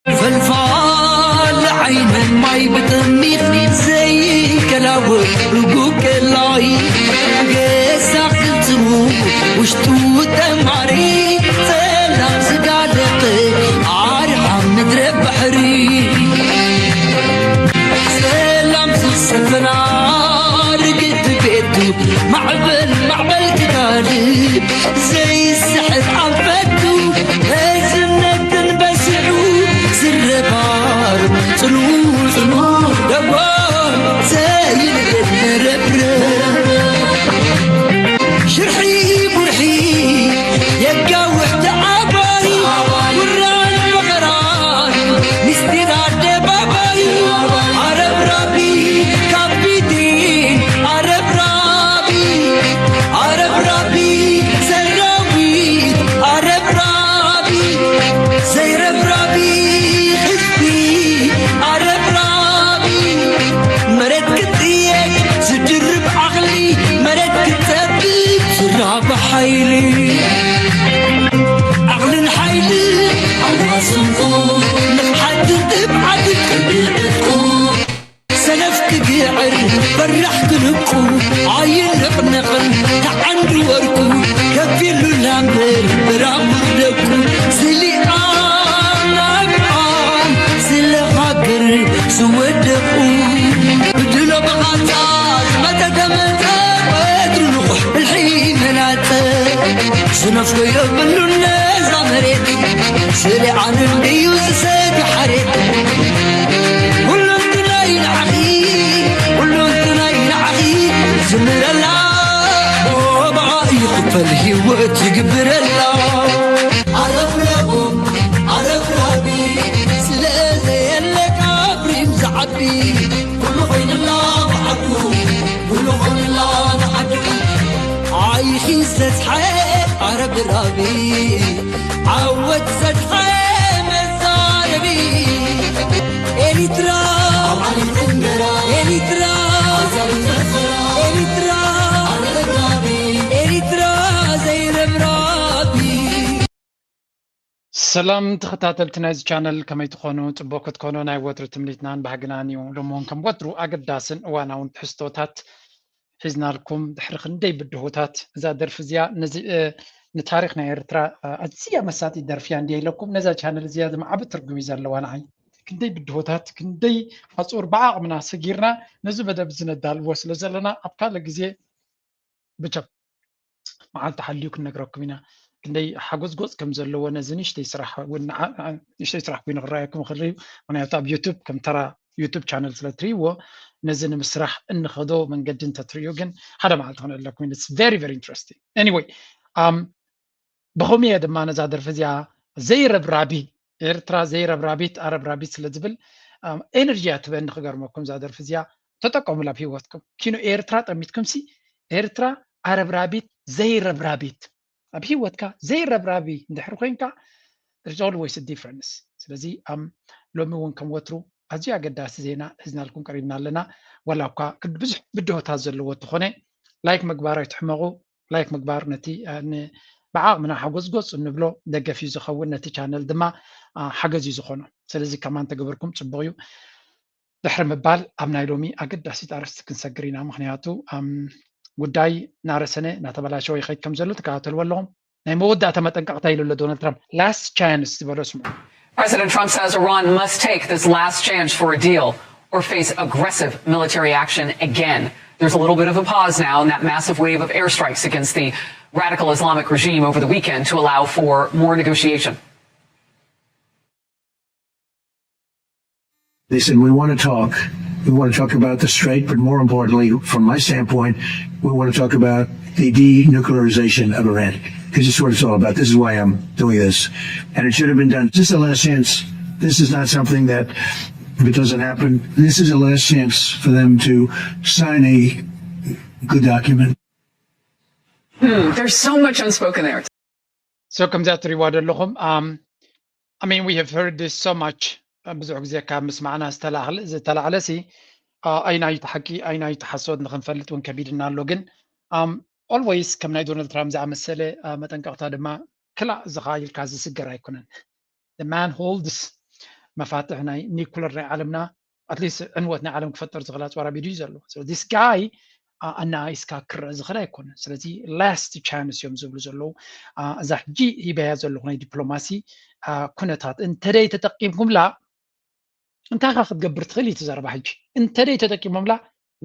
فالفال عين ماي بتميت زي كلاوي رقوق اللاي قيسا قلتمو وشتو تماري سلام سقالقي عارحة مدري بحري سلام سلسفنا رقت بيتو معبل كتالي زي السحر عفتو هزمنا بسعو الربار صنوع دوار زايد الربرب شرحي برحي يبقى وحدة عباري وران بغران نستيراد باباري عرب رابي كابيدين عرب رابي سراوي عرب رابي زي رب رابي حيلي أغلن حيلي الله صنقو نحد تبعدك بالعتقو سلفك قعر فرح قلبكو عاين نقنقن تعند وركو كفيلو لامبر برام مخدكو سلي آن سلي خاقر سودكو بدلو بغاتار متى دمتار ويدرو الحين سنفكو يبلو الناس عمريتي سري عن الديوز سادي حريتي كلهم تنايل عقيد زمر الله وبعا يقبل هيوت يقبر الله عرف ربي سلازي اللي كابري مزعبي كله خين الله وحبه كله خين الله وحبه عايشين ستحي عرب ربي عود ستحي مزاربي إليترا زي ربي سلام تخطاتلتنا هذا القناة كما تكونوا تبوكو تكونوا ناي وتر تمليتنان بحقنانيو لمون كم وترو أقداسن وانا ونتحستوتات حزنا لكم دحرخ ندي بدهوتات إذا درف زيا نتاريخنا إرترا أجزيا مساتي درفيان دي لكم نزا channel زيادة مع بترقم يزار لوانا عين كندي بدهوتات كندي أصور بعض منا سجيرنا نزو بدا بزنا دال وصل زلنا أبقى لجزي بجب مع التحليق نقرأكمنا كندي حجز جزء كم زلوا نزنيش تيسرح ون إيش تيسرح بين غرايكم خليه أنا يطاب يوتيوب كم ترى يوتيوب channel ثلاثي نزل مسرح إن خذوا من قد أنت تريوجن هذا ما أعطونا لكم it's very very interesting anyway بخومية دم أنا زادر فيزيا زي رب رابي إرترا زي رب رابيت عرب رابيت سلزبل إنرجيات بين خجر ماكم زادر فيزيا تتقوم لا في وقتكم كينو إرترا تميتكم سي إرترا عرب رابيت زي رب رابيت أبي وقتك زي رب رابي ندحرقينك there's always a difference سلزي لو مي وين كم وترو أجي أقداس زينا إذن لكم قريبنا لنا ولا بقى كد بزح بده تهزل وتخونه لايك مقبار يتحمقوا لايك مقبار نتي أن بعض من حجز نبلو دقة في زخون نتي channel دما حجز يزخونه سلزي كمان تجبركم تبغيو دحر مبال أمنا يلومي أقداس يتعرف كنسجرينا مخنياتو وداي نارسنة نتبلا شوي خيط كم زلوا تكاتل واللهم نمود أتمتن كقتيل لدونالد ترامب last chance تبغى President Trump says Iran must take this last chance for a deal or face aggressive military action again. There's a little bit of a pause now in that massive wave of airstrikes against the radical Islamic regime over the weekend to allow for more negotiation. They said, we want to talk. We want to talk about the Strait, but more importantly, from my standpoint, we want to talk about the denuclearization of Iran. Because this is what it's all about. This is why I'm doing this. And it should have been done. This is the last chance. This is not something that, if it doesn't happen, this is the last chance for them to sign a good document. There's so much unspoken there. So comes out to reward I mean, we have heard this so much. بزوج زي كام مسمعنا استلع سي أين يتحكي أين يتحسود نخنفلت ونكبيرنا لوجن always كم ناي دونالد ترامب زعم السلة ما تنقطع دما كلا زغايل كاز سجرا يكونن the man holds መፋትሕ ናይ ኒኩለር ናይ ዓለምና ኣትሊስት ዕንወት ናይ ዓለም ክፈጠር ዝኽእል ኣፅዋር ኣቢሉ እዩ ዘሎ so this guy ኣናኢስካ ክርአ ዝኽእል ኣይኮነን ስለዚ ላስት ቻንስ እዮም ዝብሉ ዘለዉ እዛ ሕጂ ሂበያ ዘለኹ ናይ ዲፕሎማሲ ኩነታት እንተደይ ተጠቂምኩምላ እንታይ ካ ክትገብር ትኽእል እዩ ትዛረባ ሕጂ እንተደይ ተጠቂሞምላ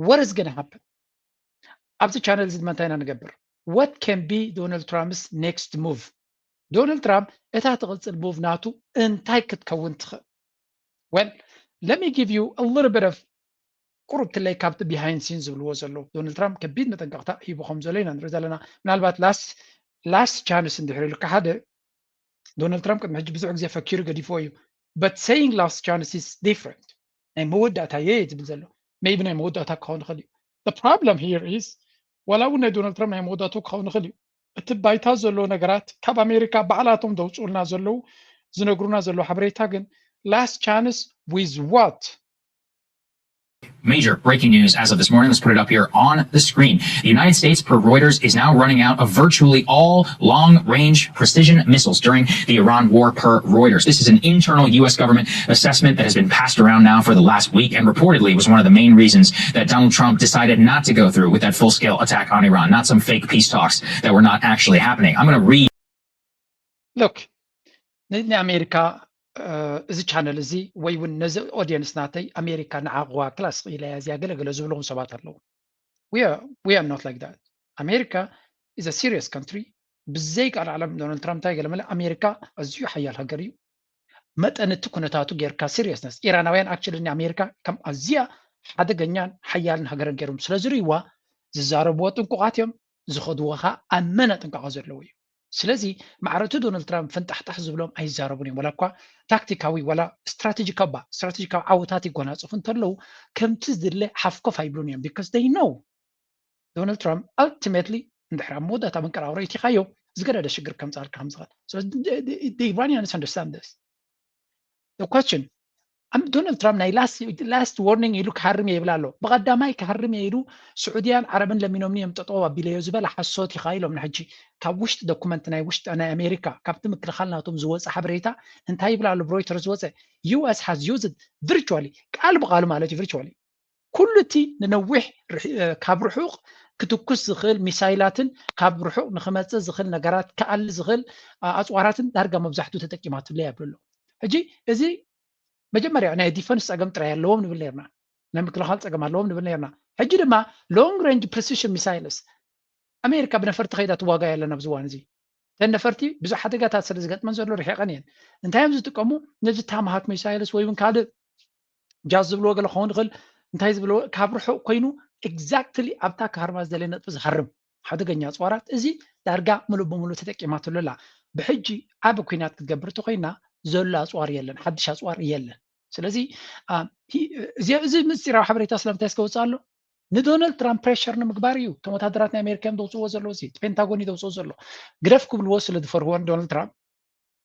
what is going to happen ኣብዚ ቻነል እዚ ድማ እንታይ ኢና ንገብር what can be Donald Trump's next move Donald Trump እታ ትቕፅል ሙቭ ናቱ እንታይ ክትከውን ትኽእል well let me give you a little bit of ቁርብ ትለይ ካብቲ behind scenes ዝብልዎ ዘለዉ ዶናልድ ትራምፕ ከቢድ መጠንቀቕታ ሂቡ ከም ዘሎ ኢና ንርኢ ዘለና ምናልባት ላስት ቻንስ እንድሕር ኢሉ ሓደ ዶናልድ ትራምፕ ቅድሚ ሕጂ ብዙሕ ግዜ ፈኪሩ ገዲፎ እዩ but saying last chance is different ናይ መወዳእታ እየ ዝብል ዘሎ maybe ናይ መወዳእታ ክኸውን ይኽእል እዩ the problem here is ዋላ እውን ናይ ዶናልድ ትራምፕ ናይ መወዳእቱ ክኸውን ይኽእል እዩ እቲ ባይታ ዘለዎ ነገራት ካብ ኣሜሪካ በዓላቶም ዘውፅኡልና ዘለዉ ዝነግሩና ዘለዉ ሓበሬታ ግን last chance with what Major breaking news as of this morning. Let's put it up here on the screen. The United States, per Reuters, is now running out of virtually all long-range precision missiles during the Iran war, per Reuters. This is an internal U.S. government assessment that has been passed around now for the last week and reportedly was one of the main reasons that Donald Trump decided not to go through with that full-scale attack on Iran, not some fake peace talks that were not actually happening. I'm going to read. Look, America እዚ ቻነል እዚ ወይ እውን ነዚ ኦዲየንስ ናተይ ኣሜሪካ ንዓቕዋ ክላስ ኢላ እዚያ ገለገለ ዝብሎም ሰባት ኣለዉ we are not like that America is a serious country ብዘይ ቃል ዓለም ዶናልድ ትራምፕ እንታይ ገለ መለ ኣሜሪካ ኣዝዩ ሓያል ሃገር እዩ መጠን እቲ ኩነታቱ ጌርካ ሲሪየስነስ ኢራናውያን ኣክቹሊ ንኣሜሪካ ከም ኣዝያ ሓደገኛን ሓያልን ሃገርን ገይሮም ስለ ዝርይዋ ዝዛረብዎ ጥንቁቃት እዮም ዝኸድዎ ኸ ኣመነ ጥንቃቐ ዘለዎ እዩ ስለዚ ማዕረቱ ዶናልድ ትራምፕ ፍንጣሕጣሕ ዝብሎም ኣይዛረቡን እዮም ወላ እኳ ታክቲካዊ ወላ ስትራቴጂካዊ ዓውታት ይጎናፅፉ እንተለዉ ከምቲ ዝድለ ሓፍኮፍ ኣይብሉን እዮም because they know ዶናልድ ትራምፕ ultimately እንድሕር ኣብ መወዳእታ መንቀራቅሮ ይቲኻዮ ዝገደደ ሽግር ከምፃልካ ከም ዝኽእል so the Iranians understand this the question ዶናልድ ትራምፕ ናይ ላስት ዋርኒንግ ኢሉ ክሃርም ይብላ ኣሎ ብቐዳማይ ክሃርም ኢሉ ስዑድያን ዓረብን ለሚኖምኒ እዮም ጠጠው ኣቢለዮ ዝበለ ሓሶት ይኻ ኢሎም ንሕጂ ካብ ውሽጢ ዶኩመንት ናይ ውሽጢ ናይ ኣሜሪካ ካብቲ ምክልኻል ናቶም ዝወፀ ሓበሬታ እንታይ ይብላ ኣሎ ብሮይተርስ ዝወፀ US has used virtually ቃል ብቃሉ ማለት እዩ virtually ኩሉ እቲ ንነዊሕ ካብ ርሑቕ ክትኩስ ዝኽእል ሚሳይላትን ካብ ርሑቕ ንኽመፅእ ዝኽእል ነገራት ከኣሊ ዝኽእል ኣፅዋራትን ዳርጋ መብዛሕትኡ ተጠቂማትለ ይብሉ ሕጂ እዚ መጀመሪያ ናይ ዲፈንስ ፀገም ጥራይ ኣለዎም ንብል ነርና ናይ ምክልኻል ፀገም ኣለዎም ንብል ነርና ሕጂ ድማ ሎንግ ሬንጅ ፕሪሲሽን ሚሳይልስ ኣሜሪካ ብነፈርቲ ከይዳ ትዋጋእ ኣለና ኣብዚ እዋን እዚ እተን ነፈርቲ ብዙሕ ሓደጋታት ስለ ዝገጥመን ዘሎ ርሒቐን እየን እንታይ እዮም ዝጥቀሙ ነዚ ታማሃክ ሚሳይልስ ወይ እውን ካልእ ጃዝ ዝብልዎ ገለ ክኸውን ይኽእል እንታይ ዝብልዎ ካብ ርሑቕ ኮይኑ ኤግዛክትሊ ኣብታ ካሃርማ ዝደለየ ነጥቢ ዝሃርም ሓደገኛ ኣፅዋራት እዚ ዳርጋ ሙሉእ ብምሉእ ተጠቂማትሉ ኣላ ብሕጂ ዓብ ኩናት ክትገብር እንተኮይና ዘሎ ኣፅዋር የለን ሓድሽ ኣፅዋር የለን ስለዚ እዚ ምስጢራዊ ሓበሬታ ስለምንታይ ዝከውፅእ ኣሎ ንዶናልድ ትራምፕ ፕሬሸር ንምግባር እዩ እቶም ወታደራት ናይ ኣሜሪካ እዮም ዘውፅዎ ዘለዎ እዚ ፔንታጎን እዩ ዘውፅዎ ዘሎ ግደፍ ክብልዎ ስለ ዝፈርህዎን ዶናልድ ትራምፕ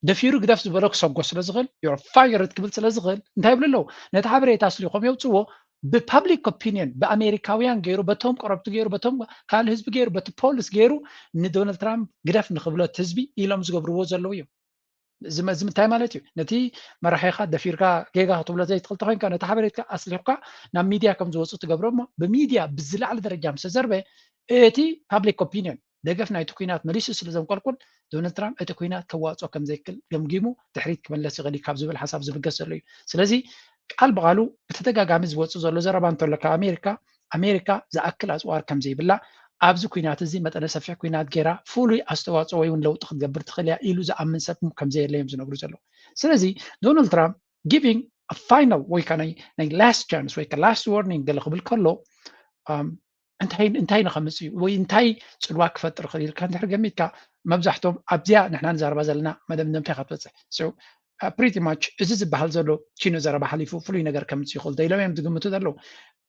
ደፊሩ ግደፍ ዝበሎ ክሰጎ ስለ ዝኽእል ዮር ፋየርድ ክብል ስለ ዝኽእል እንታይ ይብሉ ኣለዉ ነቲ ሓበሬታ ስሊኾም የውፅዎ ብፐብሊክ ኦፒኒየን ብኣሜሪካውያን ገይሩ በቶም ቀረብቲ ገይሩ በቶም ካልእ ህዝቢ ገይሩ በቲ ፖሊስ ገይሩ ንዶናልድ ትራምፕ ግደፍ ንኽብሎት ህዝቢ ኢሎም ዝገብርዎ ዘለዉ እዮም እዚ ምንታይ ማለት እዩ ነቲ መራሒኻ ደፊርካ ጌጋ ክትብሎ ዘይትኽእል ተኮይንካ ነቲ ሓበሬትካ ኣስሊሕካ ናብ ሚድያ ከም ዝወፁ ትገብሮ እሞ ብሚድያ ብዝላዕለ ደረጃ ምስ ተዘርበ እቲ ፓብሊክ ኦፒኒየን ደገፍ ናይቲ ኩናት መሊሱ ስለ ዘንቆልቁል ዶናልድ ትራምፕ እቲ ኩናት ከዋፅኦ ከም ዘይክእል ገምጊሙ ድሕሪት ክመለስ ይኽእል ካብ ዝብል ሓሳብ ዝብገስ ዘሎ እዩ ስለዚ ቃል ብቃሉ ብተደጋጋሚ ዝወፁ ዘሎ ዘረባ እንተሎካ ኣሜሪካ ዝኣክል ኣፅዋር ከም ዘይብላ ኣብዚ ኩናት እዚ መጠነ ሰፊሕ ኩናት ጌራ ፍሉይ ኣስተዋፅኦ ወይ እውን ለውጢ ክትገብር ትኽእል እያ ኢሉ ዝኣምን ሰብ ከም ዘየለ እዮም ዝነግሩ ዘለዉ ስለዚ ዶናልድ ትራምፕ ጊቪንግ ፋይናል ወይ ከዓ ናይ ላስት ቻንስ ወይ ከዓ ላስት ዋርኒንግ ገለ ክብል ከሎ እንታይ ንኸምፅ እዩ ወይ እንታይ ፅልዋ ክፈጥር ክእል ኢልካ እንድሕር ገሚትካ መብዛሕትኦም ኣብዚያ ንሕና ንዛረባ ዘለና መደምደምታ ኢኻ ትበፅሕ ፕሪቲ ማች እዚ ዝበሃል ዘሎ ቺኖ ዘረባ ሓሊፉ ፍሉይ ነገር ከምፅ ይኽእል ደኢሎም እዮም ዝግምቱ ዘለዉ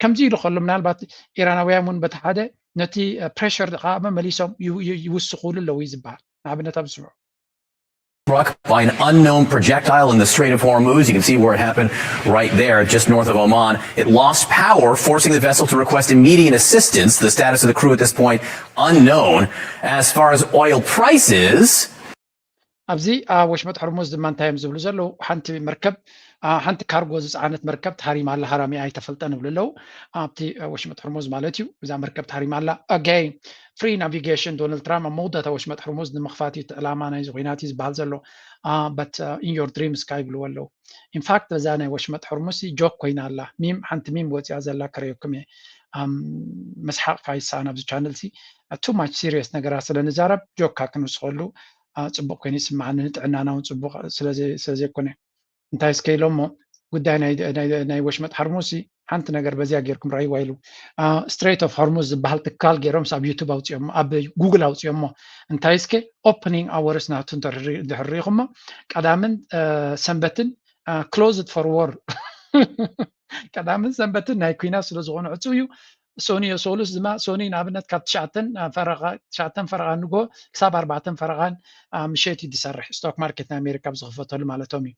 ከምዚ ኢሉ ከሎ ምናልባት ኢራናውያን እውን በቲ ሓደ ነቲ ፕሬሸር ከዓ መመሊሶም ይውስኹሉ ኣለዉ እዩ ዝበሃል ንኣብነት ኣብ ዝስምዑ Struck by an unknown projectile in the Strait of Hormuz. You can see where it happened right there, just north of Oman. It lost power, forcing the vessel to request immediate assistance. The status of the crew at this point unknown. As far as oil prices, ኣብዚ ወሽመጥ ሕርሙዝ ድማ እንታይ እዮም ዝብሉ ዘለዉ ሓንቲ መርከብ ሓንቲ ካርጎ ዝፀዓነት መርከብ ተሃሪማ ኣላ ሃራሚኣ ኣይተፈልጠን ይብሉ ኣለዉ ኣብቲ ወሽመጥ ሕርሙዝ ማለት እዩ እዛ መርከብ ተሃሪማ ኣላ ኣጋይ ፍሪ ናቪጌሽን ዶናልድ ትራምፕ ኣብ መውደታ ወሽመጥ ሕርሙዝ ንምኽፋት እቲ ዕላማ ናይዚ ኩናት እዩ ዝበሃል ዘሎ በት ኢን ዮር ድሪምስ ካ ይብልዎ ኣለዉ ኢንፋክት በዛ ናይ ወሽመጥ ሕርሙዝ ጆክ ኮይና ኣላ ሚም ሓንቲ ሚም ወፂኣ ዘላ ከረየኩም እየ መስሓቕካ ይሰኣን ኣብዚ ቻነል ቱ ማች ሲሪየስ ነገራት ስለ ንዛረብ ጆክካ ክንውስኸሉ ፅቡቅ ኮይኑ ይስማዓኒ ንጥዕናና እውን ፅቡቅ ስለዘይኮነ እንታይ ስከኢሎ እሞ ጉዳይ ናይ ወሽመጥ ሕርሙዝ ሓንቲ ነገር በዚያ ጌርኩም ራእይዋ ኢሉ ስትሬት ኦፍ ሕርሙዝ ዝበሃል ትካል ገይሮም ኣብ ዩቱብ ኣውፅኦም ኣብ ጉግል ኣውፅኦም ሞ እንታይ ስከ ኦፕኒንግ ኣወርስ ናቱ እንድሕር ሪኢኹሞ ቀዳምን ሰንበትን ክሎዝድ ፎር ወር ቀዳምን ሰንበትን ናይ ኩናት ስለ ዝኾኑ ዕፁ እዩ ሶኒ የሶሉስ ድማ ሶኒ ንኣብነት ካብ 9 ፈረቓ ንጎ ክሳብ 4 ፈረቓን ምሸት እዩ ዝሰርሕ ስቶክ ማርኬት ናይ ኣሜሪካ ብዝኽፈተሉ ማለቶም እዩ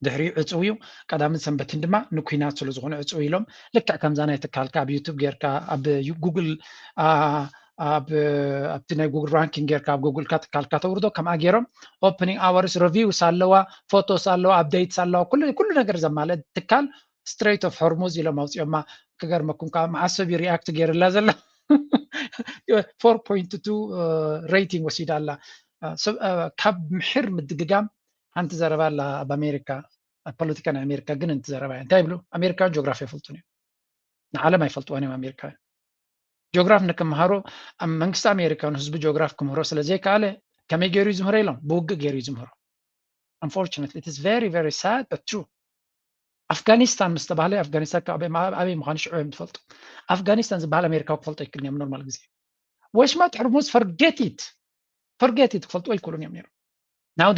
ድሕሪ ዕፁ እዩ ቀዳምን ሰንበትን ድማ ንኩናት ስለ ዝኾኑ ዕፁ ኢሎም ልክዕ ከምዛ ናይ ትካልካ ኣብ ዩቱብ ጌርካ ኣብ ጉግል ኣብቲ ናይ ጉግል ራንኪንግ ጌርካ ኣብ ጉግልካ ትካልካ ተውርዶ ከምኣ ገይሮም ኦፕኒንግ ኣወርስ ሪቪውስ ኣለዋ ፎቶስ ኣለዋ ኣፕዴትስ ኣለዋ ኩሉ ነገር ዘማለት ትካል ስትሬት ኦፍ ሕርሙዝ ኢሎም ኣውፅኦማ ክገርመኩም ካብ ማዓሰብ ሪኣክት ገይርላ ዘላ 4.2 ሬቲንግ ወሲዳ ኣላ ካብ ምሕር ምድግጋም ሓንቲ ዘረባ ኣላ ኣብ ኣሜሪካ ፖለቲካ ናይ ኣሜሪካ ግን እንትዘረባ እንታይ ይብሉ ኣሜሪካን ጂኦግራፊ ኣይፈልጡን እዮም ንዓለም ኣይፈልጥዎን እዮም ኣሜሪካውያን ጂኦግራፍ ንክምሃሮ ኣብ መንግስቲ ኣሜሪካ ንህዝቢ ጂኦግራፍ ክምህሮ ስለዘይከኣለ ከመይ ገይሩ እዩ ዝምህሮ ኢሎም ብውግእ ገይሩ እዩ ዝምህሮ unfortunately it is very very sad but true ኣፍጋኒስታን ምስ ተባሃለ ኣፍጋኒስታን ኣበይ ምዃኑ ሽዑ እዮም ትፈልጡ ኣፍጋኒስታን ዝበሃል ኣሜሪካዊ ክፈልጦ ይክእልን እዮም ኖርማል ግዜ ወሽመጥ ሕርሙዝ ፈርጌት ኢት ክፈልጥዎ ይክእሉን እዮም ነይሮም ናው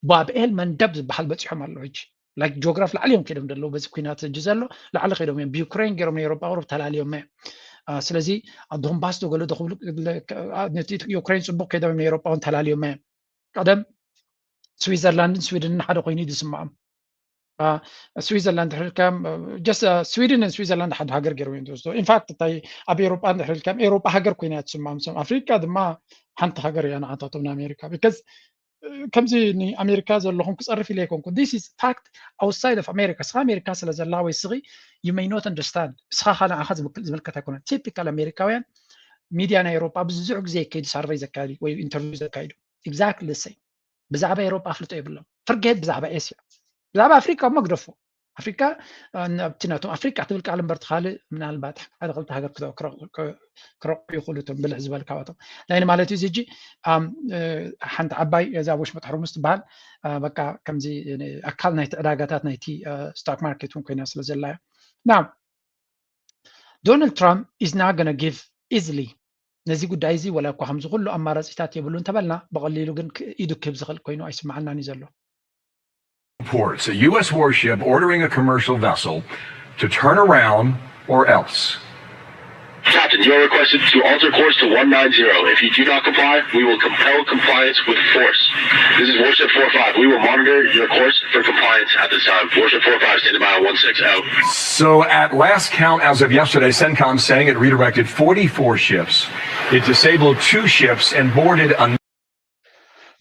ባብኤል መንደብ ዝበሃል በፂሖም ኣለዉ ሕጂ ላይክ ጂኦግራፍ ላዕሊ እዮም ከይዶም ደለዉ በዚ ኩናት እጅ ዘሎ ላዕሊ ከይዶም እዮም ብዩክሬን ገይሮም ናይ ኤሮፓ ቅሩብ ተላልዮም እየ ስለዚ ዶንባስ ደገሎ ደክብሉ ነቲ ዩክሬን ፅቡቅ ከይዶም ናይ ኤሮፓ እውን ተላልዮም እየ ቀደም ስዊዘርላንድን ስዊድንን ሓደ ኮይኑ ዝስማዖም ስዊዘርላንድ ሕልካም ጀስት ስዊድንን ስዊዘርላንድ ሓደ ሃገር ገይሮም እዮም ዝወስዶ ኢንፋክት እንታይ ኣብ ኤሮፓ ሕልካም ኤሮፓ ሃገር ኮይና ትስማዖም ሰም ኣፍሪካ ድማ ሓንቲ ሃገር እያ ንዓታቶም ንኣሜሪካ ቢካዝ ከምዚ ንኣሜሪካ ዘለኹም ክፀርፍ ኢለ ይኮንኩን ዲስ ኢዝ ፋክት ኣውትሳይድ ኦፍ ኣሜሪካ ስኻ ኣሜሪካ ስለ ዘላ ወይ ስኺ ዩ ሜይ ኖት አንደርስታንድ ስኻ ንዓኻ ዝምልከት ኣይኮነን ቲፒካል ኣሜሪካውያን ሚድያ ናይ ኤሮፓ ብዙሕ ግዜ ከይዱ ሳርቨይ ዘካይዱ ወይ ኢንተርቪው ዘካይዱ ኤግዛክትሊ ሰይ ብዛዕባ ኤሮፓ ኣፍልጦ የብሎም ፍርጌት ብዛዕባ ኤስያ ብዛዕባ ኣፍሪካ እሞ ግደፎ ኣፍሪካ ኣብቲ ናቶም ኣፍሪካ ትብል ቃል እምበር ትኻልእ ምናልባት ሓደ ክልተ ሃገር ክረቑ ይኽእሉ እቶም ብልሕ ዝበል ካብኣቶም ናይኒ ማለት እዩ እዚ ሓንቲ ዓባይ እዛ ወሽመጥ ሕርሙዝ ትበሃል በቃ ከምዚ ኣካል ናይቲ ዕዳጋታት ናይቲ ስቶክ ማርኬት እውን ኮይና ስለ ዘላ እያ ና ዶናልድ ትራምፕ ኢዝ ና ገና ጊቭ ኢዝሊ ነዚ ጉዳይ እዚ ወላ እኳ ከምዚ ኩሉ ኣማራፂታት የብሉ እንተበልና ብቐሊሉ ግን ኢዱ ክህብ ዝኽእል ኮይኑ ኣይስማዓናን እዩ ዘሎ Reports a U.S. warship ordering a commercial vessel to turn around or else. Captain, you are requested to alter course to 190. If you do not comply, we will compel compliance with force. This is Warship 45. We will monitor your course for compliance at this time. Warship 45, stand by 16 out. So at last count as of yesterday, CENTCOM saying it redirected 44 ships. It disabled 2 ships and boarded a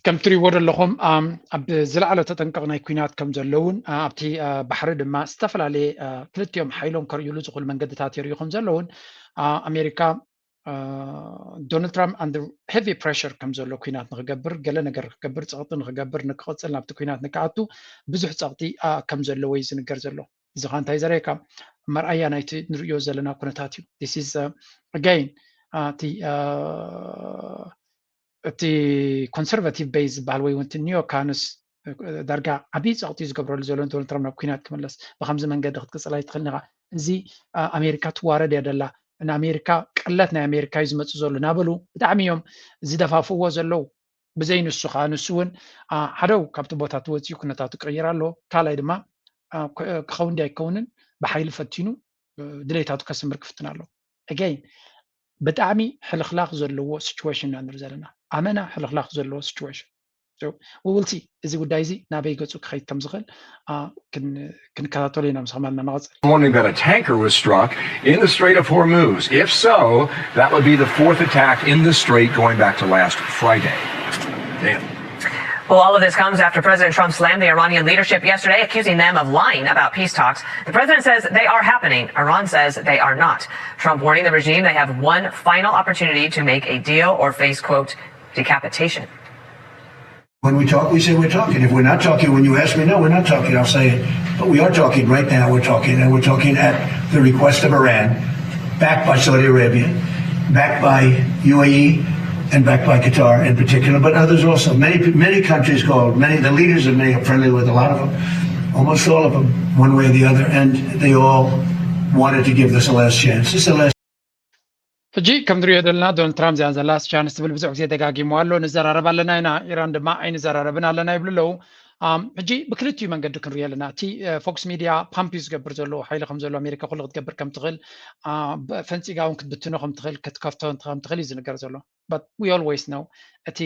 كم تريور اللهم أب زلعلة تنقل نايكوينات كم زلون أبتي بحر دما استفل عليه كلتيوم حيلون كريولوز قل من قد تاتير يخم زلون أمريكا دونالد ترامب under heavy pressure كم زلو كوينات نغجبر قال نغجبر تغطي نغجبر نقاط سلنا بتكوينات نكعتو بزح تغطي كم زلو ويز نجر زلو إذا كان تايزري كم مرأي نايت نريو زلنا كونتاتيو this is again እቲ ኮንሰርቫቲቭ ቤዝ ዝበሃል ወይ እውን ኒዮ ካንስ ዳርጋ ዓብይ ፀቕጢ ዝገብረሉ ዘሎ ዶናልድ ትራምፕ ናብ ኩናት ክምለስ ብከምዚ መንገዲ ክትቅፅል ኣይትኽእልን ኢኻ እዚ ኣሜሪካ ትዋረድ እያ ደላ ንኣሜሪካ ቀለት ናይ ኣሜሪካ እዩ ዝመፅእ ዘሎ ናበሉ ብጣዕሚ እዮም ዝደፋፍዎ ዘለው ብዘይ ንሱ ከዓ ንሱ እውን ሓደው ካብቲ ቦታ ትወፅኡ ኩነታቱ ክቅይር ኣሎ ካልኣይ ድማ ክኸውን ዲ ኣይከውንን ብሓይሊ ፈቲኑ ድሌታቱ ከስምር ክፍትን ኣሎ ኣገይን ብጣዕሚ ሕልኽላኽ ዘለዎ ሲቹዌሽን ኢና ንርኢ ዘለና ኣመና ሕልኽላኽ ዘለዎ ሲቹዌሽን so we will see እዚ ጉዳይ እዚ ናበይ ገፁ ክኸይድ ከም ዝኽእል ክንከታተሎ ኢና ምስ ከማልና ንቐፅል warning that a tanker was struck in the Strait of Hormuz. If so, that would be the 4th attack in the strait going back to last Friday. Damn. Well, all of this comes after President Trump slammed the Iranian leadership yesterday, accusing them of lying about peace talks. The president says they are happening. Iran says they are not. Trump warning the regime they have one final opportunity to make a deal or face, quote, decapitation. When we talk, we say we're talking. If we're not talking, when you ask me, no, we're not talking, I'll say it. But we are talking right now. We're talking, and we're talking at the request of Iran, backed by Saudi Arabia, backed by UAE, and backed by Qatar in particular, but others also. Many countries called, the leaders of many are friendly with a lot of them, almost all of them, one way or the other, and they all wanted to give this a last chance. This is the last. ሕጂ ከም ንሪኦ ዘለና ዶናልድ ትራምፕ እዚኣ ዘላ ቻንስ ትብል ብዙሕ ግዜ ደጋጊሙ ኣሎ ንዘራረብ ኣለና ኢና ኢራን ድማ ኣይንዘራረብን ኣለና ይብሉ ኣለዉ ሕጂ ብክልቲኡ መንገዲ ክንሪኦ ኣለና እቲ ፎክስ ሚድያ ፓምፒ ዝገብር ዘሎ ሓይሊ ከም ዘሎ ኣሜሪካ ኩሉ ክትገብር ከም ትኽእል ፈንፂጋ እውን ክትብትኖ ከም ትኽእል ክትከፍቶ ከም ትኽእል እዩ ዝንገር ዘሎ but we always know እቲ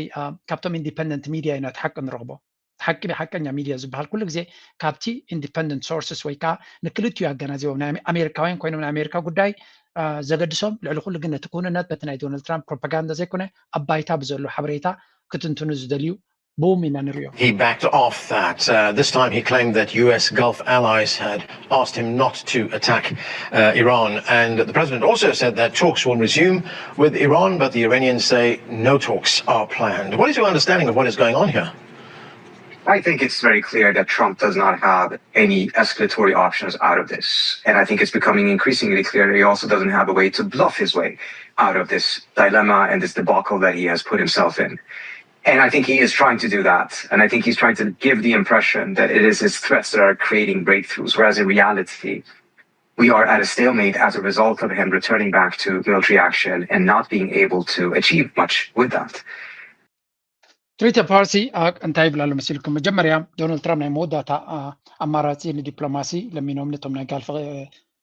ካብቶም ኢንዲፐንደንት ሚድያ ኢና እቲ ሓቂ ንረኽቦ ሓቀኛ ሚድያ ዝበሃል ኩሉ ግዜ ካብቲ ኢንዲፐንደንት ሶርስስ ወይ ከዓ ንክልቲኡ ኣገናዚቦም ናይ ኣሜሪካውያን ኮይኖም ናይ ኣሜሪካ ጉዳይ ዘገድሶም ልዕሊ ኩሉ ግን ነቲ ኩንነት በቲ ናይ ዶናልድ ትራምፕ ፕሮፓጋንዳ ዘይኮነ ኣብ ባይታ ብዘሎ ሓበሬታ ክትንትኑ ዝደልዩ boom ኢና ንሪኦ He backed off that. This time he claimed that US Gulf allies had asked him not to attack Iran. And the president also said that talks will resume with Iran, but the Iranians say no talks are planned. What is your understanding of what is going on here? I think it's very clear that Trump does not have any escalatory options out of this. And I think it's becoming increasingly clear that he also doesn't have a way to bluff his way out of this dilemma and this debacle that he has put himself in. And I think he is trying to do that. And I think he's trying to give the impression that it is his threats that are creating breakthroughs, whereas in reality, we are at a stalemate as a result of him returning back to military action and not being able to achieve much with that. ትዊተር ፓርቲ እንታይ ይብላሉ መሲልኩም መጀመርያ ዶናልድ ትራምፕ ናይ መወዳእታ ኣማራፂ ንዲፕሎማሲ ለሚኖም ነቶም ናይ ጋልፍ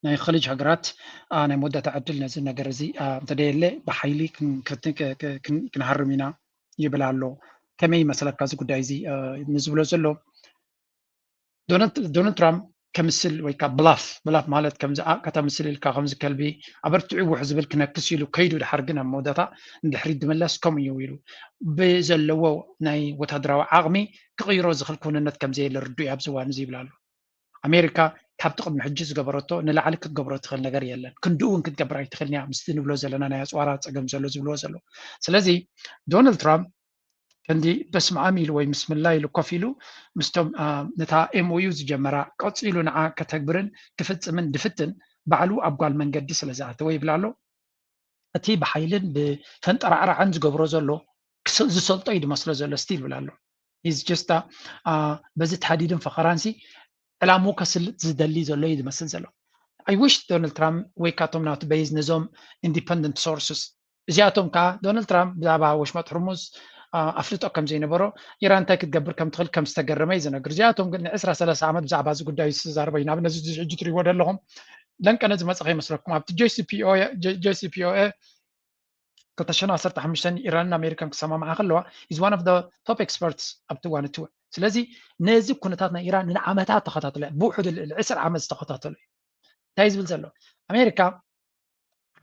ናይ ኸሊጅ ሃገራት ናይ መወዳእታ ዕድል ነዚ ነገር እዚ እንተደየለ ብሓይሊ ክንሃርም ኢና ይብል ኣሎ ከመይ መሰለካ እዚ ጉዳይ እዚ ንዝብሎ ዘሎ ዶናልድ ትራምፕ ከምስል ወይ ከዓ ብላፍ ማለት ከምዚ ከተምስል ኢልካ ከምዚ ከልቢ ኣበርቲዑ ውሕ ዝብል ክነክስ ኢሉ ከይዱ ድሓር ግን ኣብ መወዳእታ ንድሕሪት ድመለስ ከምኡ እዩ ኢሉ ብዘለዎ ናይ ወታደራዊ ዓቕሚ ክቕይሮ ዝኽእል ኩንነት ከምዘየለ ርዱእ ኣብዚ እዋን እዚ ይብላ ኣሎ ኣሜሪካ ካብቲ ቅድሚ ሕጂ ዝገበረቶ ንላዕሊ ክትገብሮ ትኽእል ነገር የለን ክንድኡ እውን ክትገብር ኣይትኽእልን እያ ምስቲ ንብሎ ዘለና ናይ ኣፅዋራ ፀገም ዘሎ ዝብልዎ ዘሎ ስለዚ ዶናልድ ትራምፕ ከንዲ በስመ አብ ኢሉ ወይ ምስምላ ኢሉ ኮፍ ኢሉ ምስቶም ነታ ኤምኦዩ ዝጀመራ ቀፂሉ ንዓ ከተግብርን ክፍፅምን ድፍትን ባዕሉ ኣብ ጓል መንገዲ ስለዝኣተወ ይብላ ኣሎ እቲ ብሓይልን ብፈንጠራዕራዕን ዝገብሮ ዘሎ ዝሰልጦ እዩ ድመስሎ ዘሎ ስቲል ይብላ ኣሎ ኢዝ ጀስት በዚ ተሓዲድን ፈኸራንሲ ዕላሙ ከስልጥ ዝደሊ ዘሎ እዩ ዝመስል ዘሎ አይ ዊሽ ዶናልድ ትራምፕ ወይ ካቶም ናቱ በይዝ ነዞም ኢንዲፐንደንት ሶርስስ እዚኣቶም ከዓ ዶናልድ ትራምፕ ብዛዕባ ወሽመጥ ሕርሙዝ ኣፍልጦ ከም ዘይነበሮ ኢራን እንታይ ክትገብር ከም ትኽእል ከም ዝተገረመ እዩ ዝነግር እዚኣቶም ግን ን23 ዓመት ብዛዕባ እዚ ጉዳይ ዝዛረበ ኢና ነዚ ሕጂ ትሪእዎ ዘለኹም ለንቀነ ዝመፅኸ ይመስለኩም ኣብቲ JCPOA 2015 ኢራንን ኣሜሪካን ክሰማምዓ ከለዋ ኢዝ ዋን ኦፍ ቶፕ ኤክስፐርትስ ኣብቲ እዋን እትወ ስለዚ ነዚ ኩነታት ናይ ኢራን ንዓመታት ተኸታተለ ብውሕዱ 20 ዓመት ዝተኸታተለ እዩ እንታይ ዝብል ዘሎ ኣሜሪካ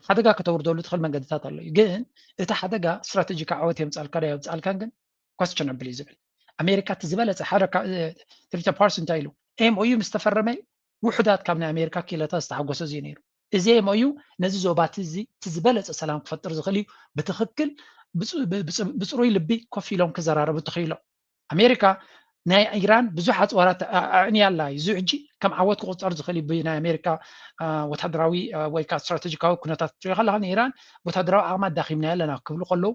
ሓደጋ ከተወርደሉ ትኽእል መንገድታት ኣሎ ግን እቲ ሓደጋ ስትራቴጂካ ዓወት የምፃልካ ዶ የምፃልካን ግን ኳስቸነብል እዩ ዝብል ኣሜሪካ እቲ ዝበለፀ ሓደ ትዊተር ፓርቲ እንታይ ኢሉ ኤምኦዩ ምስ ተፈረመ ውሕዳት ካብ ናይ ኣሜሪካ ክኢለታት ዝተሓጎሰ እዚ ነይሩ እዚ ኤምኦዩ ነዚ ዞባት እዚ እቲ ዝበለፀ ሰላም ክፈጥር ዝኽእል እዩ ብትኽክል ብፅሩይ ልቢ ኮፍ ኢሎም ክዘራረቡ ትኽኢሎም ኣሜሪካ ናይ ኢራን ብዙሕ ኣፅዋራት ኣዕንያ ኣላ እዩ እዚ ሕጂ ከም ዓወት ክቁፀር ዝኽእል እዩ ብናይ ኣሜሪካ ወታደራዊ ወይ ከዓ ስትራቴጂካዊ ኩነታት ትሪኦ ከለካ ንኢራን ወታደራዊ ዓቕማ ኣዳኺምና ኣለና ክብሉ ከለዉ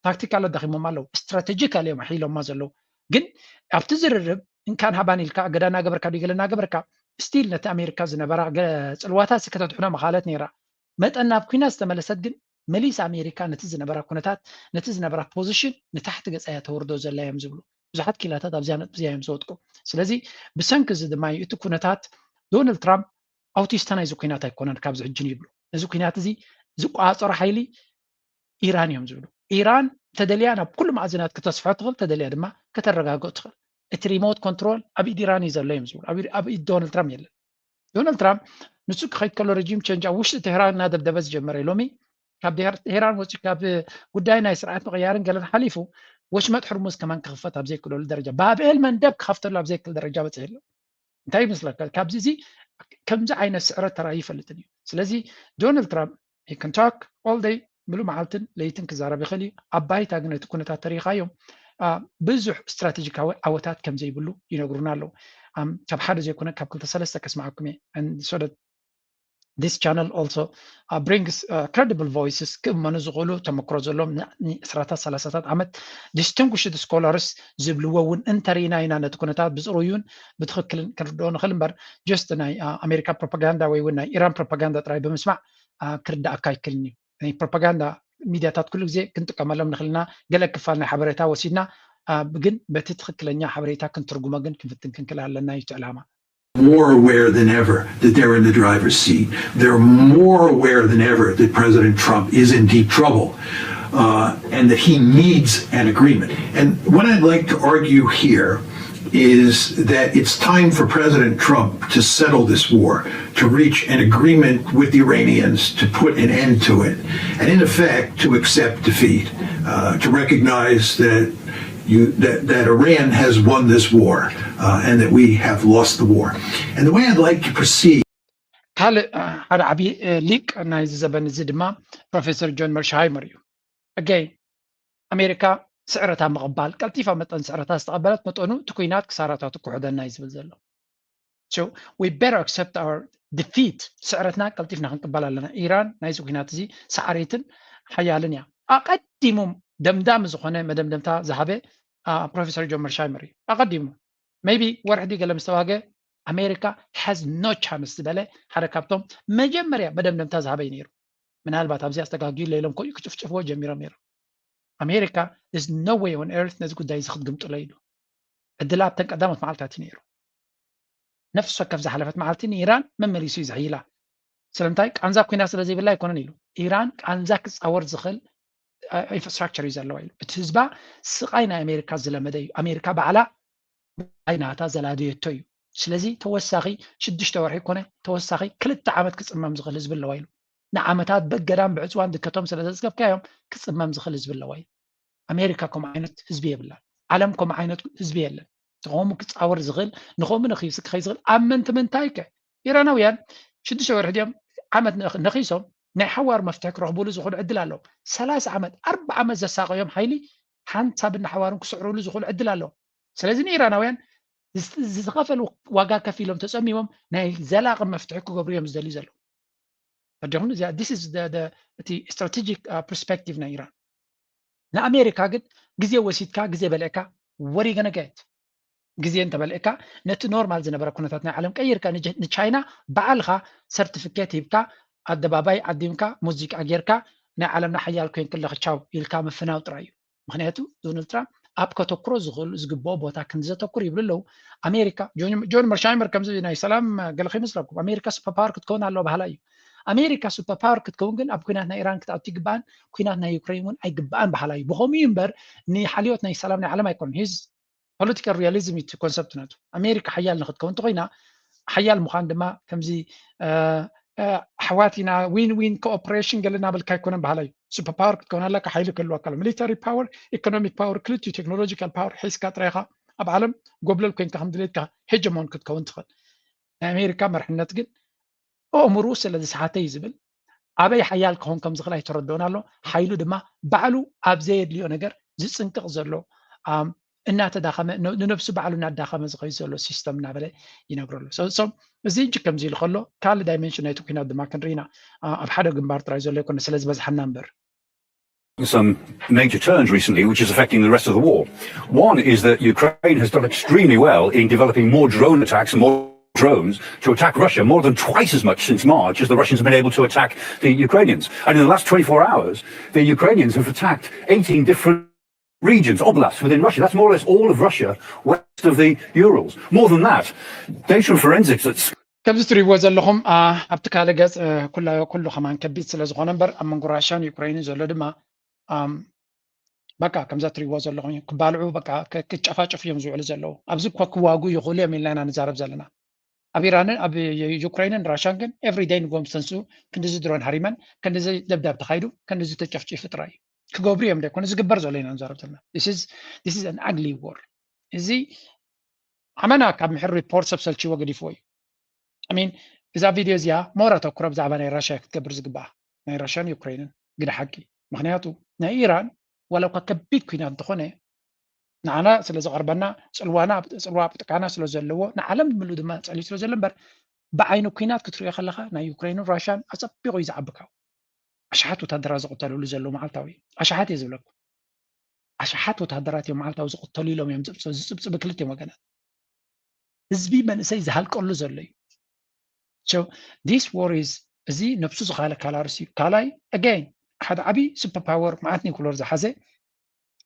ታክቲካል ኣዳኺሞም ኣለዉ ስትራቴጂካል እዮም ሒሎማ ዘለዉ ግን ኣብቲ ዝርርብ እንካን ሃባን ኢልካ ገዳና ገበርካ ዲገለና ገበርካ ስቲል ነቲ ኣሜሪካ ዝነበራ ፅልዋታት ከተትሕኖ መኻለት ነይራ መጠን ናብ ኩናት ዝተመለሰት ግን መሊስ ኣሜሪካ ነቲ ዝነበራ ኩነታት ነቲ ዝነበራ ፖዚሽን ንታሕቲ ገፃያ ተወርዶ ዘላ እዮም ዝብሉ ብዙሓት ኪላታት ኣብዚያ እዮም ዝወጥቁ ስለዚ ብሰንኪ እዚ ድማ እቲ ኩነታት ዶናልድ ትራምፕ ኣውቲስታ ናይዚ ኩናት ኣይኮነን ካብዚ ሕጂ ይብሉ እዚ ኩናት እዚ ዝቋፀሮ ሓይሊ ኢራን እዮም ዝብሉ ኢራን ተደልያ ናብ ኩሉ ማዕዝናት ከተስፍሖ ትኽእል ተደልያ ድማ ከተረጋግኦ ትኽእል እቲ ሪሞት ኮንትሮል ኣብ ኢድ ኢራን እዩ ዘሎ እዮም ዝብሉ ኣብ ኢድ ዶናልድ ትራምፕ የለን ዶናልድ ትራምፕ ንሱ ክኸይድ ከሎ ረጂም ቸንጅ ኣብ ውሽጢ ቴህራን እናደብደበ ዝጀመረ ሎሚ ካብ ቴህራን ወፂኡ ካብ ጉዳይ ናይ ስርዓት ምቕያርን ገለን ሓሊፉ ወሽመጥ ሕርሙዝ ከማን ክኽፈት ኣብ ዘይክእለሉ ደረጃ ባብኤል መንደብ ክኸፍተሉ ኣብ ዘይክእል ደረጃ በፂሑ ኣሎ እንታይ ይመስለካ ካብዚ እዚ ከምዚ ዓይነት ስዕረት ተራእዩ ይፈልጥን እዩ ስለዚ ዶናልድ ትራምፕ he can talk all day ምሉእ መዓልትን ለይትን ክዛረብ ይኽእል እዩ ኣብ ባይታ ግን እቲ ኩነታት ተሪኻዮም ብዙሕ ስትራቴጂካዊ ዓወታት ከም ዘይብሉ ይነግሩና ኣለዉ ካብ ሓደ ዘይኮነ ካብ 2-3 ከስማዓኩም እየ and so that this channel also brings credible voices ክእመኑ ዝኽእሉ ተመክሮ ዘሎም 20-30 ዓመት distinguished scholars ዝብልዎ እውን እንተሪኢና ኢና ነቲ ኩነታት ብፅሩዩን ብትኽክልን ክንርድኦ ንኽእል እምበር just ናይ ኣሜሪካ ፕሮፓጋንዳ ወይ እውን ናይ ኢራን ፕሮፓጋንዳ ጥራይ ብምስማዕ ክርዳእካ ይክእልኒ ናይ ፕሮፓጋንዳ ሚድያታት ኩሉ ግዜ ክንጥቀመሎም ንኽእልና ገለ ክፋል ናይ ሓበሬታ ወሲድና ግን በቲ ትኽክለኛ ሓበሬታ ክንትርጉሞ ግን ክንፍትን ክንክእል ኣለና እዩ እቲ ዕላማ more aware than ever that they're in the driver's seat. They're more aware than ever that President Trump is in deep trouble and that he needs an agreement. And what I'd like to argue here is that it's time for President Trump to settle this war, to reach an agreement with the Iranians, to put an end to it, and in effect to accept defeat, to recognize that Iran has won this war and that we have lost the war. And the way I'd like to proceed. ካልእ ሓደ ዓብዪ ሊቅ ናይ ዘበን እዚ ድማ ፕሮፌሰር ጆን መርሻሃይመር እዩ again ኣሜሪካ ስዕረታ ምቕባል ቀልጢፋ መጠን ስዕረታ ዝተቐበለት መጠኑ እቲ ኩናት ክሳራታቱ ክውሕደና እዩ ዝብል ዘሎ so we better accept our defeat ስዕረትና ቀልጢፍና ክንቅበል ኣለና ኢራን ናይዚ ኩናት እዚ ሳዕሬትን ሓያልን እያ ኣቐዲሞም ደምዳም ዝኾነ መደምደምታ ዝሃበ ፕሮፌሰር ጆን መርሻሃይመር እዩ ኣቐዲሙ maybe ወርሕዲ ገለ ምስ ተዋገ ኣሜሪካ has no chance ዝበለ ሓደ ካብቶም መጀመርያ መደምደምታ ዝሃበ እዩ ነይሩ ምናልባት ኣብዚ ኣስተጋጊዩ ሌሎም ኮዩ ክጭፍጭፍዎ ጀሚሮም ነይሩ ኣሜሪካ there's no way on earth ነዚ ጉዳይ እዚ ክትግምጥሎ ኢሉ ዕድላት ተን ቀዳሞት መዓልትታት እዩ ነይሩ ነፍሲ ወከፍ ዝሓለፈት መዓልቲ ንኢራን መመሊሱ እዩ ዘሕይላ ስለምንታይ ቃንዛ ኩናት ስለ ዘይብላ ኣይኮነን ኢሉ ኢራን ቃንዛ ክፃወር ዝኽእል ኢንፍራስትራክቸር እዩ ዘለዋ ኢሉ እቲ ህዝባ ስቃይ ናይ ኣሜሪካ ዝለመደ እዩ ኣሜሪካ ባዕላ ዓይናታ ዘላድየቶ እዩ ስለዚ ተወሳኺ 6 ወርሒ ኮነ ተወሳኺ 2 ዓመት ክፅመም ዝኽእል ህዝቢ ኣለዋ ኢሉ ንዓመታት በገዳም ብዕፅዋን ድከቶም ስለ ዘፅገፍካዮም ክፅመም ዝኽእል ህዝቢ ኣለዋ እዩ ኣሜሪካ ከምኡ ዓይነት ህዝቢ የብላ ዓለም ከምኡ ዓይነት ህዝቢ የለን ከምኡ ክፃወር ዝኽእል ንኸምኡ ነኺሱ ክኸይ ዝኽእል ኣብ ምንታይ ከ ኢራናውያን 6 ወርሒ ድዮም ዓመት ነኺሶም ናይ ሓዋር መፍትሒ ክረኽብሉ ዝኽእሉ ዕድል ኣለዎ 30 ዓመት 40 ዓመት ዘሳቀዮም ሓይሊ ሓንሳብና ሓዋርን ክስዕሩሉ ዝኽእሉ ዕድል ኣለዎ ስለዚ ንኢራናውያን ዝኸፈሉ ዋጋ ከፍ ኢሎም ተፀሚሞም ናይ ዘላቂ መፍትሒ ክገብሩ እዮም ዝደልዩ ዘለዉ ፈደኹም እዚኣ this is the strategic perspective ናይ ኢራን ንኣሜሪካ ግን ግዜ ወሲድካ ግዜ በልዕካ what are you gonna get ግዜ እንተበልዕካ ነቲ ኖርማል ዝነበረ ኩነታት ናይ ዓለም ቀይርካ ንቻይና በዓልኻ ሰርቲፊኬት ሂብካ ኣደባባይ ዓዲምካ ሙዚቃ ጌርካ ናይ ዓለምና ሓያል ኮይን ከለኺ ቻው ኢልካ ምፍናው ጥራይ እዩ ምክንያቱ ዶናልድ ትራምፕ ኣብ ከተኩሮ ዝኽእሉ ዝግብኦ ቦታ ክንዘተኩር ይብሉ ኣለዉ ኣሜሪካ ጆን መርሻሃይመር ከምዚ ናይ ሰላም ገለኺ ይመስለኩም ኣሜሪካ ሱፐር ፓወር ክትከውን ኣለዎ ባህላ እዩ ኣሜሪካ ሱፐር ፓወር ክትከውን ግን ኣብ ኩናት ናይ ኢራን ክትኣቱ ይግባአን ኩናት ናይ ዩክሬን እውን ኣይግባአን ባህላ እዩ ብኸምኡ እምበር ንሓልዮት ናይ ሰላም ናይ ዓለም ኣይኮነን ሂዝ ፖለቲካል ሪያሊዝም እቲ ኮንሰፕት ናቱ ኣሜሪካ ሓያል ንክትከውን እንተኮይና ሓያል ምዃን ድማ ከምዚ ኣሕዋትና ዊን ዊን ኮኦፕሬሽን ገለ ናበልካ ኣይኮነን ባህላ እዩ ሱፐር ፓወር ክትከውን ኣለካ ሓይሊ ክህልወካ ኣሎ ሚሊታሪ ፓወር ኢኮኖሚክ ፓወር ክልቲኡ ቴክኖሎጂካል ፓወር ሒዝካ ጥራይካ ኣብ ዓለም ጎብለል ኮይንካ ከም ድሌትካ ሄጀሞን ክትከውን ትኽእል ናይ ኣሜሪካ መርሕነት ግን ኣእምሩ ስለ ዝሰሓተ እዩ ዝብል ኣበይ ሓያል ክኾን ከም ዝኽእል ኣይተረድኦን ኣሎ ሓይሉ ድማ ባዕሉ ኣብ ዘየድልዮ ነገር ዝፅንቅቕ ዘሎ እናተዳኸመ ንነብሱ ባዕሉ እናዳኸመ ዝኸይድ ዘሎ ሲስተም እናበለ ይነግረሉ እዚ እጅ ከምዚ ኢሉ ከሎ ካልእ ዳይሜንሽን ናይቲ ኩናት ድማ ክንርኢና ኣብ ሓደ ግንባር ጥራይ ዘሎ ይኮነ ስለ ዝበዝሓና እምበር some major turns recently, which is affecting the rest of the war. One is that Ukraine has done extremely well in developing more drone attacks and more drones to attack Russia, more than twice as much since March as the Russians have been able to attack the Ukrainians. And in the last 24 hours, the Ukrainians have attacked 18 different regions, oblasts within Russia. That's more or less all of Russia west of the Urals. More than that, data and forensics that's ከምዚ ትሪእዎ ዘለኹም ኣብቲ ካልእ ገጽ ኩሉ ከማን ከቢድ ስለ ዝኾነ እምበር ኣብ መንጎ ራሽያን ዩክራይንን ዘሎ ድማ በቃ ከምዛ ትሪእዎ ዘለኹም ክባልዑ በቃ ክጨፋጨፉ እዮም ዝውዕሉ ዘለዉ ኣብዚ እኳ ክዋጉ ይኽእሉ እዮም ኢልና ኢና ንዛረብ ዘለና ኣብ ኢራንን ኣብ ዩክራይንን ራሽያን ግን ኤቭሪ ዴይ ንጎም ዝተንስኡ ክንዲዚ ድሮን ሃሪመን ክንዲዚ ደብዳብ ተኻይዱ ክንዲዚ ተጨፍጪፉ ጥራይ እዩ كجبري يوم ده كنا زجبر زولينا نزاربتنا this is an ugly war إزي عمنا كم محر ريبورت سبسلتشي وقدي فوي I mean إذا فيديو زيا مورا تقرب زعبان راشا كتكبر زجباه ناي راشان يوكرين قد حكي مخنياتو نا إيران ولو كبيت كنا دخونه نعنا سلز غربنا سلوا بتكانا سلز اللو نعلم ملو دما سلي سلز لمبر بعينو كينات كترو يخلخا نا يوكرين وراشان أصبيغو يزعبكاو أشحات وتهدرا زقتلو لزلو معلتاوي أشحات يزولك أشحات وتهدرات يوم معلتاو زقتلو لهم يمزبص بكلتي مكانات زبي من سيز هالكل زلي so this war is زي نفسه زغالة كالارسي كالاي again حد عبي سوبر باور معتني كولور زحزة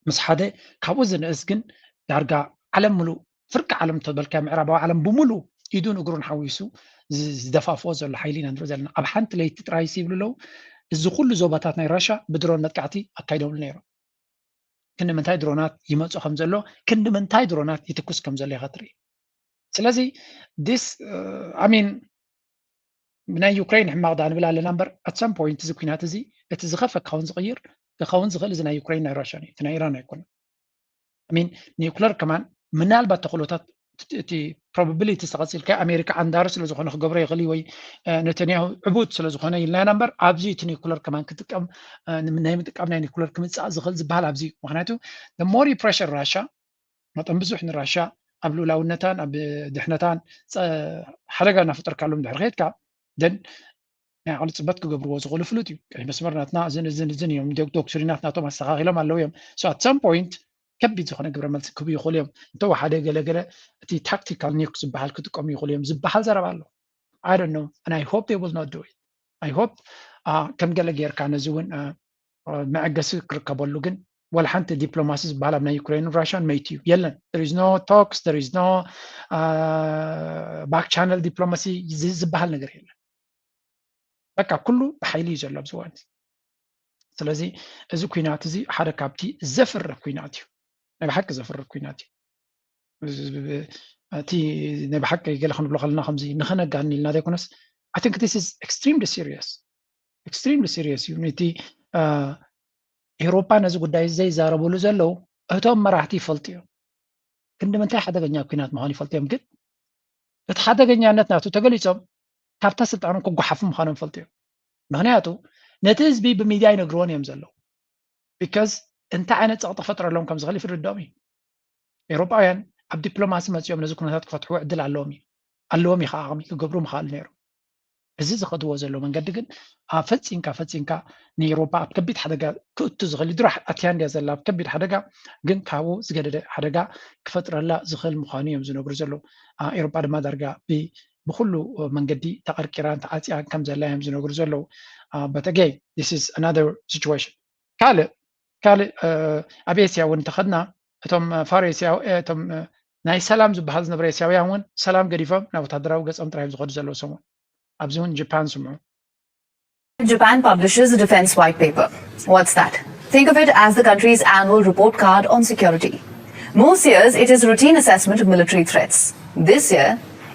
مس حدا كابوزن اسكن دارجا علم ملو فرق علم تبل كاميرا علم بملو يدون اقرون حويسو زدفافو زل حيلين اندرو زلنا اب حنت لي ترايسي بلو እዚ ኩሉ ዞባታት ናይ ራሻ ብድሮን መጥቃዕቲ ኣካይደውሉ ነይሮም ክንዲ ምንታይ ድሮናት ይመፁ ከም ዘሎ ክንዲ ምንታይ ድሮናት ይትኩስ ከም ዘሎ ኢኻ ትርኢ ስለዚ ዲስ ኣሚን ናይ ዩክሬን ሕማቕ ዳ ንብል ኣለና እምበር ኣት ሰም ፖይንት እዚ ኩናት እዚ እቲ ዝኸፈ ክኸውን ዝቕይር ክኸውን ዝኽእል እዚ ናይ ዩክሬን ናይ ራሻ እዩ እቲ ናይ ኢራን ኣይኮነን ኣሚን ኒውክለር ከማን ምናልባት ተኽእሎታት እቲ ፕሮባቢሊቲ ዝተቐፂልካ ኣሜሪካ ዓንዳር ስለ ዝኾነ ክገብሮ ይኽእል ወይ ነተንያሁ ዕቡድ ስለ ዝኾነ ኢልና ኢና እምበር ኣብዚ እቲ ኒውክለር ከማን ክጥቀም ናይ ምጥቃም ናይ ኒውክለር ክምፃእ ዝኽእል ዝበሃል ኣብዚ እዩ ምክንያቱ ሞሪ ፕሬሽር ራሻ መጠን ብዙሕ ንራሻ ኣብ ልኡላውነታን ኣብ ድሕነታን ሓደጋ እናፈጠርካሎም ድሕሪ ኸይድካ ደን ናይ ዓቕሊ ፅበት ክገብርዎ ዝኽእሉ ፍሉጥ እዩ ቀይ መስመር ናትና እዝን እዮም ዶክትሪናት ናቶም ኣስተኻኺሎም ኣለዉ እዮም ኣት ሰም ፖይንት ከቢድ ዝኾነ ግብረ መልሲ ክህቡ ይኽእሉ እዮም እንተወ ሓደ ገለገለ እቲ ታክቲካል ኒውክስ ዝበሃል ክጥቀሙ ይኽእሉ እዮም ዝበሃል ዘረባ ኣሎ I don't know and I hope they will not do it I hope ከም ገለ ጌርካ ነዚ እውን መዕገሲ ክርከበሉ ግን ወላ ሓንቲ ዲፕሎማሲ ዝበሃል ኣብ ናይ ዩክሬንን ራሽያን መይቲ እዩ የለን there is no talks there is no back channel diplomacy ዝበሃል ነገር የለን በቃ ኩሉ ብሓይሊ እዩ ዘሎ ኣብዚ እዋን ስለዚ እዚ ኩናት እዚ ሓደ ካብቲ ዘፍርህ ኩናት እዩ ናይ ብሓቂ ዘፍርህ ኩናት እዩ እቲ ናይ ብሓቂ ገለ ክንብሎ ከለና ከምዚ ንኽነጋኒ ኢልና ዘይኮነስ I think this is extremely serious እዩ ነቲ ኤውሮፓ ነዚ ጉዳይ ዘይዛረበሉ ዘለው እቶም መራሕቲ ይፈልጡ እዮም ክንዲ ምንታይ ሓደገኛ ኩናት ምዃኑ ይፈልጡ እዮም ግን እቲ ሓደገኛነት ናቱ ተገሊፆም ካብታ ስልጣኖም ክጓሓፉ ምዃኖም ይፈልጡ እዮም ምክንያቱ ነቲ ህዝቢ ብሚድያ ይነግርዎን እዮም ዘለው ቢካዝ እንታይ ዓይነት ፀቕጢ ክፈጥረሎም ከም ዝኽእል ይፍርድኦም እዩ ኤውሮጳውያን ኣብ ዲፕሎማሲ መፅኦም ነዚ ኩነታት ክፈትሕዎ ዕድል ኣለዎም እዩ ከዓ ዓቕሚ ክገብሩ ምኽኣሉ ነይሩ እዚ ዝኸድዎ ዘሎ መንገዲ ግን ፈፂምካ ንኤውሮፓ ኣብ ከቢድ ሓደጋ ክእቱ ዝኽእል ድሮ ኣትያንድያ ዘላ ኣብ ከቢድ ሓደጋ ግን ካብኡ ዝገደደ ሓደጋ ክፈጥረላ ዝኽእል ምዃኑ እዮም ዝነግሩ ዘለው ኤውሮፓ ድማ ዳርጋ ብኩሉ መንገዲ ተቐርቂራን ተዓፂያን ከም ዘላ እዮም ዝነግሩ ዘለው but again this is another situation ካልእ ኣብ ኤስያ እውን ተኸድና እቶም ፋሬስያ እቶም ናይ ሰላም ዝበሃል ዝነበረ ኤስያውያን እውን ሰላም ገዲፎም ናብ ወታደራዊ ገፆም ጥራዮም ዝኸዱ ዘለው ሰሙን ኣብዚ እውን ጃፓን ስምዑ Japan publishes a defense white paper. What's that? Think of it as the country's annual report card on security. Most years, it is a routine assessment of military threats. This year,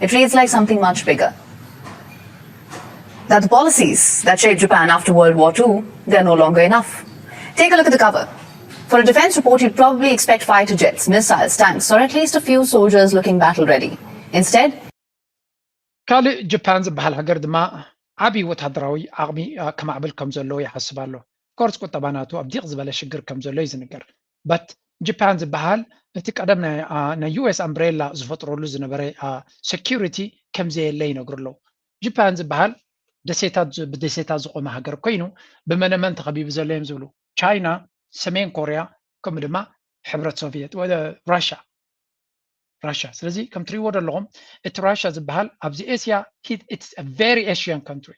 it reads like something much bigger. That the policies that shaped Japan after World War II, they're no longer enough. Take a look at the cover. For a defense report, you'd probably expect fighter jets, missiles, tanks, or at least a few soldiers looking battle-ready. Instead, ካልእ ጃፓን ዝበሃል ሃገር ድማ ዓብይ ወታደራዊ ዓቕሚ ከማዕብል ከም ዘለዎ ይሓስብ ኣሎ ኮርስ ቁጠባናቱ ኣብ ዲቕ ዝበለ ሽግር ከም ዘሎ ይዝንገር በት ጃፓን ዝበሃል እቲ ቀደም ናይ ዩኤስ ኣምብሬላ ዝፈጥረሉ ዝነበረ ሴኪሪቲ ከም ዘየለ ይነግሩ ኣለዉ ጃፓን ዝበሃል ብደሴታት ዝቆመ ሃገር ኮይኑ ብመነመን ተኸቢቡ ዘሎ እዮም ዝብሉ ቻይና ሰሜን ኮርያ ከምኡ ድማ ሕብረት ሶቪየት ወይ ራሽያ ስለዚ ከም ትሪእዎ ዘለኹም እቲ ራሽያ ዝበሃል ኣብዚ ኤስያ ኢትስ አ ቨሪ ኤሽያን ካንትሪ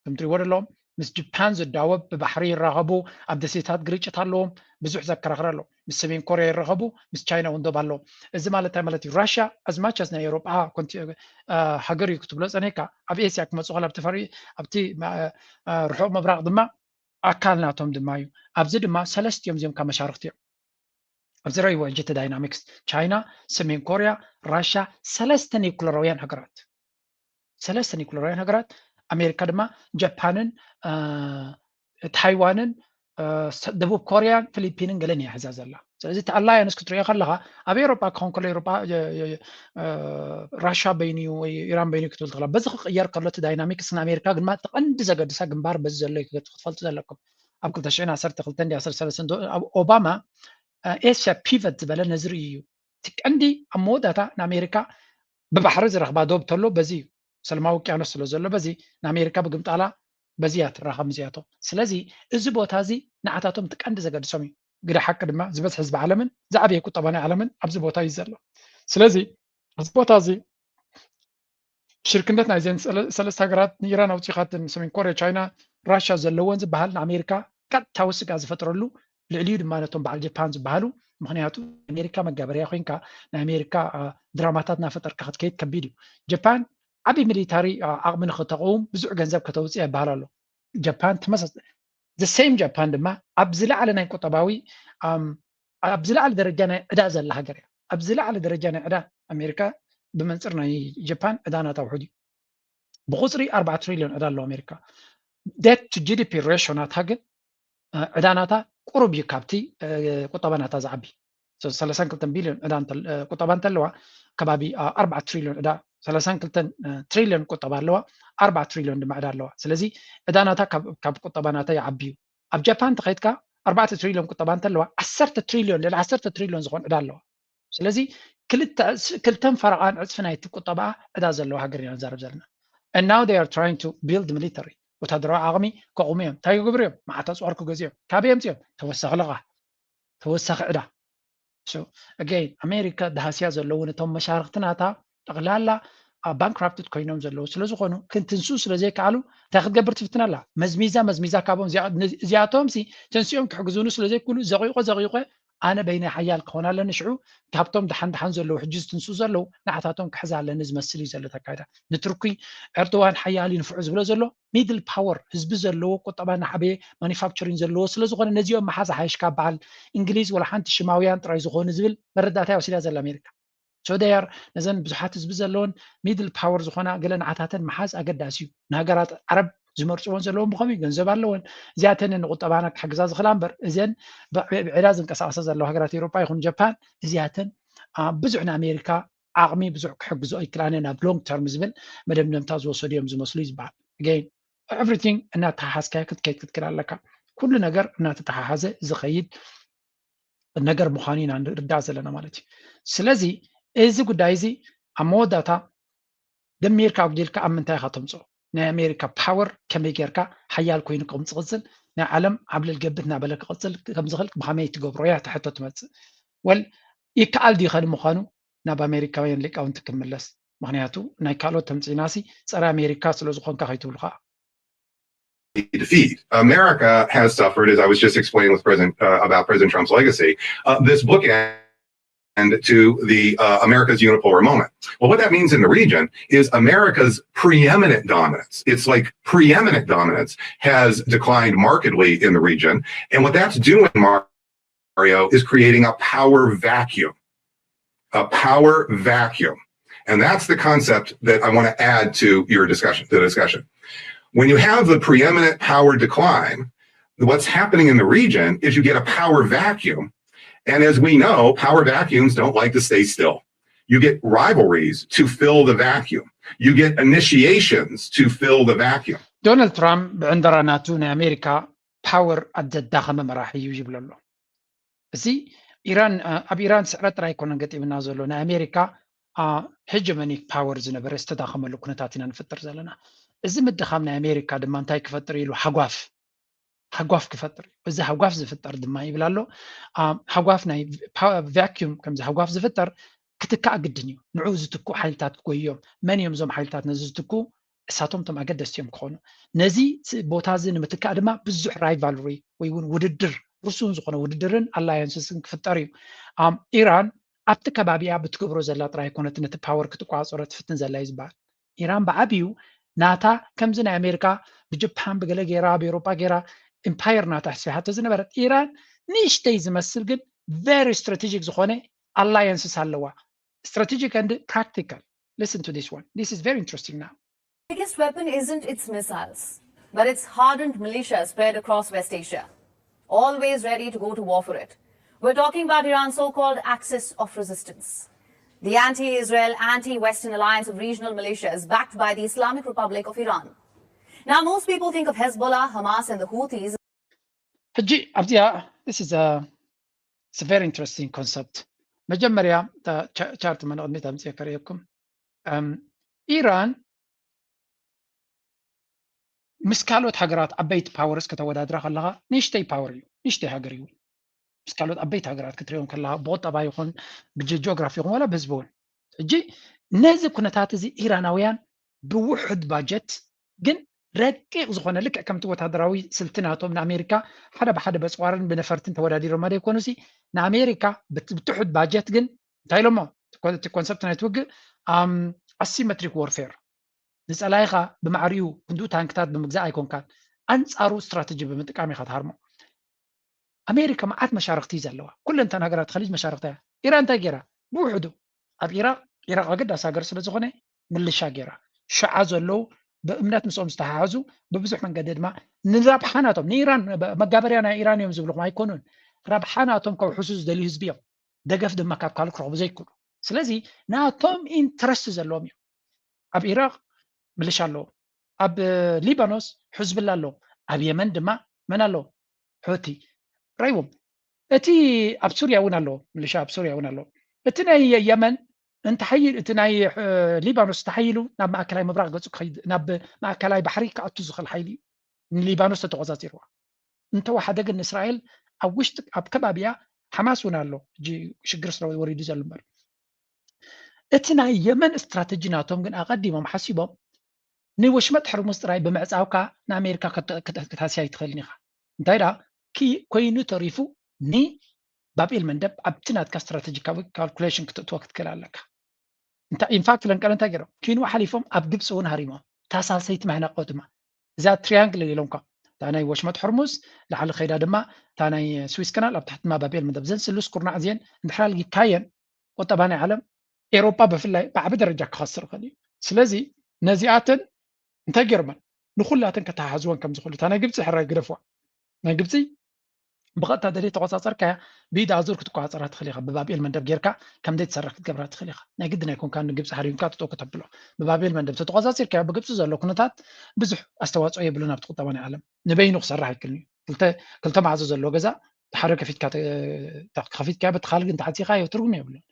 ከም ትሪእዎ ዘለኹም ምስ ጃፓን ዝዳወብ ብባሕሪ ይራኸቡ ኣብ ደሴታት ግርጭት ኣለዎም ብዙሕ ዘከራኽር ኣሎ ምስ ሰሜን ኮርያ ይራኸቡ ምስ ቻይና እውን ዶብ ኣለዎም እዚ ማለት እዩ ራሽያ ኣዝማቻስ ናይ ኤውሮጳ ሃገር እዩ ክትብሎ ፀኒሕካ ኣብ ኤስያ ክመፁ ከላ ኣብቲ ርሑቕ ምብራቕ ድማ ኣካል ናቶም ድማ እዩ ኣብዚ ድማ ሰለስቲኦም እዚኦም ካብ መሻርክቲ እዮም ኣብዚ ረእይዎ ጀት ዳይናሚክስ ቻይና ሰሜን ኮርያ ራሽያ ሰለስተ ኒውክለራውያን ሃገራት ኣሜሪካ ድማ ጃፓንን ታይዋንን ደቡብ ኮርያን ፊሊፒንን ገለን እያ ሒዛ ዘላ ስለዚ እቲ ኣላያንስ ክትሪኦ ከለካ ኣብ ኤሮጳ ክኾን ከሎ ኤሮጳ ራሽያ በይንዩ ወይ ኢራን በይንዩ ክትብል ትኽእላ በዚ ክቅየር ከሎ እቲ ዳይናሚክስ ንኣሜሪካ ድማ ተቐንዲ ዘገድሳ ግንባር በዚ ዘሎ ክትፈልጡ ዘለኩም ኣብ 2012 ኦባማ ኤስያ ፒቨት ዝበለ ነዚ ርኢ እዩ እቲ ቀንዲ ኣብ መወዳእታ ንኣሜሪካ ብባሕሪ ዝረኽባ ዶብ ተሎ በዚ እዩ ሰለማዊ ውቅያኖስ ስለ ዘሎ በዚ ንኣሜሪካ ብግምጣላ በዚያ ትራኸብ እዚኣቶ ስለዚ እዚ ቦታ እዚ ንዓታቶም እቲ ቀንዲ ዘገድሶም እዩ ግደ ሓቂ ድማ ዝበዝሕ ህዝቢ ዓለምን ዝዓበየ ቁጠባ ናይ ዓለምን ኣብዚ ቦታ እዩ ዘሎ ስለዚ እዚ ቦታ እዚ ሽርክነት ናይ ዘን ሰለስተ ሃገራት ንኢራን ኣውፂኻትን ሰሜን ኮርያ ቻይና ራሽያ ዘለዎን ዝበሃል ንኣሜሪካ ቀጥታዊ ስጋእ ዝፈጥረሉ ልዕልዩ ድማ ነቶም በዓል ጃፓን ዝበሃሉ ምክንያቱ ኣሜሪካ መጋበርያ ኮይንካ ናይ ኣሜሪካ ድራማታት እናፈጠርካ ክትከይድ ከቢድ እዩ ጃፓን ዓብይ ሚሊታሪ ዓቕሚ ንክተቕውም ብዙሕ ገንዘብ ከተውፅእ ይበሃል ኣሎ ጃፓን ተመሳሳሊ ዘሴም ጃፓን ድማ ኣብ ዝለዓለ ናይ ቁጠባዊ ኣብ ዝለዓለ ደረጃ ናይ ዕዳ ዘላ ሃገር እያ ኣብ ዝለዓለ ደረጃ ናይ ዕዳ ኣሜሪካ ብመንፅር ናይ ጃፓን ዕዳ ናተውሕድ እዩ ብቁፅሪ 4 ትሪልዮን ዕዳ ኣለዎ ኣሜሪካ ዴት ቱ ጂዲፒ ሬሽዮ ናታ ግን ዕዳ ናታ ቁሩብ እዩ ካብቲ ቁጠባ ናታ ዝዓቢ 32 ቢልዮን ዕዳ ቁጠባ እንተለዋ ከባቢ 4 ትሪልዮን ዕዳ 32 ትሪልዮን ቁጠባ ኣለዋ 4 ትሪልዮን ድማ ዕዳ ኣለዋ ስለዚ ዕዳ ናታ ካብ ቁጠባ ናታ ይዓቢ እዩ ኣብ ጃፓን ተኸይድካ 4 ትሪልዮን ቁጠባ እንተለዋ 10 ትሪልዮን ልዕሊ 10 ትሪልዮን ዝኾን ዕዳ ኣለዋ ስለዚ ክልተን ፈረቓን ዕፅፊ ናይቲ ቁጠባ ዕዳ ዘለዎ ሃገር ኢና ንዛረብ ዘለና and now they are trying to build military ወታደራዊ ዓቕሚ ከቕሙ እዮም እንታይ ክገብሩ እዮም ማዓታ ፅዋር ክገዝኦም ካበይ ኣምፅኦም ተወሳኺ ልቓሕ ተወሳኺ ዕዳ so again ኣሜሪካ ዳሃስያ ዘለውን እቶም መሻርክቲ ናታ ጠቕላላ ባንክራፕትድ ኮይኖም ዘለዉ ስለዝኾኑ ክንትንሱ ስለዘይከኣሉ እንታይ ክትገብር ትፍትን ኣላ መዝሚዛ ካብኦም እዚኣቶም ተንስኦም ክሕግዙኑ ስለዘይክእሉ ዘቂቆ ኣነ በይናይ ሓያል ክኾን ኣለኒ ሽዑ ካብቶም ድሓን ዘለዉ ሕጂ ዝትንሱ ዘለዉ ንዓታቶም ክሕዛ ኣለኒ ዝመስል እዩ ዘሎ ተካይዳ ንትርኩይ ኤርዶዋን ሓያል ይንፍዑ ዝብሎ ዘሎ ሚድል ፓወር ህዝቢ ዘለዎ ቁጠባ ናዓበየ ማኒፋክቸሪንግ ዘለዎ ስለዝኾነ ነዚኦም መሓዝ ሓይሽካ በዓል እንግሊዝ ወላ ሓንቲ ሽማውያን ጥራይ ዝኾኑ ዝብል መረዳእታ ወሲዳ ዘላ ኣሜሪካ so they are ነዘን ብዙሓት ህዝቢ ዘለዎን ሚድል ፓወር ዝኾና ገለ ንዓታተን መሓዝ ኣገዳሲ እዩ ንሃገራት ዓረብ ዝመርፅዎን ዘለዎም ብኸመይ ገንዘብ ኣለዎን እዚኣተን ንቁጠባና ክሕግዛ ዝኽእላ እምበር እዘን ብዕዳ ዝንቀሳቐሳ ዘለዋ ሃገራት ኤሮጳ ይኹን ጃፓን እዚኣተን ብዙሕ ንኣሜሪካ ዓቕሚ ብዙሕ ክሕግዞ ኣይክላነ ናብ ሎንግ ተርም ዝብል መደምደምታ ዝወሰዱ እዮም ዝመስሉ እዩ ዝበሃል again everything እናተሓሓዝካ ክትከይድ ክትክል ኣለካ ኩሉ ነገር እናተተሓሓዘ ዝኸይድ ነገር ምዃኑ ኢና ንርዳእ ዘለና ማለት እዩ ስለዚ እዚ ጉዳይ እዚ ኣብ መወዳእታ ደሚርካ ኣጉዲልካ ኣብ ምንታይ ኢኻ ተምፅኦ ናይ ኣሜሪካ ፓወር ከመይ ጌርካ ሓያል ኮይኑ ከም ዝቕፅል ናይ ዓለም ዓብልል ገብት እናበለ ክቕፅል ከም ዝኽእል ብኸመይ ትገብሮ እያ ትሕቶ ትመፅእ ወል ይከኣል ዲ ኸ ንምዃኑ ናብ ኣሜሪካውያን ሊቃውንቲ ክምለስ ምክንያቱ ናይ ካልኦት ተምፂናሲ ፀረ ኣሜሪካ ስለ ዝኾንካ ከይትብሉ ከዓ defeat. America has suffered, as I was just explaining with about President Trump's legacy, this bookend to the America's unipolar moment. Well, what that means in the region is America's preeminent dominance. It's like preeminent dominance has declined markedly in the region. And what that's doing, Mario, is creating a power vacuum. A power vacuum. And that's the concept that I want to add to your discussion. When you have the preeminent power decline, what's happening in the region is you get a power vacuum. And as we know, power vacuums don't like to stay still. You get rivalries to fill the vacuum. You get initiations to fill the vacuum. دونالد ترامب بعندراناتو نا أمريكا باور الداخل مراحل يجيب له. زي إيران أب إيران سعرت راي كنا قتي من نازلو نا أمريكا هجمنيك باور زنبر استداخل ملو كنتاتنا نفتر زلنا. إذا مدخل نا أمريكا دمان تاي كفتر يلو حقواف كفتر إذا حقواف زفتر دما يبلالو حقواف ناي فاكيوم كم زي حقواف زفتر كتكا قدنيو نعوز تكو حالتات كويوم من يوم زوم حالتات نزوز تكو እሳቶም ቶም ኣገደስቲዮም ክኾኑ ነዚ ቦታ እዚ ንምትካእ ድማ ብዙሕ ራይቫልሪ ወይ እውን ውድድር ርሱን ዝኾነ ውድድርን ኣላያንስን ክፍጠር እዩ ኢራን ኣብቲ ከባቢያ ብትገብሮ ዘላ ጥራይ ኮነት ነቲ ፓወር ክትቋፀሮ ትፍትን ዘላ እዩ ዝበሃል ኢራን ብዓብዩ ናታ ከምዚ ናይ ኣሜሪካ ብጃፓን ብገለ ጌራ ብኤሮጳ ጌራ ኢምፓየር ናታ ሕስቢሓቶ ዝነበረት ኢራን ንእሽተይ ዝመስል ግን ቨሪ ስትራቴጂክ ዝኾነ ኣላያንስስ ኣለዋ strategic and practical listen to this one this is very interesting now The biggest weapon isn't its missiles, but its hardened militia spread across West Asia. always ready to go to war for it. We're talking about Iran's so-called axis of resistance. The anti-Israel, anti-Western alliance of regional militias backed by the Islamic Republic of Iran. Now, most people think of Hezbollah, Hamas, and the Houthis. This is it's a very interesting concept. መጀመሪያ ቻርት من قدمت أمسية كريكم إيران مسكالوت حجرات عبيت باورس كتودادرا خلاها نيشتي باوريو نيشتي هاجريو مسكالوت عبيت حجرات كتريهم كلها بوطة بايخون بجيوغرافي ولا بزبون جي نازل كنتات زي إيراناويان بوحد باجت جن ركيق زخونه لك كم توت هدراوي سلطناتهم من أمريكا حدا بحدا بسوارن بنفرتين توداديرو ما يكونوا سي نا أمريكا بتحد باجت جن تايلوما كونسبت نتوجه asymmetric warfare نسألايخا بمعريو كندو تانكتات بمجزاء يكون كان أنصارو استراتيجي بمتقامي خطهرمو أمريكا معات مشاركتي زلوا كل انت نهجرات خليج مشاركتها إيران تاجرة بوحدو أب إيراق قد أساقر سلزخوني ملشا جيرا شعا زلو بأمنات مسؤول مستحازو ببزح من قدد ما نرابحاناتهم نيران مقابريانا إيران يوم زبلوغ ما يكونون رابحاناتهم كو حسوس دلي هزبيو دقف دم مكاب كالك رغب زي كله سلازي ناتهم انترست زلوم أب إيراق ملشا له أب ليبانوس حزب الله له أب يمن دما من له حوتي رايوم اتي أب سوريا ونا له ملشا أب سوريا ونا له اتناي يمن انت حيل اتناي ليبانوس تحيلو ناب ماكلاي مبراغ قصو خيد ناب ماكلاي بحري كأتو زخل حيلي ليبانوس تتغزاتيروا انت واحد اقل إسرائيل أو وشتك أب كبابيا حماس ونا له جي شقر سراوي وريدو زلمبر اتناي يمن استراتيجيناتهم قن أقدمهم حسيبهم نيوش مدحر مستراي بمعزاوكا نا أمريكا كتاسياي تخلنيخا انتايرا كي كوينو تريفو ني بابيل مندب أبتنات كاستراتيجي كالكوليشن كتوقت كلالك انت انفاكت لنقل انت جرو كينو حليفهم أبقبس ونهاريمو تاسال سيت معنا قوتما زاد تريانجل ليلونكا تاناي وشمت حرمز لحال خيدا دما تاناي سويس كانال أبتحت ما بابيل مندب زين سلوس كورنا عزين اندحرال كاين وطباني عالم إيروبا بفلاي بعبد رجاك خسر خلي سلازي نزيعاتن انت جرمن نخلاتن كتحازوان كم زخلت أنا جبت حرا جرفوا أنا جبتي بغت هذا اللي تقصصر كا بيد عزور كتقصصرات خليها ببابيل مندب جيركا كم ديت سرقت جبرات خليها نجدنا يكون كان جبت حريم كات توك تبلو ببابيل مندب تقصصر كا بجبت زلوا كنتات بزح استواص أي بلونا بتقطع وانا عالم نبين خسر راح يكلني قلت مع عزوز زلوا جزا تحرك فيت كات خفيت كا بتخالق انت حتي خايف ترجمي بلون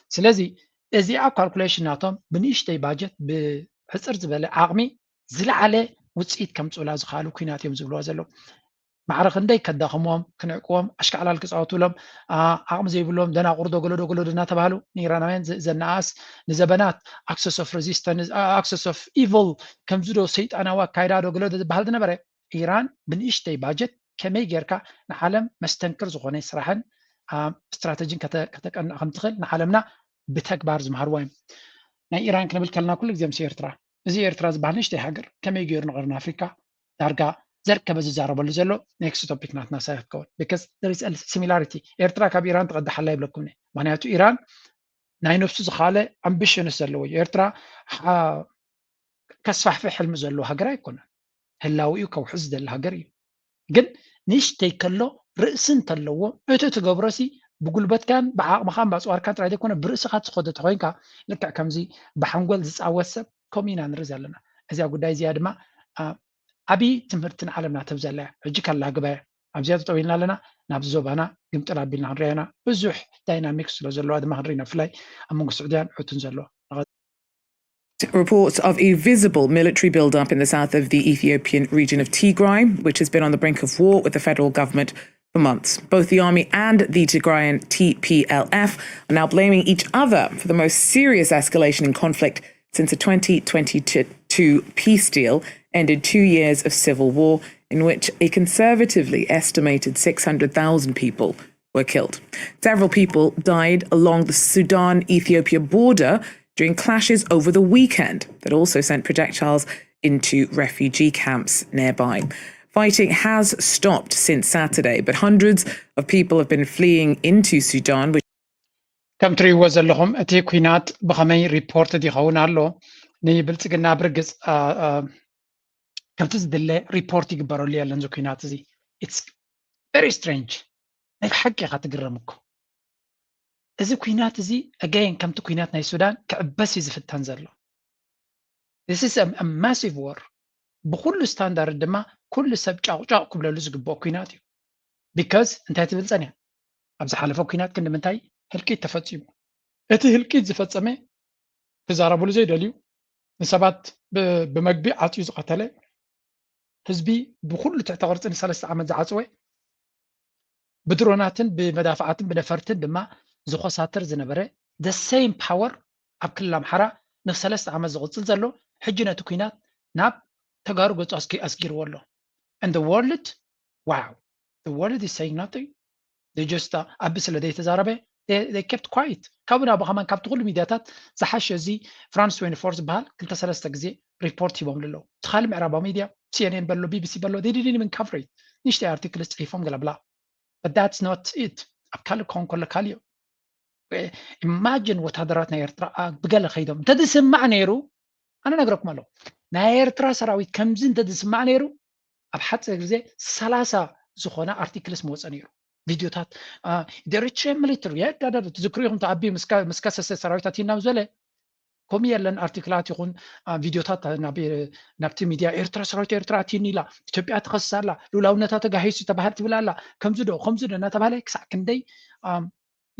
سلازي إذا كالكوليشن ناتهم بنيشتي باجت بحصر زبالة عقمي زلعله وتصيد كم تقول زخالو كينات يوم زبلوا زلوا معرخ ندي كداخمهم كنعقوم أشكال على الكسعات لهم عقم زي بلوم دنا قردو قلودو دنا تبالو نيرانوين زناس نزبنات access of resistance access of evil كم زودو سيد أنا وكايرادو قلودو بهالد نبرة إيران بنيشتي باجت كمي جيركا نعلم مستنكر زغوني صراحة استراتيجين كتك أن خمتخل نعلمنا بتكبار زمهر وين نا إيران كنا بالكلنا كل زي مسيرترا زي إيرترا زبانيشتي حجر كمي جير نغرنا أفريقيا دارجا زركب زارب اللي زلوا next topic ناتنا سايف كون because there is a similarity إيرترا كبيران تقد حلا يبلكوني معناته إيران ناي نفسه زخالة ambition زلوا إيرترا كسفح في حلم زلوا هجرا يكون هلاوي وكوحز دل هجري جن نيش تيكلو رأسن تلوه أنت تجبرسي بقولبت كان مخام بسوار كانت رايدة يكون برأس خات خدت خوينك لك كمزي بحنقول زس أوسب كمينا نرزلنا إذا أقول داي زيادة ما أبي تمرتن عالمنا تبزله حجك الله قبائع أبزيادة طويلنا لنا نبزوبنا قمت لابيلنا هنرينا بزوح دايناميكس لزلوا هذا ما هنرينا فلاي أمونغ السعوديان حوتن زلوا Reports of a visible military build-up in the south of the Ethiopian region of Tigray, which has been on the brink of war with the federal government for months. Both the army and the Tigrayan TPLF are now blaming each other for the most serious escalation in conflict since a 2022 peace deal ended 2 years of civil war in which a conservatively estimated 600,000 people were killed. Several people died along the Sudan-Ethiopia border during clashes over the weekend that also sent projectiles into refugee camps nearby. Fighting has stopped since Saturday, but hundreds of people have been fleeing into Sudan. كم تري وزل لهم أتي كينات بخمي ريبورت دي خونا له نيبلت قلنا برجز كم تزدل ريبورت يقبروا لي لنزو كينات زي it's very strange ናይ ብሓቂ ኢኻ ትግረምኩ እዚ ኩናት እዚ again ከምቲ ኩናት ናይ ሱዳን ክዕበስ እዩ ዝፍተን ዘሎ this is a massive war ብኩሉ ስታንዳርድ ድማ ኩሉ ሰብ ጫቕጫቕ ክብለሉ ዝግብኦ ኩናት እዩ because እንታይ ትብል ፀኒሕ ኣብ ዝሓለፈ ኩናት ክንምንታይ ህልቂት ተፈፂሙ እቲ ህልቂት ዝፈፀመ ክዛረብሉ ዘይደልዩ ንሰባት ብመግቢ ዓፅዩ ዝቐተለ ህዝቢ ብኩሉ ትሕተ ቅርፂ ን3 ዓመት ዝዓፅወ ብድሮናትን ብመዳፍዓትን ብነፈርትን ድማ ዝኮሳትር ዝነበረ the same power ኣብ ክልል ኣምሓራ ን3 ዓመት ዝቕፅል ዘሎ ሕጂ ነቲ ኩናት ናብ ተጋሩ ገፁ ኣስጊርዎ ኣሎ and the world wow the world is saying nothing they just ኣብ ስለ ዘይተዛረበ they kept quiet ካብና ብኸማን ካብቲ ኩሉ ሚድያታት ዝሓሸ እዚ ፍራንስ 24 ዝበሃል 2-3 ግዜ ሪፖርት ሂቦም ኣለዉ ትኻሊ ምዕራባዊ ሚድያ CNN በሎ BBC በሎ they didn't even cover it ንሽተይ ኣርቲክል ፅሒፎም ገለብላ but that's not it ኣብ ካልእ ክኸውን ከሎ ካልእ imagine ወታደራት ናይ ኤርትራ ብገለ ከይዶም እንተዝስማዕ ነይሩ ኣነ ነግረኩም ኣለኹ ናይ ኤርትራ ሰራዊት ከምዚ እንተዝስማዕ ነይሩ ኣብ ሓፂር ግዜ 30 ዝኾነ ኣርቲክልስ መወፀ ነይሩ ቪድዮታት the military ያዳዳዱ ትዝክሩ ኢኹም ተዓቢ ምስከሰሰ ሰራዊታት ኢና ዝበለ ከምኡ የለን ኣርቲክላት ይኹን ቪድዮታት ናብቲ ሚድያ ኤርትራ ሰራዊት ኤርትራ ኣትዩኒ ኢላ ኢትዮጵያ ትኸስሳ ኣላ ልኡላውነታ ተጋሂሱ ተባህል ትብል ኣላ ከምዚ ዶ እናተባህለ ክሳዕ ክንደይ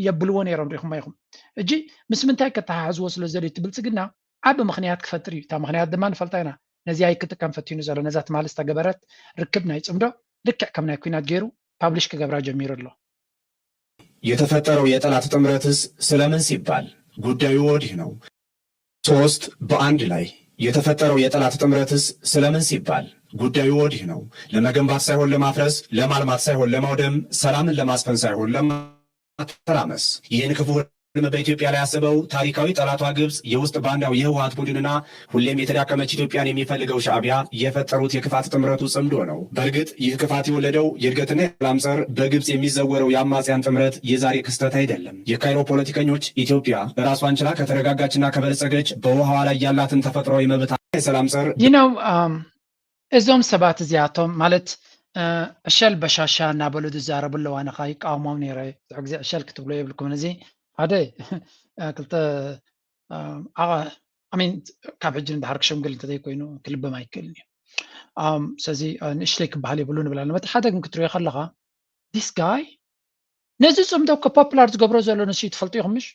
የብልዎ ነይሮም ሪኢኹም ኢኹም እጂ ምስ ምንታይ ከተሓሓዝዎ ስለ ዘድልዩ ብልፅግና ዓብ ምክንያት ክፈጥር እዩ እታ ምክንያት ድማ ንፈልጣ ኢና ነዚኣ ይክጥቀም ፈቲኑ ዘሎ ነዛ ትማል ዝተገበረት ርክብ ናይ ፅምዶ ልክዕ ከም ናይ ኩናት ገይሩ ፓብሊሽ ክገብራ ጀሚሩ ኣሎ የተፈጠረው የጠላት ጥምረትስ ስለምን ሲባል ጉዳዩ ወዲህ ነው 3 በአንድ ላይ የተፈጠረው የጠላት ጥምረትስ ስለምን ሲባል ጉዳዩ ወዲህ ነው ለመገንባት ሳይሆን ለማፍረስ ለማልማት ሳይሆን ለማውደም ሰላምን ለማስፈን ሳይሆን ለማተራመስ ይህን ክፉ በኢትዮጵያ ላይ ያሰበው ታሪካዊ ጠላቷ ግብጽ የውስጥ ባንዳው የህወሓት ቡድንና ሁሌም የተዳከመች ኢትዮጵያን የሚፈልገው ሻዕቢያ የፈጠሩት የክፋት ጥምረቱ ጽምዶ ነው። በእርግጥ ይህ ክፋት የወለደው የእድገትና የሰላም ጸር በግብጽ የሚዘወረው የአማጽያን ጥምረት የዛሬ ክስተት አይደለም። የካይሮ ፖለቲከኞች ኢትዮጵያ ራሷን ችላ ከተረጋጋችና ከበለጸገች በውሃዋ ላይ ያላትን ተፈጥሯዊ መብት የሰላም ጸር እዞም ሰባት እዚኣቶም ማለት እሸል በሻሻ እናበሉ ዝዛረቡ ኣለዋ ንኻ ይቃወሞም ነይረ ግዜ እሸል ክትብሎ የብልኩም እዚ ሓደ ክልተ ኣሚን ካብ ሕጂ ንድሓር ክሸምግል እንተዘይኮይኑ ክልበም ኣይክእልን እዩ ስለዚ ንእሽተይ ክበሃል የብሉ ንብል ኣለና በቲ ሓደ ግን ክትሪኦ ከለኻ ዲስ ጋይ ነዚ ፅምዶ ፖፑላር ዝገብሮ ዘሎ ንሱ ትፈልጡ ኢኹም ምሽ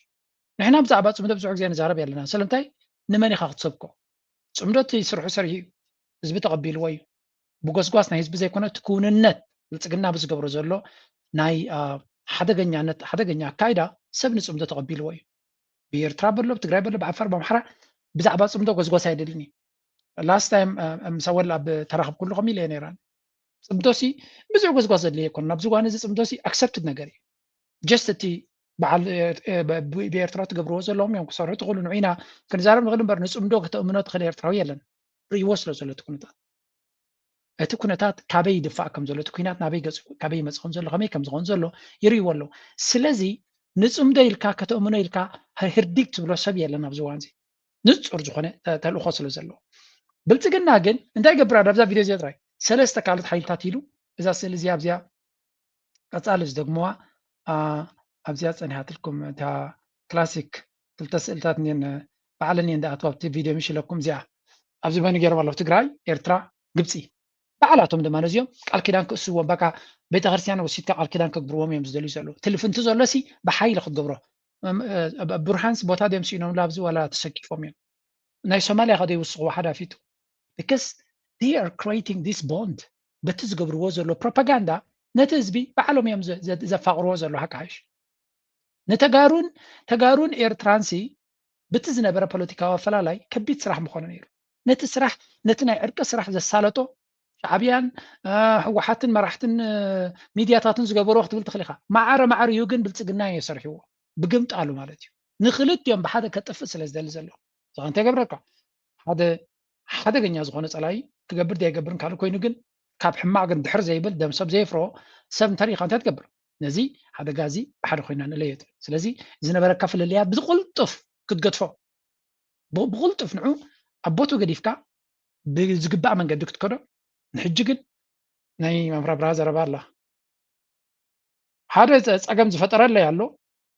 ንሕና ብዛዕባ ፅምዶ ብዙሕ ግዜ ንዛረብ ኣለና ስለምንታይ ንመን ኢኻ ክትሰብኮ ፅምዶ እቲ ስርሑ ሰሪሑ እዩ ህዝቢ ተቐቢልዎ እዩ ብጎስጓስ ናይ ህዝቢ ዘይኮነ እቲ ክውንነት ብልፅግና ብዝገብሮ ዘሎ ናይ ሓደገኛ ኣካይዳ ሰብ ንፅምዶ ተቐቢልዎ እዩ ብኤርትራ በሎ ብትግራይ በሎ ብዓፋር ብኣምሓራ ብዛዕባ ፅምዶ ጎስጓስ ኣይደልን እዩ ላስት ታይም ምሳወል ኣብ ተራኸብ ኩሉ ከመ ኢለ ነይራ ፅምዶሲ ብዙሕ ጎስጓስ ዘድልየ ኣይኮነ ናብዚ እዋን እዚ ፅምዶሲ ኣክሰፕትድ ነገር እዩ ጀስት እቲ በዓል ብኤርትራ ትገብርዎ ዘለዎም እዮም ክሰርሑ ትኽእሉ ንዑና ክንዛረብ ንኽእል እምበር ንፅምዶ ክተእምኖ ትኽእል ኤርትራዊ የለን ርእይዎ ስለ ዘሎ እቲ ኩነታት እቲ ኩነታት ካበይ ይድፋእ ከም ዘሎ እቲ ኩናት ናበይ ገፅ ካበይ ይመፅእ ከም ዘሎ ከመይ ከም ዝኸውን ዘሎ ይርእይዎ ኣለዉ ስለዚ ንፅምዶ ኢልካ ከተእምኖ ኢልካ ህርዲግ ትብሎ ሰብ የለን ኣብዚ እዋን እዚ ንፁር ዝኾነ ተልእኮ ስለ ዘለዎ ብልፅግና ግን እንታይ ገብር ኣብዛ ቪድዮ እዚኣ ጥራይ 3 ካልኦት ሓይልታት ኢሉ እዛ ስእሊ እዚኣ ኣብዚኣ ቀፃሊ ዝደግምዋ ኣብዚኣ ፀኒሓትልኩም እታ ክላሲክ 2 ስእልታት እኒአን በዓል እኒአን ዳኣትዋ ኣብቲ ቪድዮ ምሽለኩም እዚኣ ኣብዚ በይኑ ገይሮም ኣለዉ ትግራይ ኤርትራ ግብፂ በዓላቶም ድማ ነዚኦም ቃል ኪዳን ክእስዎም በቃ ቤተክርስትያን ወሲድካ ቃል ኪዳን ከግብርዎም እዮም ዝደልዩ ዘለዉ ትልፍንቲ ዘሎሲ ብሓይሊ ክትገብሮ ብርሃንስ ቦታ ደም ሲኖም ላብዚ ዋላ ተሰቂፎም እዮም ናይ ሶማልያ ከደ ይውስኽዎ ሓደ ኣፊቱ because they are creating this bond በቲ ዝገብርዎ ዘሎ ፕሮፓጋንዳ ነቲ ህዝቢ ባዕሎም እዮም ዘፋቅርዎ ዘሎ ሓቃሽ ንተጋሩን ኤርትራንሲ በቲ ዝነበረ ፖለቲካዊ ኣፈላላይ ከቢድ ስራሕ ምኾነ ነይሩ ነቲ ስራሕ ነቲ ናይ ዕርቂ ስራሕ ዘሳለጦ ሻዕብያን ህወሓትን መራሕትን ሚድያታትን ዝገበርዎ ክትብል ትኽእል ኢኻ ማዕረ እዩ ግን ብልፅግና እዩ የሰርሕዎ ብግምጣሉ ማለት እዩ ንክልቲኦም ብሓደ ከጥፍእ ስለ ዝደሊ ዘሎ እዛ እንታይ ገብረካ ሓደገኛ ዝኾነ ፀላይ ክገብር ደይገብርን ካልእ ኮይኑ ግን ካብ ሕማቅ ግን ድሕር ዘይብል ደም ሰብ ዘይፍሮ ሰብ እንተሪኢኻ እንታይ ትገብር ነዚ ሓደጋ እዚ ብሓደ ኮይና ንለየት ስለዚ ዝነበረካ ፍልልያ ብዝቁልጡፍ ክትገድፎ ብቁልጡፍ ንዑ ኣቦቱ ገዲፍካ ብዝግባእ መንገዲ ክትከዶ ንሕጂ ግን ናይ መምራ ብራ ዘረባ ኣላ ሓደ ፀገም ዝፈጠረለ ያሎ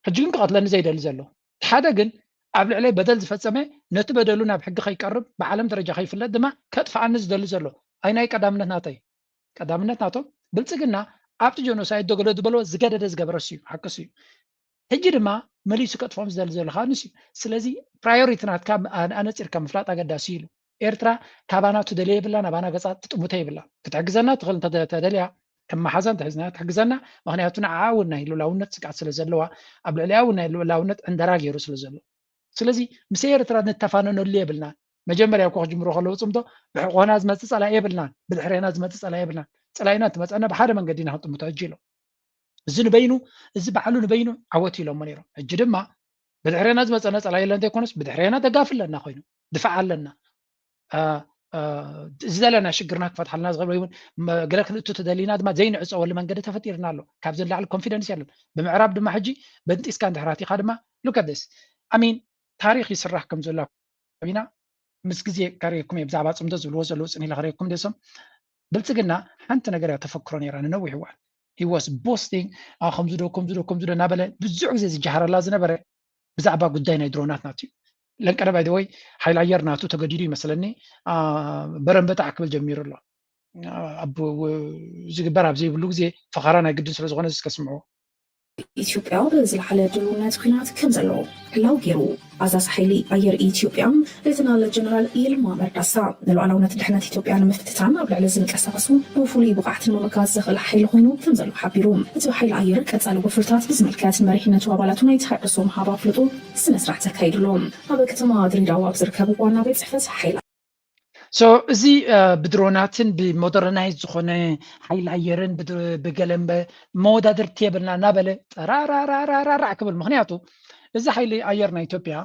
ሕጂ ግን ክቐትለኒ ዘይደሊ ዘሎ ሓደ ግን ኣብ ልዕለይ በደል ዝፈፀመ ነቲ በደሉ ናብ ሕጊ ከይቀርብ ብዓለም ደረጃ ከይፍለጥ ድማ ከጥፍኣኒ ዝደሊ ዘሎ ኣይ ናይ ቀዳምነት ናተይ ቀዳምነት ናቶም ብልፅግና ኣብቲ ጀኖሳይድ ደገሎ ዝበሎ ዝገደደ ዝገበረስ እዩ ሓቅስ እዩ ሕጂ ድማ መሊሱ ከጥፎም ዝደሊ ዘሎ ከዓ ንስ እዩ ስለዚ ፕራዮሪቲ ናትካ ኣነፂርካ ምፍላጥ ኣገዳሲ ኢሉ ኤርትራ ካባና ትደልየ የብላ ናባና ገፃ ትጥሙተ የብላ ክትሕግዘና ትኽእል እንተደልያ ከም ማሓዛን ትሕዝና ትሕግዘና ምክንያቱ ንዓዓ እውን ናይ ሉላውነት ስግዓት ስለ ዘለዋ ኣብ ልዕልያ እውን ናይ ሉላውነት ዕንደራ ገይሩ ስለ ዘሎ ስለዚ ምስ ኤርትራ ንተፋነነሉ የብልና መጀመርያ እኮ ክጅምሮ ከለዉ ፅምቶ ብሕቆና ዝመፅእ ፀላኢ የብልናን ብድሕሪና ዝመፅእ ፀላኢ የብልናን ፀላኢና ትመፀና ብሓደ መንገዲ ኢና ክንጥምቶ ሕጂ ኢሎም እዚ ንበይኑ እዚ በዓሉ ንበይኑ ዓወት ኢሎሞ ነይሮም ሕጂ ድማ ብድሕሪና ዝመፀና ፀላኢ የለ እንተይኮነስ ብድሕሪና ደጋፍ ኣለና ኮይኑ ድፋዕ ኣለና ዝደለና ሽግርና ክፈትሓልና ዝኽእል እውን ገለ ክንእቱ ተደሊና ድማ ዘይንዕፀወሉ መንገዲ ተፈጢርና ኣሎ ካብ ዝላዕሊ ኮንፊደንስ ያለን ብምዕራብ ድማ ሕጂ በንጢስካ እንድሕራቲኻ ድማ ሉከደስ ኣሚን ታሪክ ይስራሕ ከም ዘሎ ኢና ምስ ግዜ ካሪኩም ብዛዕባ ፅምዶ ዝብልዎ ዘለዉ ፅን ኢለ ክሪኩም ደሶም ብልፅግና ሓንቲ ነገር እያ ተፈክሮ ነይራ ንነዊሕ እዋን he was boasting ከምዙ ዶ እናበለ ብዙሕ ግዜ ዝጀሃረላ ዝነበረ ብዛዕባ ጉዳይ ናይ ድሮናት ናት እዩ ለንቀረ ባይ ወይ ሓይሊ ኣየር ናቱ ተገዲዱ ይመስለኒ በረንበጣዕ ክብል ጀሚሩ ኣሎ ኣብ ዝግበር ኣብ ዘይብሉ ግዜ ፈኻራ ናይ ግድን ስለ ዝኾነ ዝከስምዖ ኢትዮጵያ ዝለዓለ ድልውነት ኩናት ከም ዘለዎ ሕላው ገይሩ ኣዛዚ ሓይሊ ኣየር ኢትዮጵያ ሌተናል ጀነራል ይልማ መርዳሳ ንሉዓላውነት ድሕነት ኢትዮጵያ ንምፍትታን ኣብ ልዕሊ ዝንቀሳቐሱ ብፍሉይ ብቕዓትን ምምጋዝ ዝኽእል ሓይሊ ኮይኑ ከም ዘሎ ሓቢሩ እቲ ሓይሊ ኣየር ቀፃሊ ወፍርታት ብዝምልከት መሪሕነቱ ኣባላቱ ናይ ተሓድሶ ምሃብ ኣፍልጦ ስነ-ስርዓት ተካይድሎም ኣብ ከተማ ድሬዳዋ ኣብ ዝርከብ ዋና ቤት ፅሕፈት ሓይሊ እዚ ብድሮናትን ብሞደርናይዝ ዝኾነ ሓይሊ ኣየርን ብገለም መወዳድርቲ የብልና እናበለ ጠራራራራራዕ ክብል ምክንያቱ እዚ ሓይሊ ኣየር ናይ ኢትዮጵያ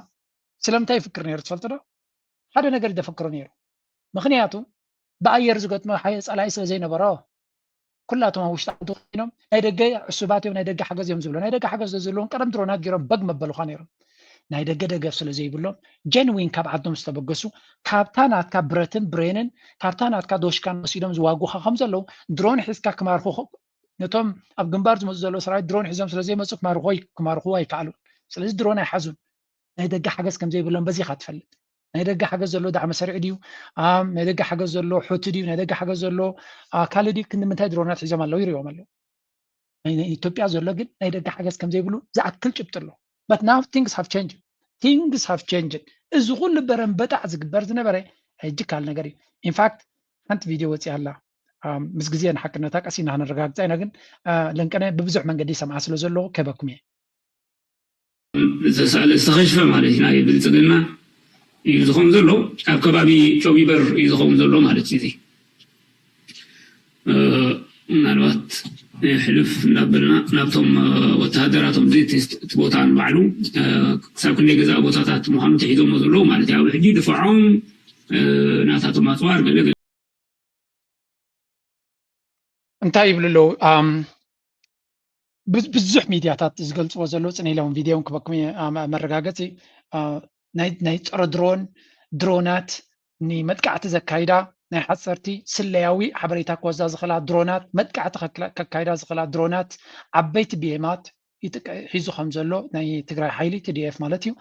ስለምንታይ ይፍክር ነይሩ ትፈልጡ ዶ ሓደ ነገር ይደፈክሮ ነይሩ ምክንያቱ ብኣየር ዝገጥሞ ፀላኢ ስለ ዘይነበሮ ኩላቶም ኣብ ውሽጢ ዓዲ ኮይኖም ናይ ደገ ዕሱባት እዮም ናይ ደገ ሓገዝ እዮም ዝብሎ ናይ ደገ ሓገዝ ዘለዎም ቀደም ድሮናት ገይሮም በግ መበልኳ ነይሮም ናይ ደገ ደገፍ ስለ ዘይብሎም ጀንዊን ካብ ዓዶም ዝተበገሱ ካብታ ናትካ ብረትን ብሬንን ካብታ ናትካ ዶሽካን ወሲዶም ዝዋጉኻ ከም ዘለው ድሮን ሒዝካ ክማርኹ ነቶም ኣብ ግንባር ዝመፁ ዘለዉ ሰራዊት ድሮን ሒዞም ስለዘይመፁ ክማርኽዎ ኣይከኣሉን ስለዚ ድሮን ኣይሓዙን ናይ ደገ ሓገዝ ከም ዘይብሎም በዚኻ ትፈልጥ ናይ ደገ ሓገዝ ዘሎ ዳዕመ ሰሪዕ ድዩ ናይ ደገ ሓገዝ ዘሎ ሑቲ ድዩ ናይ ደገ ሓገዝ ዘሎ ካል ድዩ ክንምንታይ ድሮናት ሒዞም ኣለው ይርዮም ኣለው ኢትዮጵያ ዘሎ ግን ናይ ደገ ሓገዝ ከም ዘይብሉ ዝኣክል ጭብጥ ኣሎ but now things have changed እዚ ኩሉ በረንበጣዕ ዝግበር ዝነበረ ሕጂ ካል ነገር እዩ ኢንፋክት ሓንቲ ቪድዮ ወፂ ኣላ ምስ ግዜ ንሓቅነታ ቀሲና ክንረጋግፃ ኢና ግን ለንቀነ ብብዙሕ መንገዲ ሰምዓ ስለ ዘለዎ ከበኩም እየ ዝተኸሽፈ ማለት እዩ ናይ ብልፅግና እዩ ዝኸውን ዘሎ ኣብ ከባቢ ጮቢበር እዩ ዝኸውን ዘሎ ማለት እዩ ምናልባት ሕልፍ እናበልና ናብቶም ወተሃደራቶም እቲ ቦታ ንባዕሉ ክሳብ ክንደይ ገዛእ ቦታታት ምዃኑ ተሒዞሞ ዘለዉ ማለት እዩ ኣብ ሕጂ ድፍዖም ናታቶም ኣፅዋር ገለ እንታይ ይብሉ ኣለዉ ብዙሕ ሚድያታት ዝገልፅዎ ዘለዉ ፅን ኢሎም ቪድዮን ክበኩም መረጋገፂ ናይ ፀረ ድሮናት ንመጥቃዕቲ ዘካይዳ ናይ ሓፀርቲ ስለያዊ ሓበሬታ ክወዛ ዝኽእላ ድሮናት መጥቃዕቲ ከካይዳ ዝኽእላ ድሮናት ዓበይቲ ብኤማት ሒዙ ከም ዘሎ ናይ ትግራይ ሓይሊ TDF ማለት እዩ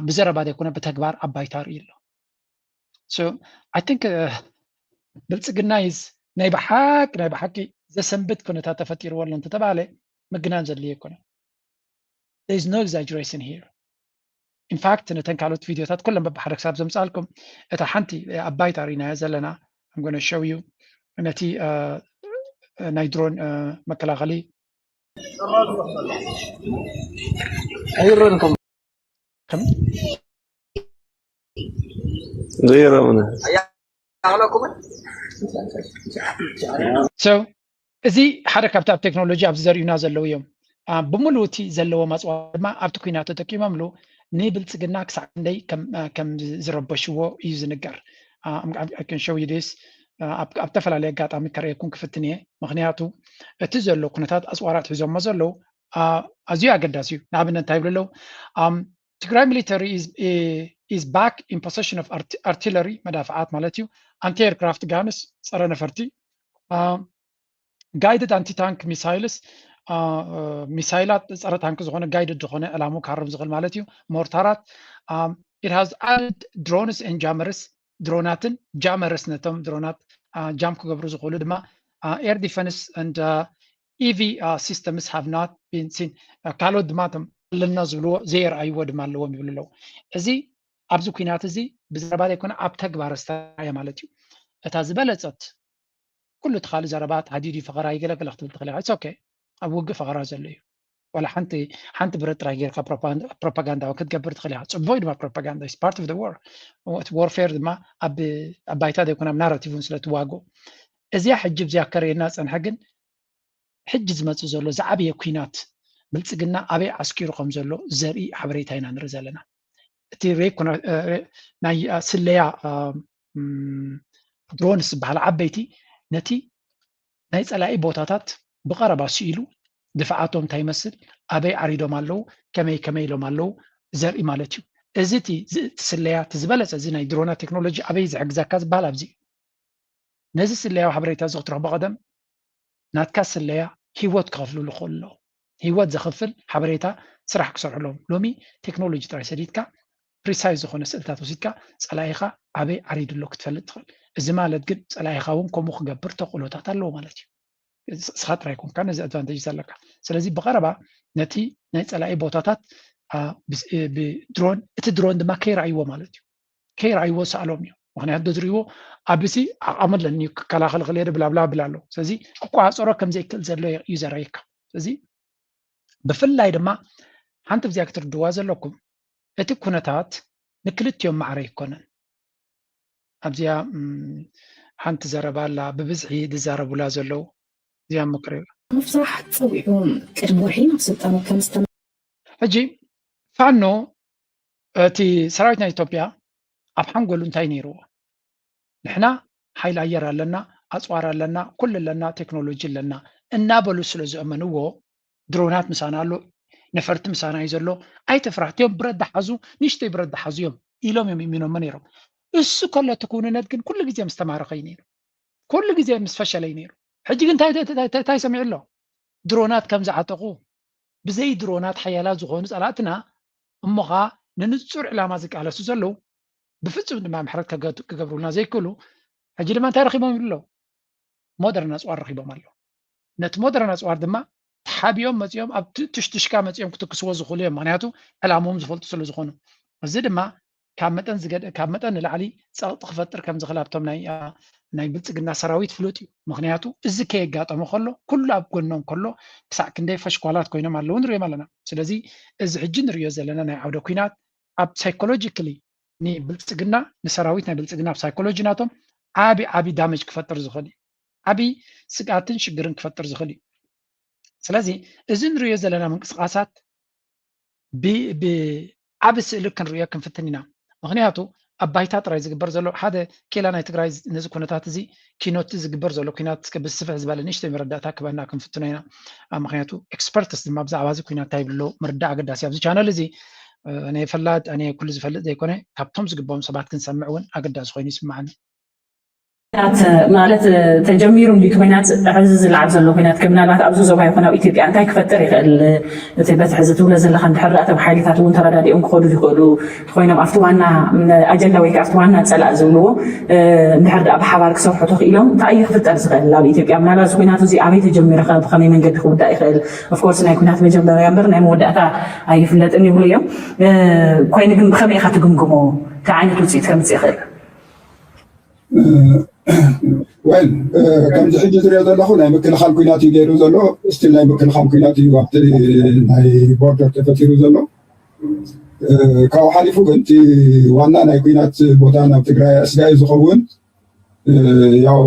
ብዘረባ ዘይኮነ ብተግባር ኣባይታ ርኢ ኣሎ I think ብልፅግና ናይ ብሓቂ ዘሰንብት ኩነታት ተፈጢርዎ ኣሎ እንተተባሃለ ምግናን ዘድልዮ ኣይኮነ there is no exaggeration here in fact ነተን ካልኦት ቪድዮታት ኩሎም በብሓደ ክሳብ ዘምፃልኩም እታ ሓንቲ ኣባይታ ሪእናዮ ዘለና I'm going to show you ነቲ ናይ ድሮን መከላኸሊ አይረንኩም ከም غيرنا so እዚ ሓደ ካብቲ ኣብ ቴክኖሎጂ ኣብዚ ዘርእዩና ዘለው እዮም ብምሉእ እቲ ዘለዎ ማፅዋዕ ድማ ኣብቲ ኩናት ተጠቂሞምሉ ንብልፅግና ክሳዕ ክንደይ ከም ዝረበሽዎ እዩ ዝንገር I can show you this ኣብ ተፈላለየ ኣጋጣሚ ከርእየኩም ክፍትን እየ ምክንያቱ እቲ ዘሎ ኩነታት ኣፅዋራት ሒዞሞ ዘለው ኣዝዩ ኣገዳሲ እዩ ንኣብነት እንታይ ይብሉ ኣለው ትግራይ ሚሊተሪ is back in possession of artillery መዳፍዓት ማለት እዩ anti-aircraft guns ፀረ ነፈርቲ guided anti-tank missiles ሚሳይላት ፀረ ታንክ ዝኾነ ጋይድድ ዝኾነ ዕላሙ ካርብ ዝኽእል ማለት እዩ ሞርታራት it has added drones and jammers ድሮናትን ጃመርስ ነቶም ድሮናት ጃም ክገብሩ ዝኽእሉ ድማ air defense and EV systems have not been seen ካልኦት ድማ ቶም ለና ዝብልዎ ዘይረኣይዎ ድማ ኣለዎም ይብሉ ኣለዉ እዚ ኣብዚ ኩናት እዚ ብዘረባ ዘይኮነ ኣብ ተግባር ዝተረኣየ ማለት እዩ እታ ዝበለፀት ኩሉ ትኻሊ ዘረባት ሃዲዲ ፈቐራ ይገለገለ ክትብል ትኽእል ኢኻ ኦኬ ኣብ ውግእ ፈቐራ ዘሎ እዩ ወላ ሓንቲ ብረት ጥራይ ጌርካ ፕሮፓጋንዳዊ ክትገብር ትኽእል ኢኻ ፅቡቅ ድማ ፕሮፓጋንዳ is part of the war warfare ድማ ኣብ ባይታ ዘይኮነ ኣብ ናራቲቭን ስለ ትዋግኡ እዚኣ ሕጂ ብዚኣ ከርእየና ፀንሐ ግን ሕጂ ዝመፅእ ዘሎ ዝዓበየ ኩናት ብልፅግና ኣበይ ዓስኪሩ ከም ዘሎ ዘርኢ ሓበሬታ ኢና ንርኢ ዘለና እቲ ናይ ስለያ ድሮንስ ዝበሃላ ዓበይቲ ነቲ ናይ ፀላኢ ቦታታት ብቐረባ ስኢሉ ድፍዓቶም እንታይ ይመስል ኣበይ ዓሪዶም ኣለዉ ከመይ ኢሎም ኣለዉ ዘርኢ ማለት እዩ እዚ እቲ ስለያ እቲ ዝበለፀ እዚ ናይ ድሮና ቴክኖሎጂ ኣበይ ዝሕግዘካ ዝበሃል ኣብዚ ነዚ ስለያዊ ሓበሬታ እዚ ክትረኽቦ ቀደም ናትካ ስለያ ሂወት ክኸፍልሉ ክኽእሉ ኣለዎ ሂወት ዘኽፍል ሓበሬታ ስራሕ ክሰርሕሎም ሎሚ ቴክኖሎጂ ጥራይ ሰዲድካ ፕሪሳይዝ ዝኾነ ስእልታት ወሲድካ ፀላኢኻ ኣበይ ዓሪድሎ ክትፈልጥ ትኽእል እዚ ማለት ግን ፀላኢኻ እውን ከምኡ ክገብር ተኽእሎታት ኣለዎ ማለት እዩ ስኻ ጥራይ ኮንካ ነዚ ኣድቫንቴጅ ኣለካ ስለዚ ብቐረባ ነቲ ናይ ፀላኢ ቦታታት ብድሮን እቲ ድሮን ድማ ከይረኣይዎ ማለት እዩ ከይረኣይዎ ሰኣሎም እዩ ምክንያቱ ዝርእይዎ ኣብሲ ዓቐመለኒ ክከላኸል ክእል የደ ብላብላ ብላ ኣሎ ስለዚ ክቋፀሮ ከም ዘይክእል ዘሎ እዩ ዘርእየካ ስለዚ ብፍላይ ድማ ሓንቲ ብዚኣ ክትርድዋ ዘለኩም እቲ ኩነታት ንክልትዮም ማዕረ ይኮነን ኣብዚኣ ሓንቲ ዘረባ ኣላ ብብዝሒ ዝዛረቡላ ዘለው እዚኣ ምክሪ ምፍሳሕ ፀዊዑ ቅድሚ ወርሒ ናብ ስልጣኑ ከም ሕጂ ፋኖ እቲ ሰራዊት ናይ ኢትዮጵያ ኣብ ሓንጎሉ እንታይ ነይርዎ ንሕና ሓይሊ ኣየር ኣለና ኣፅዋር ኣለና ኩሉ ኣለና ቴክኖሎጂ ኣለና እናበሉ ስለ ዝእመንዎ ድሮናት ምሳና ኣሎ ነፈርቲ ምሳና እዩ ዘሎ ኣይተፍራሕትዮም ብረት ዝሓዙ ንእሽተይ ብረት ዝሓዙ እዮም ኢሎም እዮም ይሚኖሞ ነይሮም እሱ ከሎ እቲ ኩንነት ግን ኩሉ ግዜ ምስ ተማረኸ እዩ ነይሩ ኩሉ ግዜ ምስ ፈሸለ እዩ ነይሩ ሕጂ ግን እንታይ ሰሚዑ ኣሎ ድሮናት ከም ዝዓጠቑ ብዘይ ድሮናት ሓያላት ዝኾኑ ፀላእትና እሞኻ ንንፁር ዕላማ ዝቃለሱ ዘለው ብፍፁም ድማ ምሕረት ክገብሩልና ዘይክእሉ ሕጂ ድማ እንታይ ረኺቦም ይብሉ ኣለዉ ሞደርን ኣፅዋር ረኺቦም ኣለዉ ነቲ ሞደርን ኣፅዋር ድማ ተሓቢኦም መፂኦም ኣብ ትሽትሽካ መፂኦም ክትክስዎ ዝኽእሉ እዮም ምክንያቱ ዕላሞም ዝፈልጡ ስለ ዝኾኑ እዚ ድማ ካብ መጠን ንላዕሊ ፀቕጢ ክፈጥር ከም ዝኽእል ኣብቶም ናይ ብልፅግና ሰራዊት ፍሉጥ እዩ ምክንያቱ እዚ ከየጋጠሞ ከሎ ኩሉ ኣብ ጎኖም ከሎ ክሳዕ ክንደይ ፈሽኳላት ኮይኖም ኣለዉ ንሪኦም ኣለና ስለዚ እዚ ሕጂ ንሪኦ ዘለና ናይ ዓውደ ኩናት ኣብ ሳይኮሎጂካሊ ንብልፅግና ንሰራዊት ናይ ብልፅግና ኣብ ሳይኮሎጂ ናቶም ዓብይ ዳሜጅ ክፈጥር ዝኽእል እዩ ዓብይ ስጋትን ሽግርን ክፈጥር ዝኽእል እዩ ስለዚ እዚ ንሪኦ ዘለና ምንቅስቃሳት ብዓብ ስእሊ ክንሪኦ ክንፍትን ኢና ምክንያቱ ኣብ ባይታ ጥራይ ዝግበር ዘሎ ሓደ ኬላ ናይ ትግራይ ነዚ ኩነታት እዚ ኪኖት ዝግበር ዘሎ ኩናት ብስፍሕ ዝበለ ንእሽተይ መረዳእታ ክበና ክንፍትኖ ኢና ምክንያቱ ኤክስፐርትስ ድማ ብዛዕባ እዚ ኩናት እንታይ ይብሎ ምርዳእ ኣገዳሲ ኣብዚ ቻነል እዚ እኔ ፈላጥ እኔ ኩሉ ዝፈልጥ ዘይኮነ ካብቶም ዝግበኦም ሰባት ክንሰምዕ እውን ኣገዳሲ ኮይኑ ይስማዓኒ ማለት ተጀሚሩ እንዲ ኩናት ሕዚ ዝለዓል ዘሎ ኩናት ምናልባት ኣብዚ ዞባ ይኮነ ኣብ ኢትዮጵያ እንታይ ክፈጥር ይኽእል እቲ በቲ ሕዚ ትብሎ ዘለካ እንድሕር እቶም ሓይልታት እውን ተረዳዲኦም ክኸዱ ይኽእሉ ኮይኖም ኣብቲ ዋና ኣጀንዳ ወይ ከዓ ኣብቲ ዋና ፀላእ ዝብልዎ እንድሕር ዳ ብሓባር ክሰርሑ ተኽኢሎም እንታይ እዩ ክፍጠር ዝኽእል ኣብ ኢትዮጵያ ምናልባት እዚ ኩናት እዚ ኣበይ ተጀሚሩ ብኸመይ መንገዲ ክውዳእ ይኽእል ኦፍኮርስ ናይ ኩናት መጀመርያ እምበር ናይ መወዳእታ ኣይፍለጥን ይብሉ እዮም ኮይኑ ግን ብኸመይ ኢኻ ትግምግሞ እንታይ ዓይነት ውፅኢት ከምፅእ ይኽእል ወል ከምዚ ሕጂ ዝሪኦ ዘለኹ ናይ ምክልኻል ኩናት እዩ ገይሩ ዘሎ ስቲል ናይ ምክልኻል ኩናት እዩ ኣብቲ ናይ ቦርደር ተፈጢሩ ዘሎ ካብኡ ሓሊፉ ግን እቲ ዋና ናይ ኩናት ቦታ ናብ ትግራይ እስጋይ ዝኸውን ያው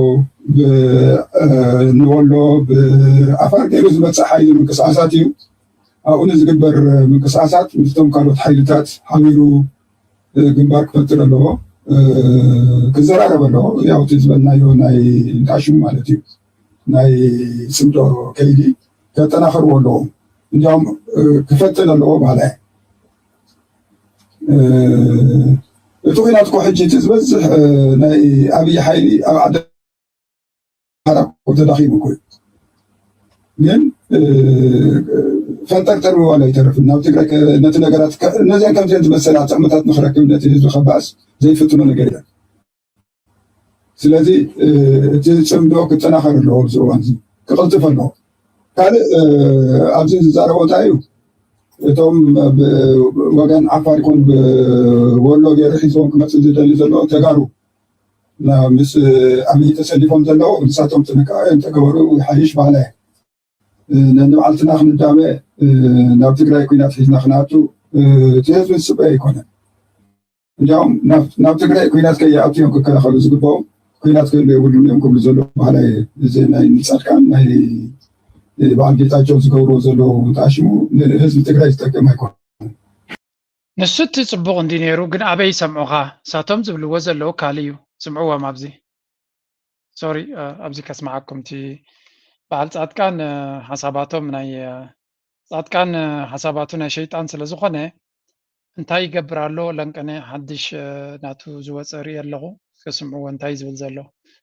ንወሎ ብኣፋር ገይሩ ዝመፅእ ሓይሊ ምንቅስቃሳት እዩ ኣብኡ ንዝግበር ምንቅስቃሳት ምስቶም ካልኦት ሓይልታት ሓቢሩ ግንባር ክፈጥር ኣለዎ ክዘራረብ ኣለዎ ያው እቲ ዝበልናዮ ናይ እንታሽሙ ማለት እዩ ናይ ፅምዶ ከይዲ ከጠናኽርዎ ኣለዎ እንዲያውም ክፈጥን ኣለዎ ማለት እቲ ኩናት እኮ ሕጂ እቲ ዝበዝሕ ናይ ኣብይ ሓይሊ ኣብ ዓዲ ተዳኺሙ እኮ እዩ ግን ፈንጠርጠር ዋላ ይተርፍ ናብ ትግራይ ነቲ ነገራት እነዚያን ከምዚአን ዝመሰለ ኣፀቕምታት ንኽረክብ ነቲ ህዝቢ ከባእስ ዘይፍትኖ ነገር የለን ስለዚ እቲ ፅምዶ ክጠናኸር ኣለዎ ኣብዚ እዋን እዚ ክቕልጥፍ ኣለዎ ካልእ ኣብዚ ዝዛረቦ እንታይ እዩ እቶም ወገን ዓፋር ይኹን ብወሎ ገይሩ ሒዞም ክመፅእ ዝደሊ ዘሎ ተጋሩ ምስ ኣበይ ተሰሊፎም ዘለዉ ንሳቶም ጥንቃቄ እንተገበሩ ይሓይሽ ባህላ ነንባዓልትና ክንዳመ ናብ ትግራይ ኩናት ሒዝና ክነኣቱ እቲ ህዝቢ ዝፅበ ኣይኮነን እንዲያውም ናብ ትግራይ ኩናት ከይኣትዮም ክከላኸሉ ዝግብኦም ኩናት ክህሉ የብሉን እዮም ክብሉ ዘሎ ባህላይ እዚ ናይ ፃድቃን ናይ በዓል ጌታቸው ዝገብርዎ ዘለዉ ተኣሽሙ ንህዝቢ ትግራይ ዝጠቅም ኣይኮነ ንሱ እቲ ፅቡቕ እንዲ ነይሩ ግን ኣበይ ሰምዑኻ ሳቶም ዝብልዎ ዘለዉ ካልእ እዩ ስምዕዎም ኣብዚ ሶሪ ኣብዚ ከስማዓኩም እቲ በዓል ፃድቃን ሓሳባቶም ናይ ፃድቃን ሓሳባቱ ናይ ሸይጣን ስለ ዝኾነ እንታይ ይገብር ኣሎ ለንቀነ ሓድሽ ናቱ ዝወፀ ርኢ ኣለኹ ከስምዕዎ እንታይ ዝብል ዘሎ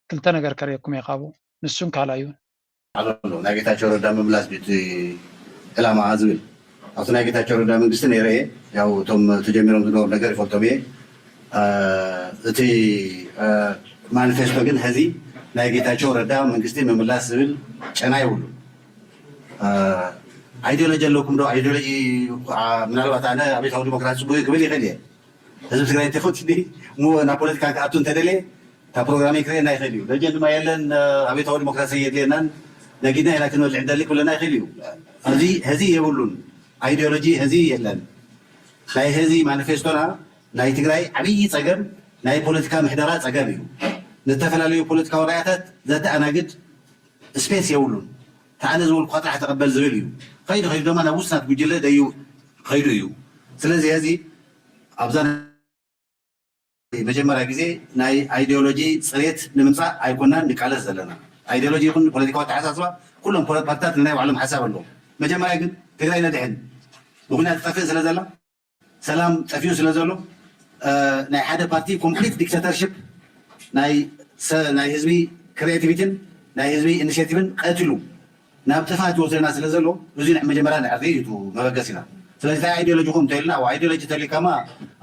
ክልተ ነገር ከርእየኩም ይኻቡ ንሱን ካልኣዩ ኣሎ ናይ ጌታቸው ረዳ ምምላስ ቤት ዕላማ ዝብል ኣብቲ ናይ ጌታቸው ረዳ መንግስቲ ነይረ እየ ያው እቶም ተጀሚሮም ዝነበሩ ነገር ይፈልጦም እየ እቲ ማኒፌስቶ ግን ሕዚ ናይ ጌታቸው ረዳ መንግስቲ ምምላስ ዝብል ጨና ይብሉ አይዲዮሎጂ ኣለኩም ዶ አይዲዮሎጂ ምናልባት ኣነ አብዮታዊ ዲሞክራሲ ጽቡቅ ክብል ይኽእል እየ ህዝቢ ትግራይ እንተይኮትኒ ሞ ናብ ፖለቲካ ክኣቱ እንተደልየ እታ ፕሮግራም ክርእየና ይኽእል እዩ ደጀን ድማ የለን አብዮታዊ ዲሞክራሲ የድልየናን ነጊድና ኢና ክንበልዕ እንደሊ ክብለና ይኽእል እዩ ህዚ የብሉን አይዲዮሎጂ ህዚ የለን ናይ ህዚ ማኒፌስቶና ናይ ትግራይ ዓብይ ፀገም ናይ ፖለቲካ ምሕደራ ፀገም እዩ ንተፈላለዩ ፖለቲካዊ ራእያታት ዘተኣናግድ ስፔስ የብሉን ተኣነ ዝበልኩ ጥራሕ ተቐበል ዝብል እዩ ከይዱ ድማ ናብ ውስናት ጉጅለ ደዩ ከይዱ እዩ ስለዚ ህዚ ኣብዛ መጀመርያ ግዜ ናይ አይዲዮሎጂ ፅሬት ንምምፃእ ኣይኮናን ንቃለስ ዘለና አይዲዮሎጂ ይኹን ፖለቲካዊ ተሓሳስባ ኩሎም ፓርቲታት ናይ ባዕሎም ሓሳብ ኣለዎም መጀመርያ ግን ትግራይ ነድሕን ብኩናት ጠፍእ ስለ ዘላ ሰላም ጠፊኡ ስለ ዘሎ ናይ ሓደ ፓርቲ ኮምፕሊት ዲክታተርሽፕ ናይ ህዝቢ ክሪኤቲቪቲን ናይ ህዝቢ ኢኒሽቲቭን ቀትሉ ናብ ጥፋት ይወስደና ስለ ዘሎ እዚ መጀመርያ ንዕርዲ እዩ መበገስ ኢና ስለዚ እንታይ አይዲዮሎጂኩም እንተኢልና አይዲዮሎጂ ተሊካማ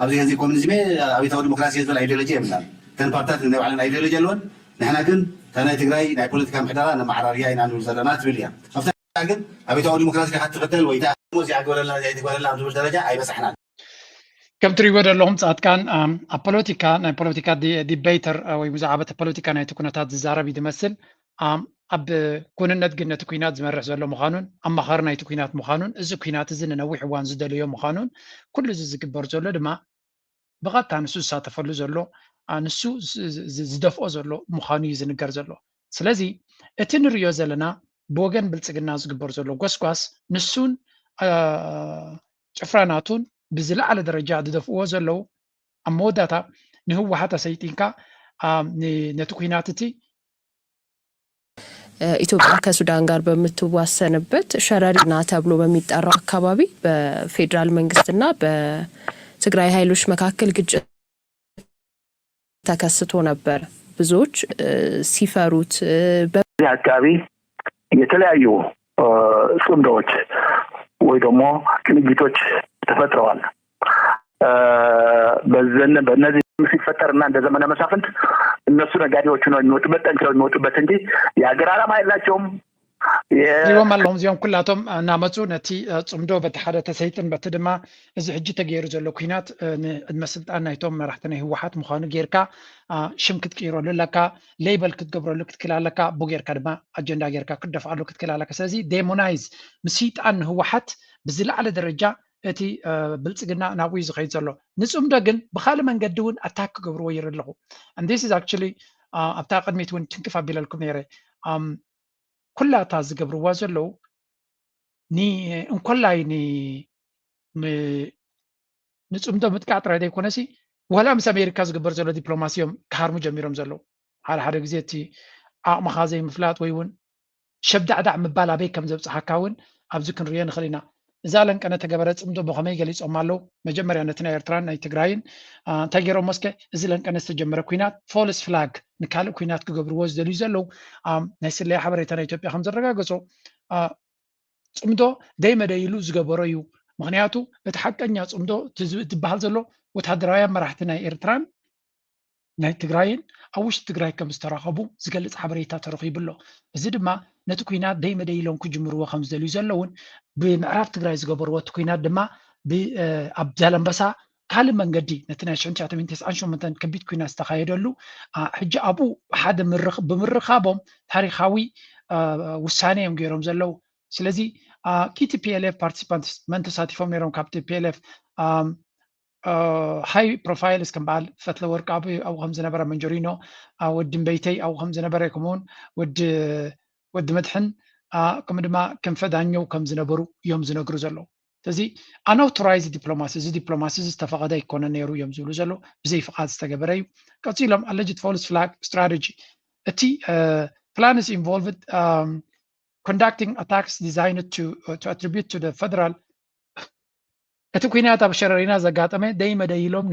ኣብዚ ህዚ ኮሚኒዝም አብዮታዊ ዲሞክራሲ ዝብል አይዲዮሎጂ የብልናን ተን ፓርቲታት ናይ ባዕለን አይዲዮሎጂ ኣለወን ንሕና ግን ናይ ትግራይ ናይ ፖለቲካ ምሕደራ ነማዕራርያ ኢና ንብል ዘለና ትብል እያ ኣብታ ግን አብዮታዊ ዲሞክራሲ ካ ትኽተል ወይ እዚኣ ግበረልና እዚኣ ትግበረልና ኣብ ዝብል ደረጃ ኣይበፅሕናን ከም ትሪእዎ ዘለኹም ፃድቃን ኣብ ፖለቲካ ናይ ፖለቲካ ዲቤተር ወይ ብዛዕባ እቲ ፖለቲካ ናይቲ ኩነታት ዝዛረብ እዩ ዝመስል ኣብ ኩንነት ግን ነቲ ኩናት ዝመርሕ ዘሎ ምዃኑን ኣማኻሪ ናይቲ ኩናት ምዃኑን እዚ ኩናት እዚ ንነዊሕ እዋን ዝደልዮ ምዃኑን ኩሉ እዚ ዝግበር ዘሎ ድማ ብቐጥታ ንሱ ዝሳተፈሉ ዘሎ ንሱ ዝደፍኦ ዘሎ ምዃኑ እዩ ዝንገር ዘሎ ስለዚ እቲ ንሪኦ ዘለና ብወገን ብልፅግና ዝግበር ዘሎ ጎስጓስ ንሱን ጭፍራናቱን ብዝለዓለ ደረጃ ዝደፍእዎ ዘለው ኣብ መወዳእታ ንህወሓት ኣሰይጢንካ ነቲ ኩናት እቲ ኢትዮጵያ ከሱዳን ጋር በምትዋሰንበት ሸረሪና ተብሎ በሚጠራው አካባቢ በፌዴራል መንግስትና በትግራይ ኃይሎች መካከል ግጭት ተከስቶ ነበር። ብዙዎች ሲፈሩት በዚህ አካባቢ የተለያዩ ጽምዶች ወይ ደግሞ ቅንጅቶች ተፈጥረዋል። በእነዚህ ሲፈጠርና እንደ ዘመነ መሳፍንት እነሱ ነጋዴዎቹ ነው የሚወጡበት ጠንክረው የሚወጡበት እንጂ የሀገር ዓላማ የላቸውም። እዚኦም ኣለዎም እዚኦም ኩላቶም እናመፁ ነቲ ፅምዶ በቲ ሓደ ተሰይጥን በቲ ድማ እዚ ሕጂ ተገይሩ ዘሎ ኩናት ንዕድመ ስልጣን ናይቶም መራሕቲ ናይ ህወሓት ምዃኑ ጌርካ ሽም ክትቅይረሉ ኣለካ ሌይበል ክትገብረሉ ክትክል ኣለካ ቡ ጌርካ ድማ ኣጀንዳ ጌርካ ክትደፍኣሉ ክትክል ኣለካ ስለዚ ዴሞናይዝ ምስይጣን ንህወሓት ብዝለዓለ ደረጃ እቲ ብልፅግና ናብኡ ዝኸይድ ዘሎ ንፅምዶ ግን ብካልእ መንገዲ እውን ኣታክ ክገብርዎ ይርኢ ኣለኹ and this is actually ኣብታ ቅድሚት እውን ትንክፍ ኣቢለልኩም ነይረ ኩላታ ዝገብርዋ ዘለው እንኮላይ ንፅምዶ ምጥቃዕ ጥራይ ዘይኮነሲ ዋላ ምስ ኣሜሪካ ዝግበር ዘሎ ዲፕሎማሲዮም ክሃርሙ ጀሚሮም ዘለው ሓደ ግዜ እቲ ኣቕምኻ ዘይምፍላጥ ወይ እውን ሸብዳዕዳዕ ምባል ኣበይ ከም ዘብፅሓካ እውን ኣብዚ ክንሪኦ ንኽእል ኢና እዛ ለንቀነ ተገበረ ፅምዶ ብኸመይ ገሊፆም ኣለው መጀመርያ ነቲ ናይ ኤርትራን ናይ ትግራይን እንታይ ገይሮም መስከ እዚ ለንቀነ ዝተጀመረ ኩናት ፎልስ ፍላግ ንካልእ ኩናት ክገብርዎ ዝደልዩ ዘለው ናይ ስለያ ሓበሬታ ናይ ኢትዮጵያ ከም ዘረጋገፆ ጽምዶ ደይመደይሉ ዝገበሮ እዩ ምክንያቱ እቲ ሓቀኛ ጽምዶ ትበሃል ዘሎ ወታደራዊ መራሕቲ ናይ ኤርትራን ናይ ትግራይን ኣብ ውሽጢ ትግራይ ከም ዝተራኸቡ ዝገልጽ ሓበሬታ ተረኺቡሎ እዚ ድማ ነቲ ኩናት ደይመደይሎም ክጅምርዎ ከም ዝደልዩ ዘለውን ብምዕራብ ትግራይ ዝገበርዎ እቲ ኩናት ድማ ኣብ ዛላምበሳ ካልእ መንገዲ ነቲ ናይ 1998 ከቢድ ኩናት ዝተኻየደሉ ሕጂ ኣብኡ ሓደ ብምርኻቦም ታሪኻዊ ውሳኔ እዮም ገይሮም ዘለው ስለዚ KTPLF participants መን ተሳቲፎም ነይሮም ካብ TPLF ሃይ ፕሮፋይልስ ከም በዓል ፈትለ ወርቅ ኣብኡ ከም ዝነበረ መንጀሪኖ ወዲ እምበይተይ ኣብኡ ከም ዝነበረ ከምኡውን ወዲ መድሕን ከምኡ ድማ ከም ፈዳኘው ከም ዝነበሩ እዮም ዝነግሩ ዘለው ስለዚ ኣንኣውቶራይዝ ዲፕሎማሲ እዚ ዲፕሎማሲ ዝተፈቐደ ኣይኮነ ነይሩ እዮም ዝብሉ ዘለው ብዘይ ፍቓድ ዝተገበረ እዩ ቀፂሎም alleged false flag strategy እቲ plan is involved conducting attacks designed to attribute to the federal እቲ ኩናት ኣብ ሸረሪና ዘጋጠመ ደይመደይሎም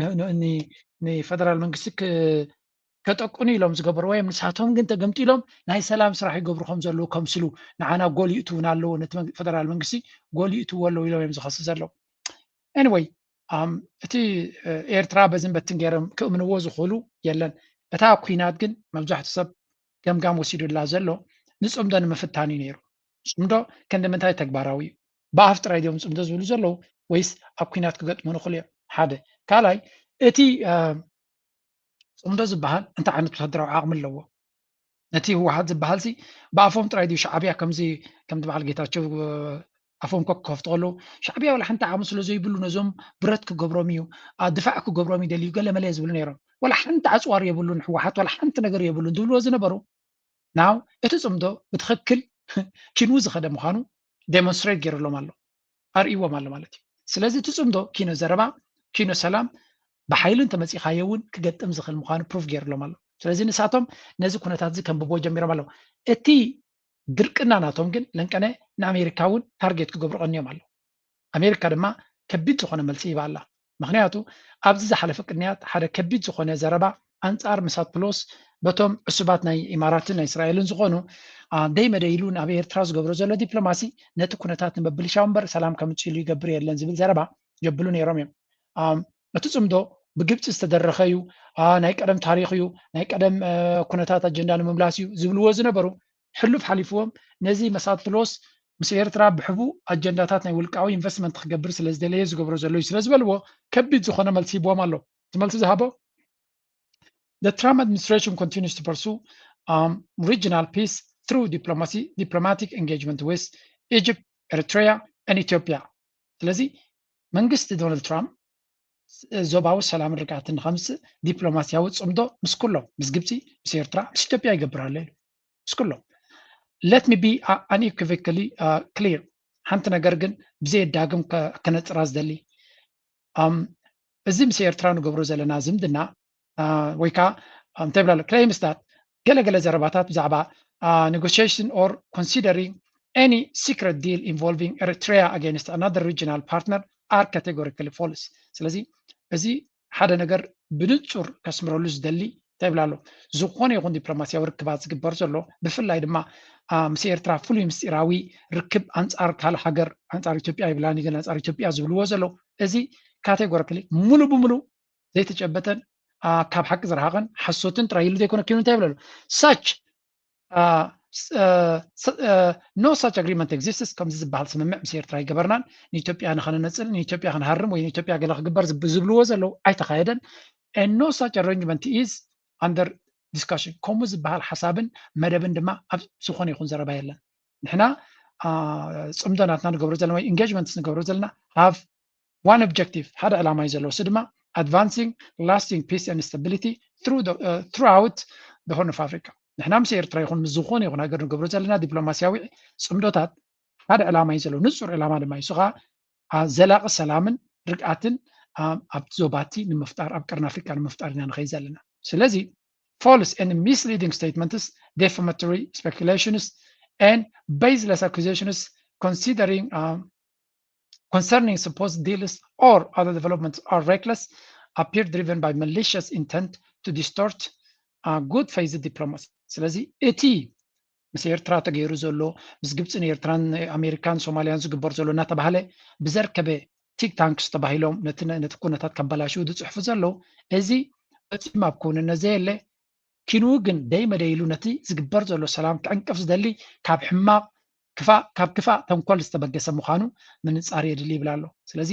ንፌደራል መንግስቲ ከጠቁኑ ኢሎም ዝገበሩ ወይም ንሳቶም ግን ተገምጢሎም ናይ ሰላም ስራሕ ይገብሩ ከም ዘለዉ ከምስሉ ንዓና ጎል ይእትውን ኣለዎ ነቲ ፌደራል መንግስቲ ጎል ይእትዎ ኣለዉ ኢሎም እዮም ዝኸስስ ዘለው anyway እቲ ኤርትራ በዝን በትን ገይሮም ክእምንዎ ዝኽእሉ የለን እታ ኩናት ግን መብዛሕትኡ ሰብ ገምጋም ወሲዱላ ዘሎ ንፅምዶ ንምፍታን እዩ ነይሩ ፅምዶ ክንደምንታይ ተግባራዊ እዩ ብኣፍ ጥራይ ድዮም ፅምዶ ዝብሉ ዘለው ወይስ ኣብ ኩናት ክገጥሙ ንኽእሉ እዮም ሓደ ካልኣይ እቲ ፅምዶ ዝበሃል እንታይ ዓይነት ወታደራዊ ዓቕሚ ኣለዎ ነቲ ህወሓት ዝበሃል ሲ ብኣፎም ጥራይ ድዩ ሻዕብያ ከምዚ ከምቲ በዓል ጌታቸው ኣፎም ከፍቱ ከለዉ ሻዕብያ ወላ ሓንቲ ዓቕሚ ስለ ዘይብሉ ነዞም ብረት ክገብሮም እዩ ድፋዕ ክገብሮም ይደልዩ ገለ መለ ዝብሉ ነይሮም ወላ ሓንቲ ኣፅዋር የብሉን ህወሓት ወላ ሓንቲ ነገር የብሉን ዝብልዎ ዝነበሩ ናው እቲ ፅምዶ ብትክክል ኪንው ዝኸደ ምዃኑ ዴሞንስትሬት ገይሩሎም ኣሎ ኣርእይዎም ኣሎ ማለት እዩ ስለዚ እቲ ፅምዶ ኪኖ ዘረባ ኪኖ ሰላም ብሓይልን ተመፂኻዮ እውን ክገጥም ዝኽእል ምዃኑ ፕሩፍ ገይሩሎም ኣሎ ስለዚ ንሳቶም ነዚ ኩነታት እዚ ከንብቦ ጀሚሮም ኣለዉ እቲ ድርቅና ናቶም ግን ለንቀነ ንኣሜሪካ እውን ታርጌት ክገብሩ ቀኒዮም ኣሎ ኣሜሪካ ድማ ከቢድ ዝኾነ መልሲ ይባ ኣላ ምክንያቱ ኣብዚ ዝሓለፈ ቅንያት ሓደ ከቢድ ዝኾነ ዘረባ ኣንጻር ምሳት ፕሎስ በቶም ዕሱባት ናይ ኢማራትን ናይ እስራኤልን ዝኾኑ ደይመደይሉ ናብ ኤርትራ ዝገብሮ ዘሎ ዲፕሎማሲ ነቲ ኩነታት ንበብልሻው እምበር ሰላም ከምፅእ ኢሉ ይገብር የለን ዝብል ዘረባ የብሉ ነይሮም እዮም እቲ ፅምዶ ብግብፂ ዝተደረኸ እዩ ናይ ቀደም ታሪክ እዩ ናይ ቀደም ኩነታት ኣጀንዳ ንምምላስ እዩ ዝብልዎ ዝነበሩ ሕሉፍ ሓሊፍዎም ነዚ መሳት ፕሎስ ምስ ኤርትራ ብሕቡእ ኣጀንዳታት ናይ ውልቃዊ ኢንቨስትመንት ክገብር ስለ ዝደለየ ዝገብሮ ዘሎ እዩ ስለ ዝበልዎ ከቢድ ዝኾነ መልሲ ይቦም ኣሎ እቲ መልሲ ዝሃቦ The Trump administration continues to pursue regional peace through diplomatic engagement with Egypt, Eritrea, and Ethiopia. ስለዚ መንግስቲ ዶናልድ ትራምፕ ዞባዊ ሰላም ርግኣትን ንኸምፅእ ዲፕሎማስያዊ ፅምዶ ምስ ኩሎም ምስ ግብፂ ምስ ኤርትራ ምስ ኢትዮጵያ ይገብር ኣሎ ኢሉ ምስ ኩሎም let me be unequivocally clear ሓንቲ ነገር ግን ብዘየዳግም ከነፅራ ዝደሊ እዚ ምስ ኤርትራ ንገብሮ ዘለና ዝምድና ወይ ከዓ እንታይ ብላ claims that ገለገለ ዘረባታት ብዛዕባ negotiation or considering any secret deal involving Eritrea against another regional partner are categorically false ስለዚ እዚ ሓደ ነገር ብንጹር ከስምረሉ ዝደሊ እንታይ ብላ ኣሎ ዝኾነ ይኹን ዲፕሎማስያዊ ርክባት ዝግበር ዘሎ ብፍላይ ድማ ምስ ኤርትራ ፍሉይ ምስጢራዊ ርክብ ኣንጻር ካልእ ሃገር ኣንጻር ኢትዮጵያ ይብላኒ ግን ኣንጻር ኢትዮጵያ ዝብልዎ ዘሎ እዚ ካቴጎሪካሊ ሙሉ ብምሉ ዘይተጨበጠን ካብ ሓቂ ዝረሃቐን ሓሶትን ጥራይ ኢሉ ዘይኮነ ኪኑ እንታይ ይብለሉ such no such agreement exists ከምዚ ዝበሃል ስምምዕ ምስ ኤርትራ ይገበርናን ንኢትዮጵያ ንኸነነፅል ንኢትዮጵያ ክንሃርም ወይ ንኢትዮጵያ ገለ ክግበር ዝብልዎ ዘለው ኣይተኻየደን and no such arrangement is under discussion ከምኡ ዝበሃል ሓሳብን መደብን ድማ ኣብ ዝኾነ ይኹን ዘረባ የለን ንሕና ፅምዶ ናትና ንገብሮ ዘለና ወይ ኢንጌጅመንትስ ንገብሮ ዘለና have one objective ሓደ ዕላማ እዩ ዘለዎ እሱ ድማ advancing lasting peace and stability throughout the Horn of Africa ንሕና ምስ ኤርትራ ይኹን ምስ ዝኾነ ይኹን ሃገር ንገብሮ ዘለና ዲፕሎማስያዊ ፅምዶታት ሓደ ዕላማ እዩ ዘለዎ ንፁር ዕላማ ድማ እዩ ከዓ ዘላቒ ሰላምን ርግኣትን ኣብ ዞባቲ ንምፍጣር ኣብ ቀርኒ ኣፍሪካ ንምፍጣር ኢና ንኸይድ ዘለና ስለዚ false and misleading statements defamatory speculations and baseless accusations concerning supposed deals or other developments are reckless, appear driven by malicious intent to distort good faith diplomacy. ስለዚ እቲ ምስ ኤርትራ ተገይሩ ዘሎ ምስ ግብፅን ኤርትራን ኣሜሪካን ሶማልያን ዝግበር ዘሎ እናተባህለ ብዘርከበ ቲክ ታንክስ ተባሂሎም ነቲ ኩነታት ከበላሽው ዝፅሕፉ ዘለው እዚ ፈፂም ኣብ ክውንነት ዘየለ ኪኑ ግን ደይመደይሉ ነቲ ዝግበር ዘሎ ሰላም ክዕንቅፍ ዝደሊ ካብ ሕማቕ ካብ ክፋእ ተንኮል ዝተበገሰ ምዃኑ ምንፃር የድሊ ይብላ ኣሎ ስለዚ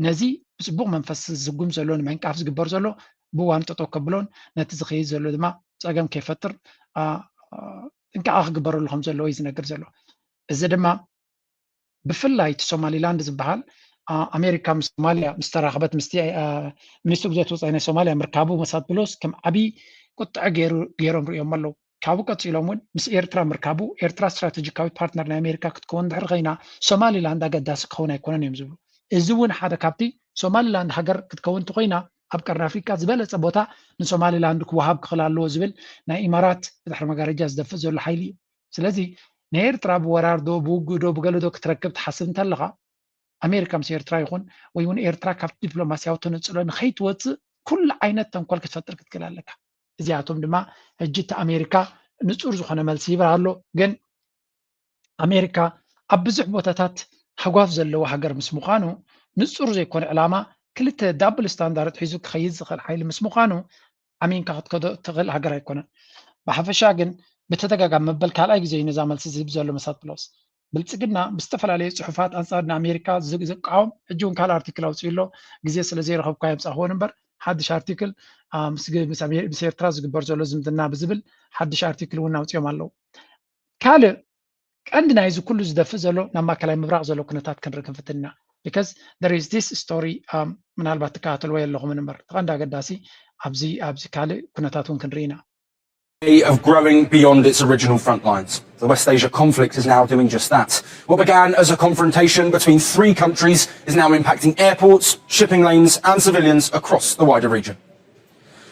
ነዚ ብፅቡቅ መንፈስ ዝጉም ዘሎ ንምዕንቃፍ ዝግበር ዘሎ ብዋን ጠጠው ከብሎን ነቲ ዝኸይድ ዘሎ ድማ ፀገም ከይፈጥር ጥንቃቐ ክግበረሉ ከም ዘለዎ እዩ ዝነግር ዘሎ እዚ ድማ ብፍላይ እቲ ሶማሊላንድ ዝበሃል ኣሜሪካ ምስ ሶማልያ ምስ ተራኸበት ምስቲ ሚኒስትር ጉዳያት ወፃኢ ናይ ሶማልያ ምርካቡ መሳት ብሎስ ከም ዓብይ ቁጥዕ ገይሮም ሪኦም ኣለዉ ካብኡ ቀፂሎም እውን ምስ ኤርትራ ምርካቡ ኤርትራ ስትራቴጂካዊ ፓርትነር ናይ ኣሜሪካ ክትከውን ድሕሪ ኮይና ሶማሊላንድ ኣገዳሲ ክኸውን ኣይኮነን እዮም ዝብሉ እዚ እውን ሓደ ካብቲ ሶማሊላንድ ሃገር ክትከውን ኮይና ኣብ ቀርኒ ኣፍሪካ ዝበለፀ ቦታ ንሶማሊላንድ ክወሃብ ክኽእል ኣለዎ ዝብል ናይ ኢማራት ብድሕሪ መጋረጃ ዝደፍእ ዘሎ ሓይሊ እዩ ስለዚ ናይ ኤርትራ ብወራርዶ ብውግዶ ብገለዶ ክትረክብ ትሓስብ እንተለኻ ኣሜሪካ ምስ ኤርትራ ይኹን ወይ እውን ኤርትራ ካብቲ ዲፕሎማስያዊ ተነፅሎ ንኸይትወፅእ ኩሉ ዓይነት ተንኮል ክትፈጥር ክትክእል ኣለካ እዚኣቶም ድማ ሕጂ እቲ ኣሜሪካ ንፁር ዝኾነ መልሲ ይብራ ኣሎ ግን ኣሜሪካ ኣብ ብዙሕ ቦታታት ሓጓፍ ዘለዎ ሃገር ምስ ምዃኑ ንፁር ዘይኮነ ዕላማ ክልተ ዳብል ስታንዳርድ ሒዙ ክኸይድ ዝኽእል ሓይሊ ምስ ምዃኑ ኣሚንካ ክትከዶ ትኽእል ሃገር ኣይኮነን ብሓፈሻ ግን ብተደጋጋሚ መበል ካልኣይ ግዜ ነዛ መልሲ ዝህብ ዘሎ መሳት ፕሎስ ብልፅግና ብዝተፈላለዩ ፅሑፋት ኣንፃር ንኣሜሪካ ዝቃወም ሕጂ እውን ካልእ ኣርቲክል ኣውፅኡ ኣሎ ግዜ ስለ ዘይረኸብካ የምፃኽዎን እምበር ሓድሽ ኣርቲክል ምስ ኤርትራ ዝግበር ዘሎ ዝምድና ብዝብል ሓድሽ ኣርቲክል እውን ኣውፅኦም ኣለዉ ካልእ ቀንዲ ናይዚ ኩሉ ዝደፍእ ዘሎ ናብ ማእከላይ ምብራቅ ዘሎ ኩነታት ክንርክብ ፍትና because there is this story ምናልባት ትከታተልዎ የለኹምን እምበር ተቐንዲ ኣገዳሲ ኣብዚ ካልእ ኩነታት እውን ክንርኢ ኢና of growing beyond its original front lines. The West Asia conflict is now doing just that. What began as a confrontation between three countries is now impacting airports, shipping lanes and civilians across the wider region.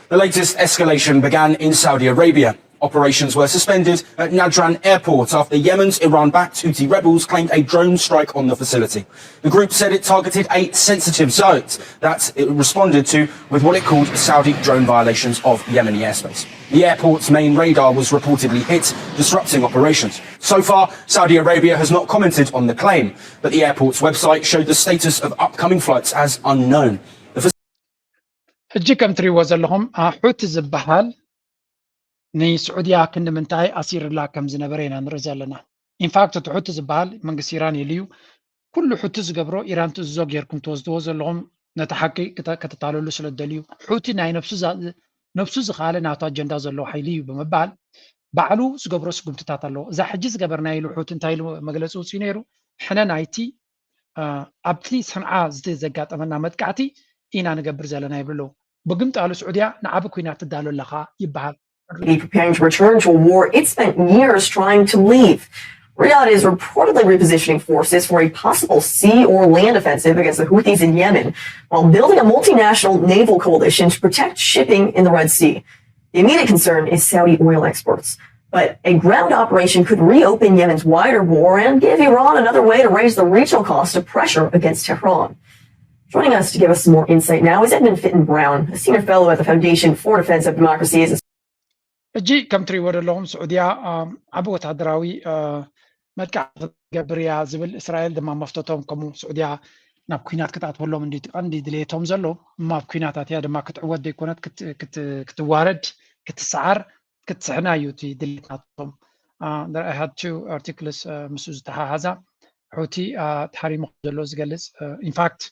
The latest escalation began in Saudi Arabia. Operations were suspended at Nadran Airport after Yemen's Iran-backed Houthi rebels claimed a drone strike on the facility. The group said it targeted 8 sensitive zones that it responded to with what it called Saudi drone violations of Yemeni airspace. The airport's main radar was reportedly hit, disrupting operations. So far, Saudi Arabia has not commented on the claim, but the airport's website showed the status of upcoming flights as unknown. ሕጂ ከም ትሪእዎ ዘለኹም ሑቲ ዝበሃል ንስዑድያ ክንዲ ምንታይ ኣሲርላ ከም ዝነበረ ኢና ንርኢ ዘለና ኢንፋክት እቲ ሑቲ ዝበሃል መንግስቲ ኢራን የልዩ ኩሉ ሑቲ ዝገብሮ ኢራን ትእዝዞ ጌርኩም ትወስድዎ ዘለኹም ነቲ ሓቂ ከተታለሉ ስለ ደልዩ ሑቲ ናይ ነብሱ ዝኻለ ናቱ ኣጀንዳ ዘለዎ ሓይሊ እዩ ብምባል ባዕሉ ዝገብሮ ስጉምትታት ኣለዎ እዛ ሕጂ ዝገበርና ኢሉ ሑቲ እንታይ ኢሉ መግለፂ ውፅኡ ነይሩ ሕነ ናይቲ ኣብቲ ሰንዓ ዘጋጠመና መጥቃዕቲ ኢና ንገብር ዘለና ይብሉ ብግምጣሉ ስዑድያ ንዓብ ኩናት ትዳሎ ኣለኻ ይበሃል preparing to return to a war it spent years trying to leave. Riyadh is reportedly repositioning forces for a possible sea or land offensive against the Houthis in Yemen, while building a multinational naval coalition to protect shipping in the Red Sea. The immediate concern is Saudi oil exports. But a ground operation could reopen Yemen's wider war and give Iran another way to raise the regional cost of pressure against Tehran. Joining us to give us some more insight now is Edmund Fitton Brown, a senior fellow at the Foundation for Defense of Democracy. ሕጂ ከም ትሪእዎ ዘለኹም ስዑድያ ዓብ ወታደራዊ መጥቃዕ ትገብር እያ ዝብል እስራኤል ድማ መፍተቶም ከምኡ ስዑድያ ናብ ኩናት ክትኣትወሎም ቀንዲ ድሌቶም ዘሎ ኣብ ኩናታት እያ ድማ ክትዕወት ዘይኮነት ክትዋረድ ክትሰዓር ክትስሕና እዩ እቲ ድሌትናቶም I had two articles ምስ ዝተሓሓዛ ሑቲ ተሓሪሙ ዘሎ ዝገልፅ ኢንፋክት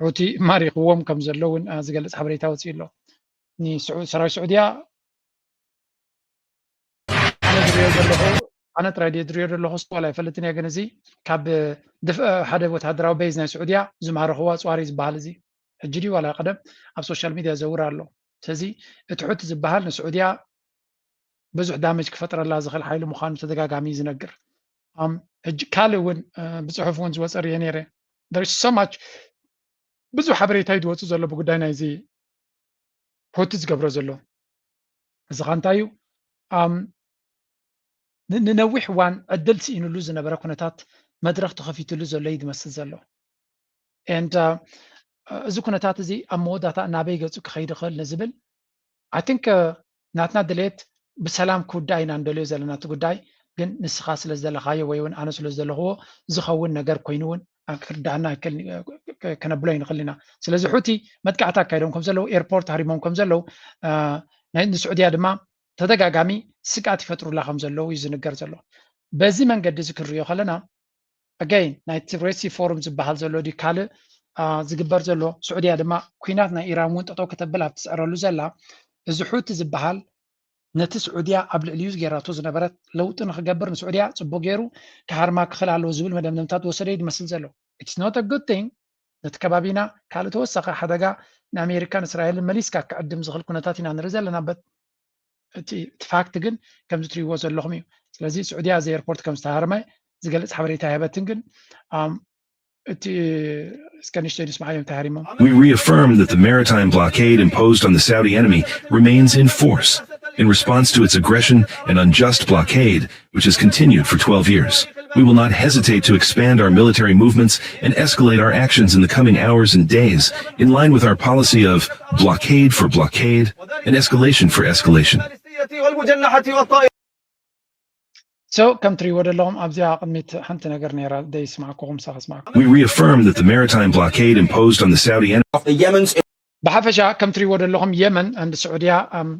ሑቲ ማሪኽዎም ከም ዘሎ እውን ዝገልፅ ሓበሬታ ወፂኡ ኣሎ ንሰራዊት ስዑድያ ኣነ ጥራይ ድሪኦ ዘለኹ ዋላ ኣይፈለጥን እየ ግን እዚ ካብ ሓደ ወታደራዊ ቤዝ ናይ ስዑድያ ዝማረኽዎ ኣፅዋሪ ዝበሃል እዚ ሕጂ ድዩ ዋላ ቀደም ኣብ ሶሻል ሚድያ ዘውር ኣሎ ስለዚ እቲ ሑቲ ዝበሃል ንስዑድያ ብዙሕ ዳሜጅ ክፈጥረላ ዝኽእል ሓይሊ ምዃኑ ተደጋጋሚ ዝነግር ሕጂ ካልእ እውን ብፅሑፍ እውን ዝወፀ ርየ ነይረ ሶማች ብዙሕ ሓበሬታ እዩ ዝወፁ ዘሎ ብጉዳይ ናይዚ ሑቲ ዝገብሮ ዘሎ እዚ ኸ እንታይ እዩ ንነዊሕ እዋን ዕድል ስኢንሉ ዝነበረ ኩነታት መድረክ ተኸፊትሉ ዘሎ እዩ ዝመስል ዘሎ እዚ ኩነታት እዚ ኣብ መወዳእታ ናበይ ገፁ ክኸይድ ይኽእል ንዝብል ኣይ ቲንክ ናትና ድሌት ብሰላም ክውዳእ ኢና እንደልዮ ዘለና እቲ ጉዳይ ግን ንስኻ ስለ ዘለኻዮ ወይ እውን ኣነ ስለ ዘለኽዎ ዝኸውን ነገር ኮይኑ እውን ክርዳእና ከነብሎ ይንኽእል ኢና ስለዚ ሕቲ መጥቃዕቲ ኣካይዶም ከም ዘለው ኤርፖርት ሃሪሞም ከም ዘለው ንስዑድያ ድማ ተደጋጋሚ ስቃት ይፈጥሩላ ከም ዘለው እዩ ዝንገር ዘሎ በዚ መንገዲ እዚ ክንሪኦ ከለና ኣጋይን ናይቲ ሬሲ ፎረም ዝበሃል ዘሎ ዲ ካልእ ዝግበር ዘሎ ስዑድያ ድማ ኩናት ናይ ኢራን እውን ጠጠው ከተብል ኣብ ትስዕረሉ ዘላ እዚ ሕቲ ዝበሃል ነቲ ስዑድያ ኣብ ልዕልዩ ጌራቶ ዝነበረት ለውጢ ንክገብር ንስዑድያ ፅቡቅ ገይሩ ካሃርማ ክኽእል ኣለዎ ዝብል መደምደምታት ወሰደ ይመስል ዘሎ ኢትስ ኖት አ ጉድ ቲንግ ነቲ ከባቢና ካልእ ተወሳኺ ሓደጋ ንኣሜሪካን እስራኤልን መሊስካ ክዕድም ዝኽእል ኩነታት ኢና ንርኢ ዘለና እቲ ፋክት ግን ከምዚ ትሪእዎ ዘለኹም እዩ ስለዚ ስዑድያ እዚ ኤርፖርት ከም ዝተሃርመ ዝገልፅ ሓበሬታ ይሃበትን ግን እቲ እስከ ንሽተይ ንስማዓዮም ተሃሪሞም We reaffirm that the maritime blockade imposed on the Saudi enemy remains in force in response to its aggression and unjust blockade, which has continued for 12 years. We will not hesitate to expand our military movements and escalate our actions in the coming hours and days, in line with our policy of blockade for blockade and escalation for escalation. So, ከም ትሪእዎ ዘለኹም ኣብዚኣ ቅድሚት ሓንቲ ነገር ነይራ ደይስማዕኩኹም ሳኽስማዕኩም We reaffirm that the maritime blockade imposed on the Saudi enemy ብሓፈሻ ከም ትሪእዎ ዘለኹም የመን እንዲ ስዑድያ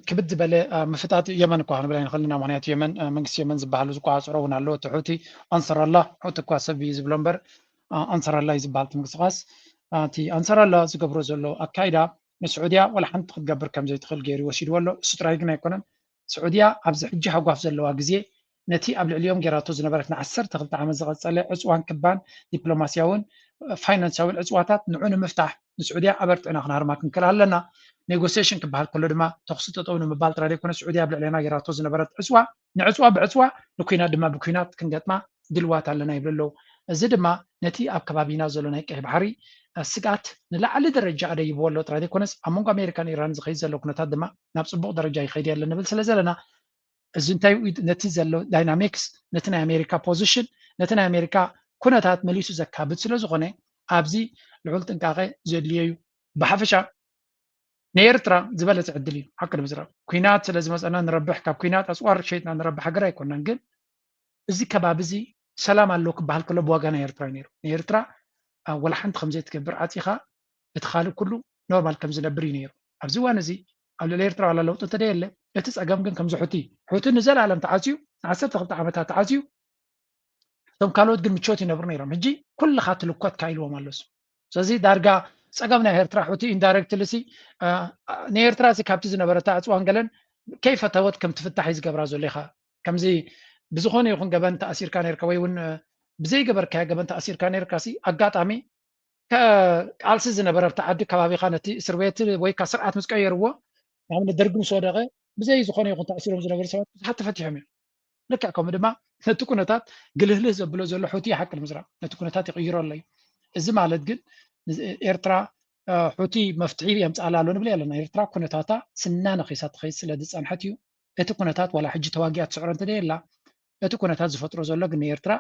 ክብድ ዝበለ ምፍጣት የመን እኳ ክንብል ኣይንኽእልና ምክንያቱ የመን መንግስቲ የመን ዝበሃሉ ዝቋፅሮ እውን ኣለዎ እቲ ሕቲ ኣንሰራላ ሕቲ እኳ ሰብ እዩ ዝብሎ እምበር ኣንሰራላ እዩ ዝበሃል እቲ ምንቅስቃስ እቲ ኣንሰራላ ዝገብሮ ዘሎ ኣካይዳ ንስዑድያ ወላ ሓንቲ ክትገብር ከም ዘይትኽእል ገይሩ ወሲድዎ ኣሎ እሱ ጥራይ ግን ኣይኮነን ስዑድያ ኣብዚ ሕጂ ሓጓፍ ዘለዋ ግዜ ነቲ ኣብ ልዕልዮም ጌራቶ ዝነበረት ን12 ዓመት ዝቐፀለ ዕፅዋን ክባን ዲፕሎማስያውን ፋይናንሳውን ዕፅዋታት ንዑ ንምፍታሕ ንስዑድያ ኣበርትዕና ክንሃርማ ክንክእል ኣለና ኔጎሲዬሽን ክበሃል ከሎ ድማ ተኽሲ ጠጠው ንምባል ጥራይ ዘይኮነ ስዑድያ ኣብ ልዕልና ጌራቶ ዝነበረት ዕፅዋ ንዕፅዋ ብዕፅዋ ንኩናት ድማ ብኩናት ክንገጥማ ድልዋት ኣለና ይብሉ ኣለዉ እዚ ድማ ነቲ ኣብ ከባቢና ዘሎ ናይ ቀይሕ ባሕሪ ስጋት ንላዕሊ ደረጃ ኣደይብዎ ኣሎ ጥራይ ዘይኮነስ ኣብ መንጎ ኣሜሪካን ኢራን ዝኸይድ ዘሎ ኩነታት ድማ ናብ ፅቡቅ ደረጃ ይኸይድ ያለ ንብል ስለ ዘለና እዚ እንታይ ነቲ ዘሎ ዳይናሚክስ ነቲ ናይ ኣሜሪካ ፖዚሽን ነቲ ናይ ኣሜሪካ ኩነታት መሊሱ ዘካብድ ስለ ዝኾነ ኣብዚ ልዑል ጥንቃቐ ዘድልዮ እዩ ብሓፈሻ ንኤርትራ ዝበለፀ ዕድል እዩ ሓቂ ንምዝራብ ኩናት ስለ ዝመፀና ንረብሕ ካብ ኩናት ኣፅዋር ሸይጥና ንረብሕ ሃገር ኣይኮናን ግን እዚ ከባቢ እዚ ሰላም ኣለዎ ክበሃል ከሎ ብዋጋ ናይ ኤርትራ እዩ ነይሩ ንኤርትራ ወላ ሓንቲ ከምዘይ ትገብር ዓፂኻ እቲ ካልእ ኩሉ ኖርማል ከም ዝነብር እዩ ነይሩ ኣብዚ እዋን እዚ ኣብ ልዕሊ ኤርትራ ዋላ ለውጢ እንተደየለ እቲ ፀገም ግን ከምዚ ሕቲ ንዘለኣለም ተዓፅዩ 12 ዓመታት ተዓፅዩ እቶም ካልኦት ግን ምቾት ይነብሩ ነይሮም ሕጂ ኩልካ ትልኮት ካኢልዎም ኣሎስ ስለዚ ዳርጋ ፀገም ናይ ኤርትራ ሕቲ ኢንዳይሬክትሊ ሲ ንኤርትራ ሲ ካብቲ ዝነበረታ ኣፅዋን ገለን ከይፈተወት ከም ትፍታሕ እዩ ዝገብራ ዘሎ ኢኻ ከምዚ ብዝኾነ ይኹን ገበን ተኣሲርካ ነርካ ወይ እውን ብዘይገበርካዮ ገበን ተኣሲርካ ነርካ ሲ ኣጋጣሚ ቃልሲ ዝነበረ ኣብቲ ዓዲ ከባቢኻ ነቲ እስር ቤት ወይ ካ ስርዓት ምስ ቀየርዎ ንኣብነት ደርጊ ምስ ወደቐ ብዘይ ዝኾነ ይኹን ተኣሲሮም ዝነበሩ ሰባት ብዙሓት ተፈቲሖም እዮም ልክዕ ከምኡ ድማ ነቲ ኩነታት ግልህልህ ዘብሎ ዘሎ ሕቲ ሓቂ ንምዝራብ ነቲ ኩነታት ይቕይሮ ኣሎ እዩ እዚ ማለት ግን ኤርትራ ሕቲ መፍትሒ የምፃኣላ ኣሎ ንብል ኣለና ኤርትራ ኩነታታ ስና ነኺሳ ትኸይድ ስለ ዝፀንሐት እዩ እቲ ኩነታት ዋላ ሕጂ ተዋጊኣ ትስዕሮ እንተደየላ እቲ ኩነታት ዝፈጥሮ ዘሎ ግን ንኤርትራ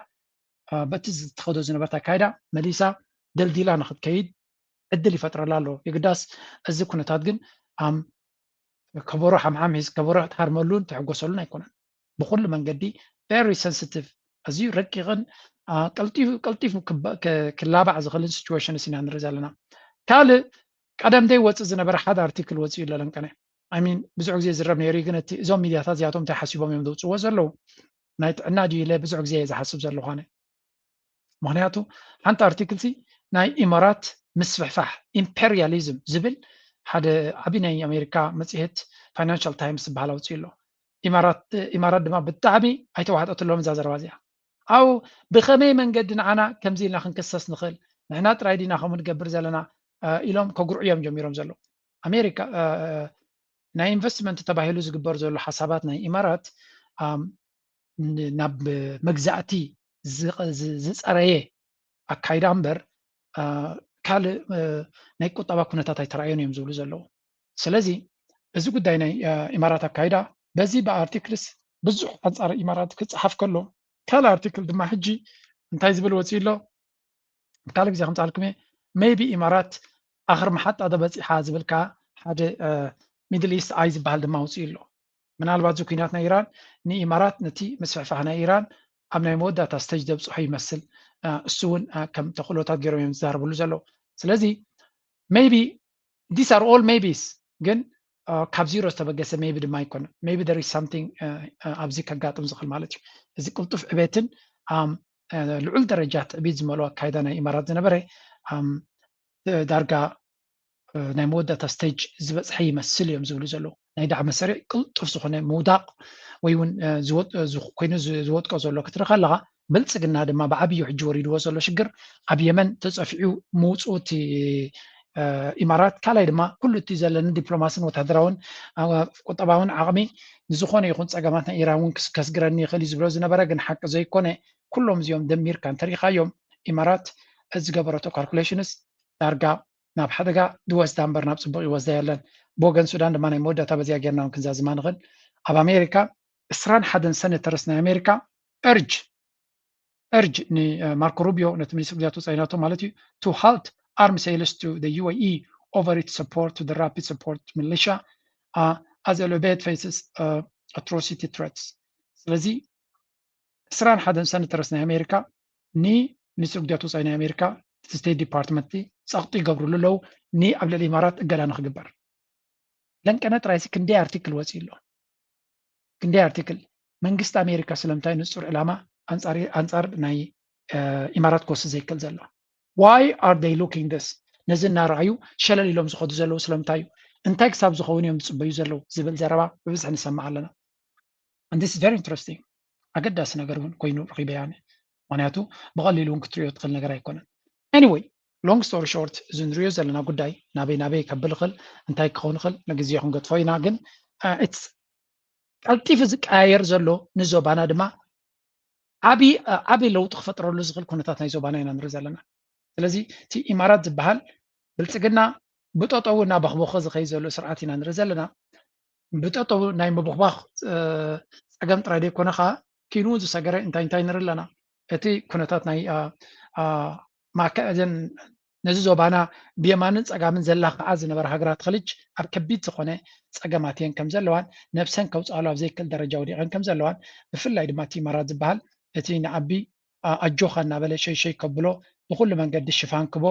በቲ ዝተኸዶ ዝነበረት ኣካይዳ መሊሳ ደልዲላ ንክትከይድ ዕድል ይፈጥረላ ኣሎ ይግዳስ እዚ ኩነታት ግን ከበሮ ሓምሓም ሒዝ ከበሮ ትሃርመሉን ትሕጎሰሉን ኣይኮነን ብኩሉ መንገዲ ቨሪ ሰንሲቲቭ ኣዝዩ ረቂቕን ቀልጢፉ ክላባዕ ዝኽእልን ሲቹዌሽን ኢና ንርኢ ዘለና ካልእ ቀደም ደይ ወፅእ ዝነበረ ሓደ ኣርቲክል ወፅኡ ለለንቀነ ሚን ብዙሕ ግዜ ዝረብ ነይሩ ግን እቲ እዞም ሚድያታት እዚኣቶም እንታይ ሓሲቦም እዮም ዘውፅዎ ዘለው ናይ ጥዕና ድዩ ኢለ ብዙሕ ግዜ ዝሓስብ ዘለኳነ ምክንያቱ ሓንቲ ኣርቲክል ሲ ናይ ኢማራት ምስፍሕፋሕ ኢምፔሪያሊዝም ዝብል ሓደ ዓብይ ናይ ኣሜሪካ መፅሄት ፋይናንሻል ታይምስ ዝበሃል ኣውፅኡ ኣሎ ኢማራት ድማ ብጣዕሚ ኣይተዋሕጠትሎም እዛ ዘረባ እዚኣ ኣው ብኸመይ መንገዲ ንዓና ከምዚ ኢልና ክንክሰስ ንኽእል ንሕና ጥራይ ዲና ከምኡ ንገብር ዘለና ኢሎም ከጉርዕዮም ጀሚሮም ዘሎ ኣሜሪካ ናይ ኢንቨስትመንት ተባሂሉ ዝግበር ዘሎ ሓሳባት ናይ ኢማራት ናብ መግዛእቲ ዝፀረየ ኣካይዳ እምበር ካልእ ናይ ቁጠባ ኩነታት ኣይተረኣዩን እዮም ዝብሉ ዘለዉ ስለዚ እዚ ጉዳይ ናይ ኢማራት ኣካይዳ በዚ ብኣርቲክልስ ብዙሕ ኣንፃር ኢማራት ክፅሓፍ ከሎ ካልእ ኣርቲክል ድማ ሕጂ እንታይ ዝብል ወፂኡ ኣሎ ካልእ ግዜ ከምፃልኩም እየ ሜይቢ ኢማራት ኣኽሪ መሓጣ ተበፂሓ ዝብልካ ሓደ ሚድል ኢስት ኣይ ዝበሃል ድማ ወፂኡ ኣሎ ምናልባት ዚ ኩናት ናይ ኢራን ንኢማራት ነቲ መስፍሕፋሕ ናይ ኢራን ኣብ ናይ መወዳእታ ስቴጅ ዘብፅሖ ይመስል እሱ እውን ከም ተኽእሎታት ገይሮም እዮም ዝዛረብሉ ዘለዉ ስለዚ ሜቢ ዲስ ኣር ኦል ሜቢስ ግን ካብ ዚሮ ዝተበገሰ ሜቢ ድማ ኣይኮነ ሜቢ there is something ኣብዚ ከጋጥም ዝኽእል ማለት እዩ እዚ ቅልጡፍ ዕቤትን ልዑል ደረጃ ትዕቢት ዝመልኦ ኣካይዳ ናይ ኢማራት ዝነበረ ዳርጋ ናይ መወዳእታ ስቴጅ ዝበፅሐ ይመስል እዮም ዝብሉ ዘለዉ ናይ ዳዕመ ሰሪዕ ቅልጡፍ ዝኾነ ምውዳቕ ወይ እውን ኮይኑ ዝወጥቀ ዘሎ ክትርኢ ከለኻ ብልፅግና ድማ ብዓብዪ ሕጂ ወሪድዎ ዘሎ ሽግር ኣብ የመን ተፀፊዑ ምውፅኡ እቲ ኢማራት ካልኣይ ድማ ኩሉ እቲ ዘለኒ ዲፕሎማስን ወታደራውን ቁጠባውን ዓቕሚ ንዝኾነ ይኹን ፀገማት ናይ ኢራን እውን ከስግረኒ ይኽእል እዩ ዝብሎ ዝነበረ ግን ሓቂ ዘይኮነ ኩሎም እዚኦም ደሚርካ እንተሪእኻዮም ኢማራት ዝገበረቶ ካልኩሌሽንስ ዳርጋ ናብ ሓደጋ ድወስዳ እምበር ናብ ፅቡቅ ይወስዳ የለን ብወገን ሱዳን ድማ ናይ መወዳእታ በዚያ ጌርና እውን ክንዛዝማ ንኽእል ኣብ ኣሜሪካ 21 ሰነተርስ ናይ ኣሜሪካ እርጅ ንማርኮ ሩቢዮ ነቲ ሚኒስትር ግዛት ወፃኢናቶ ማለት እዩ to halt arms sales to the UAE over its support to the rapid support militia as Al Ubaid faces atrocity threats ስለዚ 21 ሰነተርስ ናይ ኣሜሪካ ንሚኒስትር ግዛት ወፃኢ ናይ ኣሜሪካ ስቴት ዲፓርትመንት ፀቕጢ ይገብርሉ ኣለዉ ኣብ ልዕሊ ኢማራት እገዳ ንክግበር ለንቀነ ጥራይሲ ክንደይ ኣርቲክል ወፂኡ ኣሎ ክንደይ ኣርቲክል መንግስቲ ኣሜሪካ ስለምንታይ ንፁር ዕላማ ኣንፃር ናይ ኢማራት ክወስድ ዘይክእል ዘሎ why are they looking this ነዚ እናረኣዩ ሸለል ኢሎም ዝኸዱ ዘለዉ ስለምንታይ እዩ እንታይ ክሳብ ዝኸውን እዮም ዝፅበዩ ዘለዉ ዝብል ዘረባ ብብዝሒ ንሰማዕ ኣለና and this is very interesting ኣገዳሲ ነገር እውን ኮይኑ ረኺበ ያነ ምክንያቱ ብቐሊሉ እውን ክትሪኦ ትኽእል ነገር ኣይኮነን anyway long story short እዚ ንሪኦ ዘለና ጉዳይ ናበይ ከብል ይኽእል እንታይ ክኸውን ይኽእል ንግዜ ክንገጥፎ ኢና ግን ቀልጢፉ ዝቀያየር ዘሎ ንዞባና ድማ ዓብዪ ለውጢ ክፈጥረሉ ዝኽእል ኩነታት ናይ ዞባና ኢና ንርኢ ዘለና ስለዚ እቲ ኢማራት ዝበሃል ብልፅግና ብጠጠው እናበኽበኸ ዝኸይ ዘሎ ስርዓት ኢና ንርኢ ዘለና ብጠጠው ናይ ምብኽባኽ ፀገም ጥራይ ደይኮነ ከዓ ኪኑ ዝሰገረ እንታይ ንርኢ ኣለና እቲ ኩነታት ናይ ማእከልን ነዚ ዞባና ብየማንን ፀጋምን ዘላ ከዓ ዝነበረ ሃገራት ኸልጅ ኣብ ከቢድ ዝኾነ ፀገማት እየን ከም ዘለዋን ነብሰን ከውፃሉ ኣብ ዘይክእል ደረጃ ወዲቐን ከም ዘለዋን ብፍላይ ድማ እቲ ኢማራት ዝበሃል እቲ ንዓቢ ኣጆኻ እናበለ ሸይሸይ ከብሎ ብኩሉ መንገዲ ሽፋን ክቦ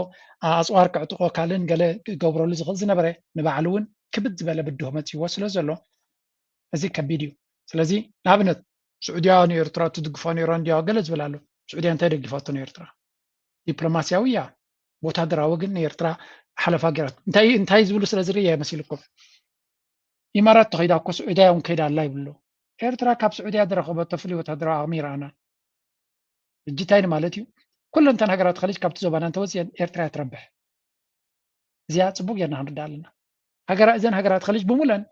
ኣፅዋር ክዕጥቆ ካልእን ገለ ክገብረሉ ዝኽእል ዝነበረ ንባዕሉ እውን ክብድ ዝበለ ብድሆ መፅይዎ ስለ ዘሎ እዚ ከቢድ እዩ ስለዚ ንኣብነት ስዑድያ ንኤርትራ ትድግፎ ነይራ እንድያ ገለ ዝብል ኣሎ ስዑድያ እንታይ ደግፋቶ ንኤርትራ ዲፕሎማስያዊ እያ ወታደራዊ ግን ንኤርትራ ሓለፋ ገይራት እንታይ ዝብሉ ስለ ዝርእ ይመስልኩም ኢማራት ተኸይዳ እኮ ስዑድያ እውን ከይዳ ኣላ ይብሉ ኤርትራ ካብ ስዑድያ ዝረኸበቶ ፍሉይ ወታደራዊ ዓቕሚ ይረኣና እጂ እንታይ ማለት እዩ ኩለን እተን ሃገራት ኸሊጅ ካብቲ ዞባና እንተወፅአን ኤርትራ ትረብሕ እዚኣ ፅቡቅ ጌርና ክንርዳእ ኣለና እዘን ሃገራት ኸሊጅ ብሙለን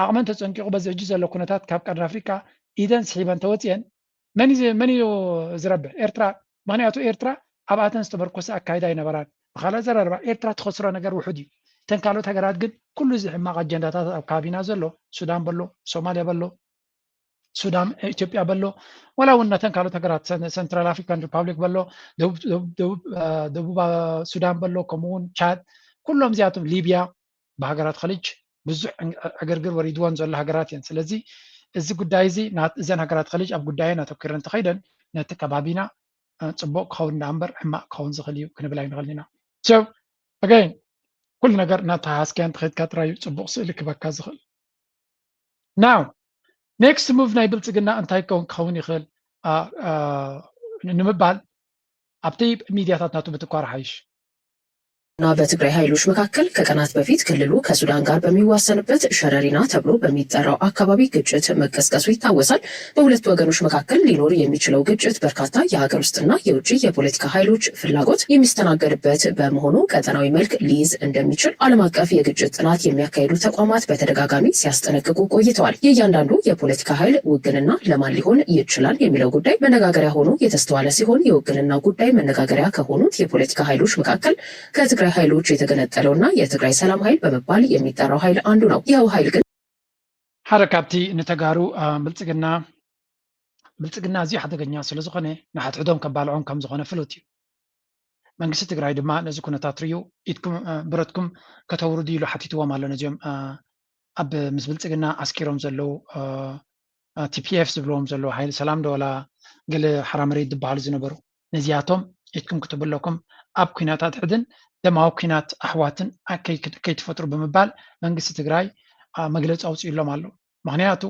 ዓቕመን ተፀንቂቑ በዚ ሕጂ ዘሎ ኩነታት ካብ ቀርኒ ኣፍሪካ ኢደን ስሒበን ተወፅአን መን እዩ ዝረብሕ ኤርትራ ምክንያቱ ኤርትራ ኣብ ኣተን ዝተመርኮሰ ኣካይዳ ይነበራን ብካልእ ዘረርባ ኤርትራ ትኸስሮ ነገር ውሑድ እዩ እተን ካልኦት ሃገራት ግን ኩሉ እዚ ሕማቕ ኣጀንዳታት ኣብ ከባቢና ዘሎ ሱዳን በሎ ሶማልያ በሎ ሱዳን ኢትዮጵያ በሎ ወላ እውን ነተን ካልኦት ሃገራት ሰንትራል ኣፍሪካን ሪፓብሊክ በሎ ደቡብ ሱዳን በሎ ከምኡውን ቻድ ኩሎም እዚኣቶም ሊብያ ብሃገራት ኸሊጅ ብዙሕ ዕግርግር ወሪድዎን ዘሎ ሃገራት እየን ስለዚ እዚ ጉዳይ እዚ እዘን ሃገራት ኸሊጅ ኣብ ጉዳየን ኣተኪረን እንተኸይደን ነቲ ከባቢና ፅቡቅ ክኸውን ዳ እምበር ሕማቅ ክኸውን ዝኽእል እዩ ክንብል ኣይንኽእል ኢና ሶ ኣገይን ኩሉ ነገር እናተሓስከያ እንተኸይድካ ጥራይ ፅቡቅ ስእሊ ክበካ ዝኽእል ናው ኔክስት ሙቭ ናይ ብልፅግና እንታይ ክኸውን ይኽእል ንምባል ኣብቲ ሚድያታት ናቱ ብትኳር ሓይሽ እና በትግራይ ኃይሎች መካከል ከቀናት በፊት ክልሉ ከሱዳን ጋር በሚዋሰንበት ሸረሪና ተብሎ በሚጠራው አካባቢ ግጭት መቀስቀሱ ይታወሳል። በሁለቱ ወገኖች መካከል ሊኖር የሚችለው ግጭት በርካታ የሀገር ውስጥና የውጭ የፖለቲካ ኃይሎች ፍላጎት የሚስተናገድበት በመሆኑ ቀጠናዊ መልክ ሊይዝ እንደሚችል ዓለም አቀፍ የግጭት ጥናት የሚያካሂዱ ተቋማት በተደጋጋሚ ሲያስጠነቅቁ ቆይተዋል። የእያንዳንዱ የፖለቲካ ኃይል ውግንና ለማን ሊሆን ይችላል የሚለው ጉዳይ መነጋገሪያ ሆኖ የተስተዋለ ሲሆን የውግንና ጉዳይ መነጋገሪያ ከሆኑት የፖለቲካ ኃይሎች መካከል ከትግራይ ኃይሎች የተገነጠለውና የትግራይ ሰላም ኃይል በመባል የሚጠራው ኃይል አንዱ ነው። ይኸው ኃይል ግን ሓረካብቲ ንተጋሩ ብልጽግና እዚ ሓደገኛ ስለዝኾነ ንሓትሕዶም ከባልዖም ከም ዝኾነ ፍሉጥ እዩ። መንግስቲ ትግራይ ድማ ነዚ ኩነታት ርዩ ኢትኩም ብረትኩም ከተውርዱ ኢሉ ሓቲትዎም ኣሎ ነዚኦም ኣብ ምስ ብልጽግና ኣስኪሮም ዘለው TPF ዝብለዎም ዘለው ሓይሊ ሰላም ደወላ ገለ ሓራመሬት ዝበሃሉ ዝነበሩ ነዚያቶም ኢትኩም ክትብለኩም ኣብ ኩናታት ሕድን ደማዊ ኩናት ኣሕዋትን ከይትፈጥሩ ብምባል መንግስቲ ትግራይ መግለፂ ኣውፂኡሎም ኣሎ። ምክንያቱ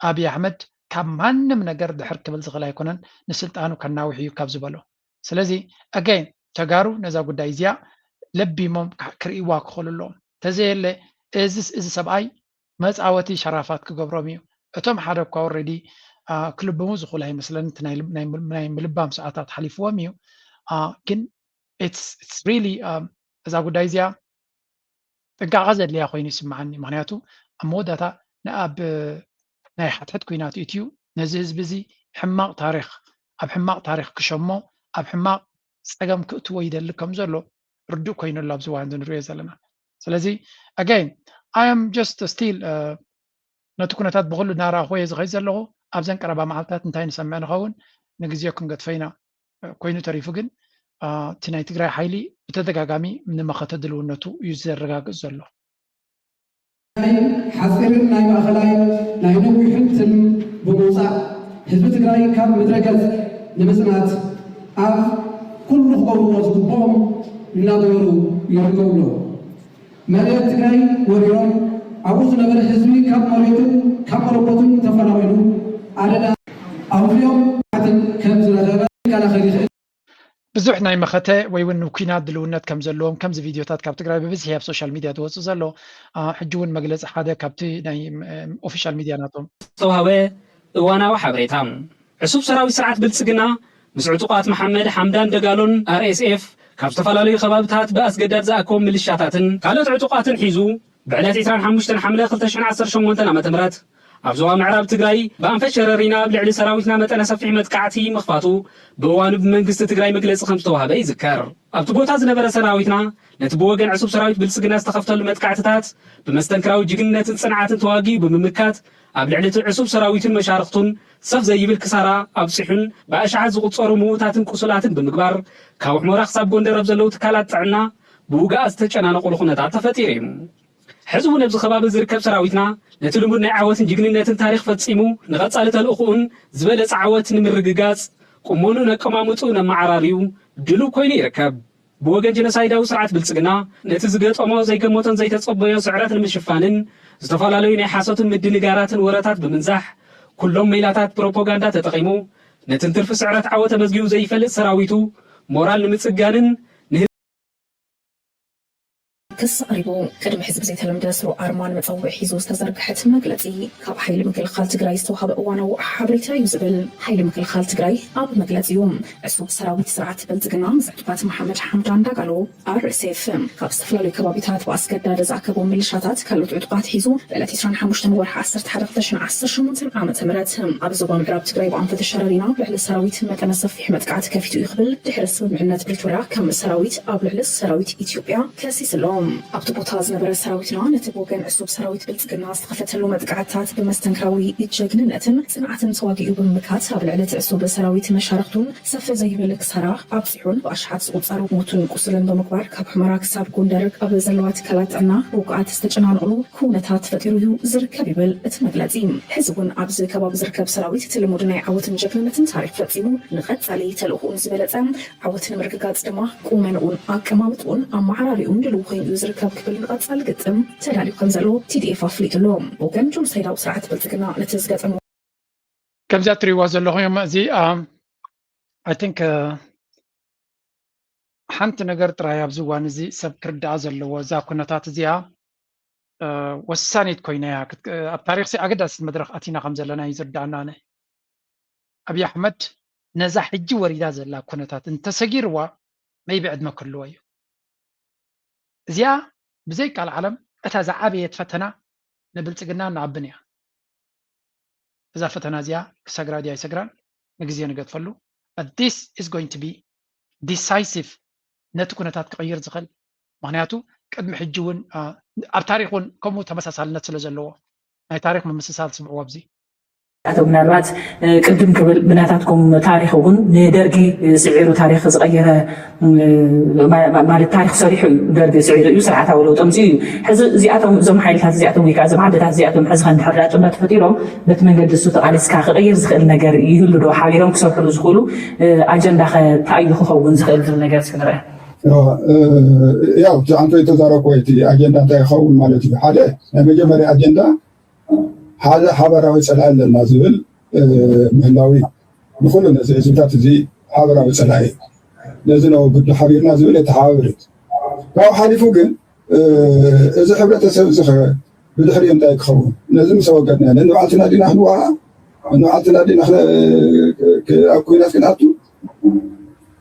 ኣብይ ኣሕመድ ካብ ማንም ነገር ድሕር ክብል ዝኽእል ኣይኮነን ንስልጣኑ ከናውሕ እዩ ካብ ዝበሎ። ስለዚ ኣገይን ተጋሩ ነዛ ጉዳይ እዚኣ ለቢሞም ክርእይዋ ክኽእሉ ኣለዎም። ተዘየለ እዚ ሰብኣይ መፃወቲ ሸራፋት ክገብሮም እዩ። እቶም ሓደ እኳ ኦልሬዲ ክልብሙ ዝኽእሉ ኣይመስለኒ እቲ ናይ ምልባም ሰዓታት ሓሊፍዎም እዩ። ግን ኢትስ ሪሊ እዛ ጉዳይ እዚኣ ጥንቃቐ ዘድልያ ኮይኑ ይስምዓኒ። ምክንያቱ ኣብ መወዳእታ ንኣብ ናይ ሓትሕት ኩናት እዩ ነዚ ህዝቢ እዚ ሕማቕ ታሪክ ክሸሞ ኣብ ሕማቕ ፀገም ክእትዎ ይደሊ ከም ዘሎ ርዱእ ኮይኑ ኣሎ ኣብዚ እዋን ንሪኦ ዘለና። ስለዚ ኣጋይን ኣይ ኣም ጀስት ስቲል ነቲ ኩነታት ብኩሉ እናረኣኽዎ ዝኸይድ ዘለኹ ኣብዘን ቀረባ መዓልትታት እንታይ ንሰምዕ ንኸውን ንግዜኩም ገጥፈይና ኮይኑ ተሪፉ ግን እቲ ናይ ትግራይ ሓይሊ ብተደጋጋሚ ንመኸተ ድልውነቱ እዩ ዘረጋግፅ ዘሎ። ሓፂርን ናይ ማእኸላይ ናይ ነዊሕን ትልም ብምውፃእ ህዝቢ ትግራይ ካብ ምድረገጽ ንምጽናት ኣብ ኩሉ ክገብርዎ ዝግብኦም እናገበሩ ይርከቡ ኣለዉ። መሬት ትግራይ ወሪሮም ኣብኡ ዝነበረ ህዝቢ ካብ መሬቱን ካብ መረቦቱን ተፈናቂሉ ኣደዳ ኣውፍዮም ከም ዝረኸበ ይከላኸል ይኽእል። ብዙሕ ናይ መኸተ ወይ እውን ኩናት ድልውነት ከም ዘለዎም ከምዚ ቪድዮታት ካብ ትግራይ ብብዝሒ ኣብ ሶሻል ሚድያ ዝወፅእ ዘሎ ሕጂ እውን መግለፂ ሓደ ካብቲ ናይ ኦፊሻል ሚድያ ናቶም ዝተዋህበ እዋናዊ ሓበሬታ ዕሱብ ሰራዊት ስርዓት ብልጽግና ምስ ዕጡቃት መሐመድ ሓምዳን ደጋሎን RSF ካብ ዝተፈላለዩ ከባቢታት ብኣስገዳድ ዝኣከቦም ምልሻታትን ካልኦት ዕጡቃትን ሒዙ ብዕለት 25 ሓምለ 2018 ዓ.ም ኣብ ዞባ ምዕራብ ትግራይ ብኣንፈት ሸረሪና ኣብ ልዕሊ ሰራዊትና መጠነ ሰፊሕ መጥቃዕቲ ምኽፋቱ ብእዋኑ ብመንግስቲ ትግራይ መግለፂ ከም ዝተዋህበ ይዝከር። ኣብቲ ቦታ ዝነበረ ሰራዊትና ነቲ ብወገን ዕሱብ ሰራዊት ብልጽግና ዝተኸፍተሉ መጥቃዕትታት ብመስተንክራዊ ጅግንነትን ጽንዓትን ተዋጊኡ ብምምካት ኣብ ልዕሊ እቲ ዕሱብ ሰራዊትን መሻርክቱን ሰፍ ዘይብል ክሳራ ኣብፂሑን ብኣሽዓት ዝቁፀሩ ምዉታትን ቁስላትን ብምግባር ካብ ሕሞራ ክሳብ ጎንደር ኣብ ዘለው ትካላት ጥዕና ብውግኣት ዝተጨናነቑሉ ኩነታት ተፈጢሩ እዩ። ሕዚ እውን ኣብዚ ከባቢ ዝርከብ ሰራዊትና ነቲ ልሙድ ናይ ዓወትን ጅግንነትን ታሪክ ፈፂሙ ንቐጻሊ ተልእኹኡን ዝበለፀ ዓወት ንምርግጋጽ ቁመኑን ኣቀማምጡን ኣመዓራርዩ ድሉው ኮይኑ ይርከብ። ብወገን ጀኖሳይዳዊ ስርዓት ብልጽግና ነቲ ዝገጠሞ ዘይገመቶን ዘይተጸበዮ ስዕረት ንምሽፋንን ዝተፈላለዩ ናይ ሓሶትን ምድንጋራትን ወረታት ብምንዛሕ ኩሎም ሜላታት ፕሮፓጋንዳ ተጠቂሙ ነቲ ትርፊ ስዕረት ዓወት ተመዝጊቡ ዘይፈልጥ ሰራዊቱ ሞራል ንምጽጋንን ክስ ቀሪቡ ቅድሚ ሕዝቢ ዘይተለምደ ስሩዕ ኣርማን መፀውዒ ሒዙ ዝተዘርግሐት መግለፂ ካብ ሓይሊ ምክልኻል ትግራይ ዝተዋሃበ እዋናዊ ሓበሬታ እዩ ዝብል ሓይሊ ምክልኻል ትግራይ ኣብ መግለፂኡ ዕሱብ ሰራዊት ስርዓት ብልጽግና ምስ ዕጡቃት መሐመድ ሓምዳን ዳጋሎ RSF ካብ ዝተፈላለዩ ከባቢታት ብኣስገዳድ ዝኣከቦም ሚሊሻታት ካልኦት ዕጡቃት ሒዙ ብዕለት 25 ወርሒ 11 2018 ዓ.ም ኣብ ዞባ ምዕራብ ትግራይ ብኣንፈት ሸረሪና ብልዕሊ ሰራዊት መጠነ ሰፊሕ መጥቃዕቲ ከፊቱ ይኽብል ድሕሪ ስምምዕነት ፕሪቶርያ ከም ሰራዊት ኣብ ልዕሊ ሰራዊት ኢትዮጵያ ከሲስሎም ኣብቲ ቦታ ዝነበረ ሰራዊትና ነቲ ብወገን ዕሱብ ሰራዊት ብልጽግና ዝተኸፈተሉ መጥቃዕትታት ብመስተንክራዊ ጅግንነትን ጽንዓትን ተዋጊኡ ብምምካት ኣብ ልዕሊ እቲ ዕሱብ ሰራዊት መሻርክቱን ሰፊ ዘይብል ክሳራ ኣብፂሑን ብኣሽሓት ዝቁፀሩ ሞቱን ቁስልን ብምግባር ካብ ሕመራ ክሳብ ጎንደር ኣብ ዘለዋ ትካላት ጥዕና ብውግኣት ዝተጨናነቑሉ ኩነታት ተፈጢሩ እዩ ዝርከብ ይብል እቲ መግለፂ። ሕዚ እውን ኣብዚ ከባቢ ዝርከብ ሰራዊት እቲ ልሙድ ናይ ዓወትን ጅግንነትን ታሪክ ፈፂሙ ንቐጻሊ ተልእኹኡን ዝበለፀ ዓወት ንምርግጋጽ ድማ ቁመንኡን ኣቀማምጥኡን ኣመዓራሪኡን ድልው ኮይኑ ዝርከብ ክብል ንቐጻሊ ግጥም ተዳልዩ ከም ዘሎ TDF ኣፍሊጡ ኣሎ። ወገን ጆኖሳይዳዊ ስርዓት ብልጽግና ነቲ ዝገጠሙ ከምዚኣ ትሪእዋ ዘለኹም እዚ ኣይ ቲንክ ሓንቲ ነገር ጥራይ ኣብዚ እዋን እዚ ሰብ ክርዳኣ ዘለዎ እዛ ኩነታት እዚኣ ወሳኒት ኮይና እያ ኣብ ታሪክ ኣገዳሲት መድረክ ኣቲና ከም ዘለና እዩ ዝርዳእና ኣነ። ኣብይ ኣሕመድ ነዛ ሕጂ ወሪዳ ዘላ ኩነታት እንተሰጊርዋ መይቢ ዕድመ ክህልዎ እዩ። እዚኣ ብዘይ ቃል ዓለም እታ ዝዓበየት ፈተና ንብልጽግና ንዓብን እያ። እዛ ፈተና እዚኣ ክሰግራ ድያ ይሰግራን ንግዜ ንገጥፈሉ but this is going to be decisive ነቲ ኩነታት ክቕይር ዝኽእል ምክንያቱ ቅድሚ ሕጂ እውን ኣብ ታሪክ እውን ከምኡ ተመሳሳልነት ስለ ዘለዎ ናይ ታሪክ ምምስሳል ስምዕዎ ኣብዚ أتو منالبات قدم قبل بناتاتكم تاريخ ون ندرجي سعيرو تاريخ صغيرة مال التاريخ صريح درجي سعيرو يسرع تولو تمزي حز زياتهم زم حيلات زياتهم ويكا زم عددات زياتهم حز خن حرات ما تفتيرهم بتمنجد السوق على سكاخ غير زخل نجار يهلو دو حاليهم كسر زخلو أجندة تأييد خوون زخل نجار سكنرة ያው አንተ የተዛረቁ እቲ አጀንዳ እንታይ ይኸውን ማለት እዩ ሓደ ናይ መጀመርያ አጀንዳ ሓደ ሓበራዊ ፀላኢ ኣለና ዝብል ምህላዊ ንኩሉ ነዚ ህዝብታት እዚ ሓበራዊ ፀላኢ ነዚ ነው ግዱ ሓቢርና ዝብል የተሓባብር ካብኡ ሓሊፉ ግን እዚ ሕብረተሰብ እዚ ብድሕሪኡ እንታይ ክኸውን ነዚ ምስ ወገድና ንባዕልና ዲና ክንወሃ ንባዕልና ዲና ኣብ ኩናት ክንኣቱ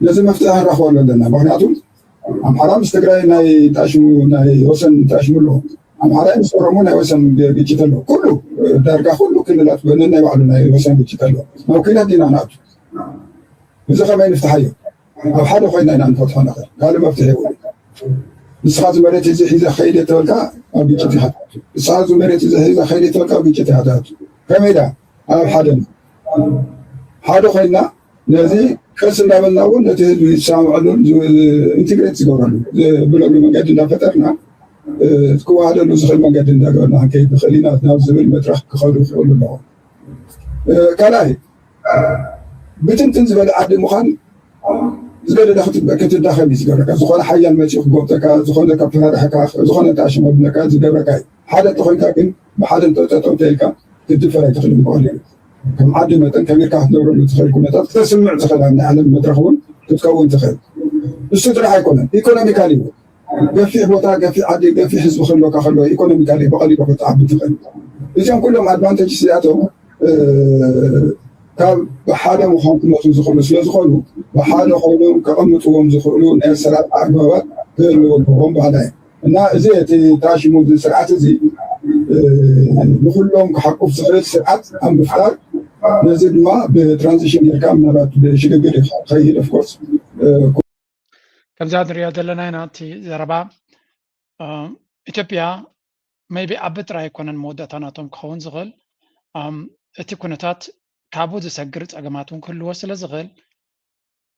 ነዚ መፍትሒ ክንረኽበሉ ኣለና ምክንያቱም ኣምሓራ ምስ ትግራይ ናይ ጣሽሙ ናይ ወሰን ጣሽሙ ኣሎ ኣምሓራ ምስ ኦሮሞ ናይ ወሰን ግጭት ኣሎ ኩሉ ዳርጋ ኩሉ ክልላት ናይ ባዕሉ ናይ ወሰን ግጭት ኣሎ ናብ ኩናት ዲና ንኣቱ እዚ ከመይ ንፍትሓዮ ኣብ ሓደ ኮይና ኢና ንፈትሖ ንኽእል ካልእ መፍትሒ የብሉ ንስኻ እዚ መሬት እዚ ሒዘ ከይደ ተበልካ ኣብ ግጭት ኢኻ ትኣቱ ንስኻ እዚ መሬት እዚ ሒዘ ከይደ ተበልካ ኣብ ግጭት ኢኻ ትኣቱ ከመይ ዳ ኣብ ሓደ ኮይና ነዚ ከስ እንዳበልና እውን ነቲ ህዝቢ ዝሰማምዐሉን ኢንቴግሬት ዝገብረሉ ዝብለሉ መንገዲ እንዳፈጠርና ክዋሃደሉ ዝኽእል መንገዲ እንዳገበርና ክንከይድ ንኽእል ኢና ናብ ዝብል መድረክ ክኸዱ ይኽእሉ ኣለዎ ካልኣይ ብትንትን ዝበለ ዓዲ ምዃን ዝገደደ ክትዳኸም እዩ ዝገብረካ ዝኾነ ሓያል መፂኡ ክጎብጠካ ዝኾነ ከፈራርሐካ ዝኾነ ተኣሽመብለካ ዝገብረካ እዩ ሓደ እንተኮይንካ ግን ብሓደ ጠጠው እንተኢልካ ክትድፈር ኣይትኽእል ምኽእል እዩ كم عاد مثلا كبير كهت نور اللي تخيل كنا تسمع تخيل عن عالم مدرخون تتكون تخيل السدرة هيكون إيكونوميكالي قفي بوتا قفي عادي قفي حزب خلوك خلوه إيكونوميكالي بقالي بقول تعب تخيل إذا كلهم أدفانتج سياتهم كاب بحالة مخانك نوتو زخلو سيزخلو بحالة خلوهم كأمتهم زخلو ناس سرعة عقبات كلهم هم بعدين إن زي تاشي مود سرعة زي نخلهم كحقوق زخلو سرعة أم بفتار نزيد ما بترانزيشن يركب نبات بشكل خير of course كم زاد رياض لنا ناتي زربا إثيوبيا maybe أبد رأي كونن مودة تناتهم كون زغل إتي كونتات كابو زسجرت أجمعتهم كل وصل زغل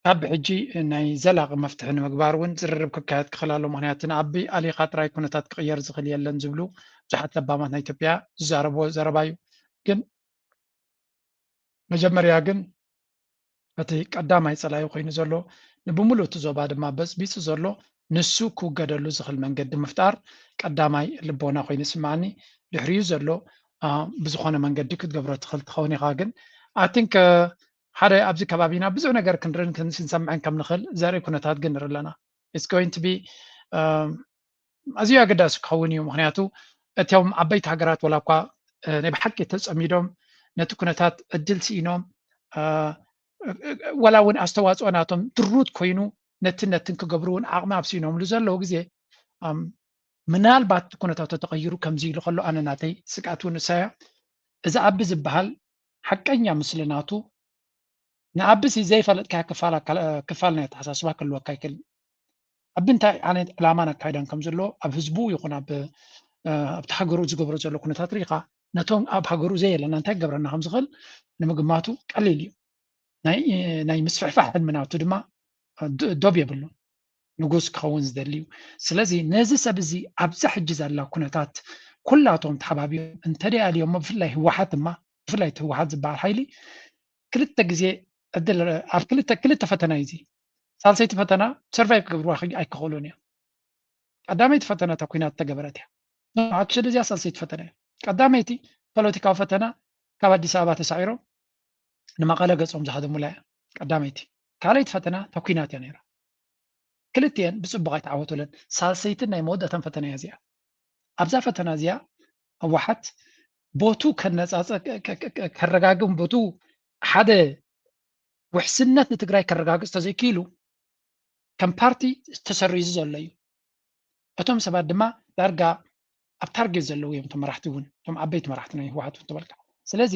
أب حجي ناي زلق مفتح مقبار ون زرب كات خلاله مهنياتنا أبي علي خاطر رأي كونتات غير زغل يلا نزبلو زحت لبامة إثيوبيا زربايو كن مجمريا ግን እቲ ቀዳማይ ጸላዩ ኮይኑ ዘሎ ንብሙሉ እቲ ዞባ ድማ በስቢሱ ዘሎ ንሱ ክውገደሉ ዝኽእል መንገዲ ምፍጣር ቀዳማይ ልቦና ኮይኑ ስማዕኒ ድሕሪኡ ዘሎ ብዝኾነ መንገዲ ክትገብሮ ትኽእል ትኸውን ኢኻ ግን ኣይ ቲንክ ሓደ ኣብዚ ከባቢና ብዙሕ ነገር ክንሪእን ክንሰምዕን ከም ንኽእል ዘርኢ ኩነታት ግን ንርኢ ኣለና ኢትስ ጎይንግ ቱ ቢ ኣዝዩ ኣገዳሲ ክኸውን እዩ ምክንያቱ እትዮም ዓበይቲ ሃገራት ወላ እኳ ናይ ብሓቂ ተፀሚዶም ነቲ ኩነታት ዕድል ሲኢኖም ወላ እውን ኣስተዋፅኦ ናቶም ድሩት ኮይኑ ነትን ክገብሩ እውን ዓቕሚ ኣብሲኖምሉ ዘለዉ ግዜ ምናልባት ኩነታት ተቐይሩ ከምዚ ኢሉ ከሎ ኣነ ናተይ ስጋኣት እውን ንሳያ እዚ ዓቢ ዝበሃል ሓቀኛ ምስሊ ናቱ ንዓቢሲ ዘይፈለጥካ ክፋል ናይ ተሓሳስባ ክህልወካ ይክእል ዓቢ እንታይ ዓይነት ዕላማን ኣካይዳን ከም ዘሎ ኣብ ህዝቡ ይኹን ኣብቲ ሃገሩ ዝገብሮ ዘሎ ኩነታት ሪኢኻ ነቶም ኣብ ሃገሩ ዘየለና እንታይ ክገብረና ከም ዝኽእል ንምግማቱ ቀሊል እዩ ናይ ምስፍሕፋሕ ሕልምናቱ ድማ ዶብ የብሉ ንጉስ ክኸውን ዝደሊ እዩ ስለዚ ነዚ ሰብ እዚ ኣብዛ ሕጂ ዘላ ኩነታት ኩላቶም ተሓባቢዮም እንተደኣልዮም ብፍላይ ህወሓት ድማ ብፍላይ ህወሓት ዝበሃል ሓይሊ ክልተ ግዜ ዕድል ኣብ ክልተ ፈተና እዩ እዚ ሳልሰይቲ ፈተና ሰርቫይቭ ክገብርዋ ኣይክኽእሉን እዮም ቀዳመይቲ ፈተና እታ ኩናት ተገበረት እያ ኣክሽሊ እዚኣ ሳልሰይቲ ፈተና እያ ቀዳመይቲ ፖለቲካዊ ፈተና ካብ ኣዲስ ኣበባ ተሳዒሮም ንመቐለ ገጾም ዝሓደሙላ እያ ቀዳመይቲ ካልኣይቲ ፈተና እታ ኩናት እያ ነይራ ክልቲአን ብፅቡቅ ኣይተዓወቱለን ሳልሰይትን ናይ መወዳእታን ፈተና እያ እዚኣ ኣብዛ ፈተና እዚኣ ህወሓት ቦቱ ከረጋግም ቦቱ ሓደ ውሕስነት ንትግራይ ከረጋግፅ ተዘይኪኢሉ ከም ፓርቲ ተሰሪዙ ዘሎ እዩ እቶም ሰባት ድማ ዳርጋ ኣብ ታርጌት ዘለዉ እዮም እቶም መራሕቲ እውን እቶም ዓበይቲ መራሕቲ ናይ ህወሓት ትበልካ ስለዚ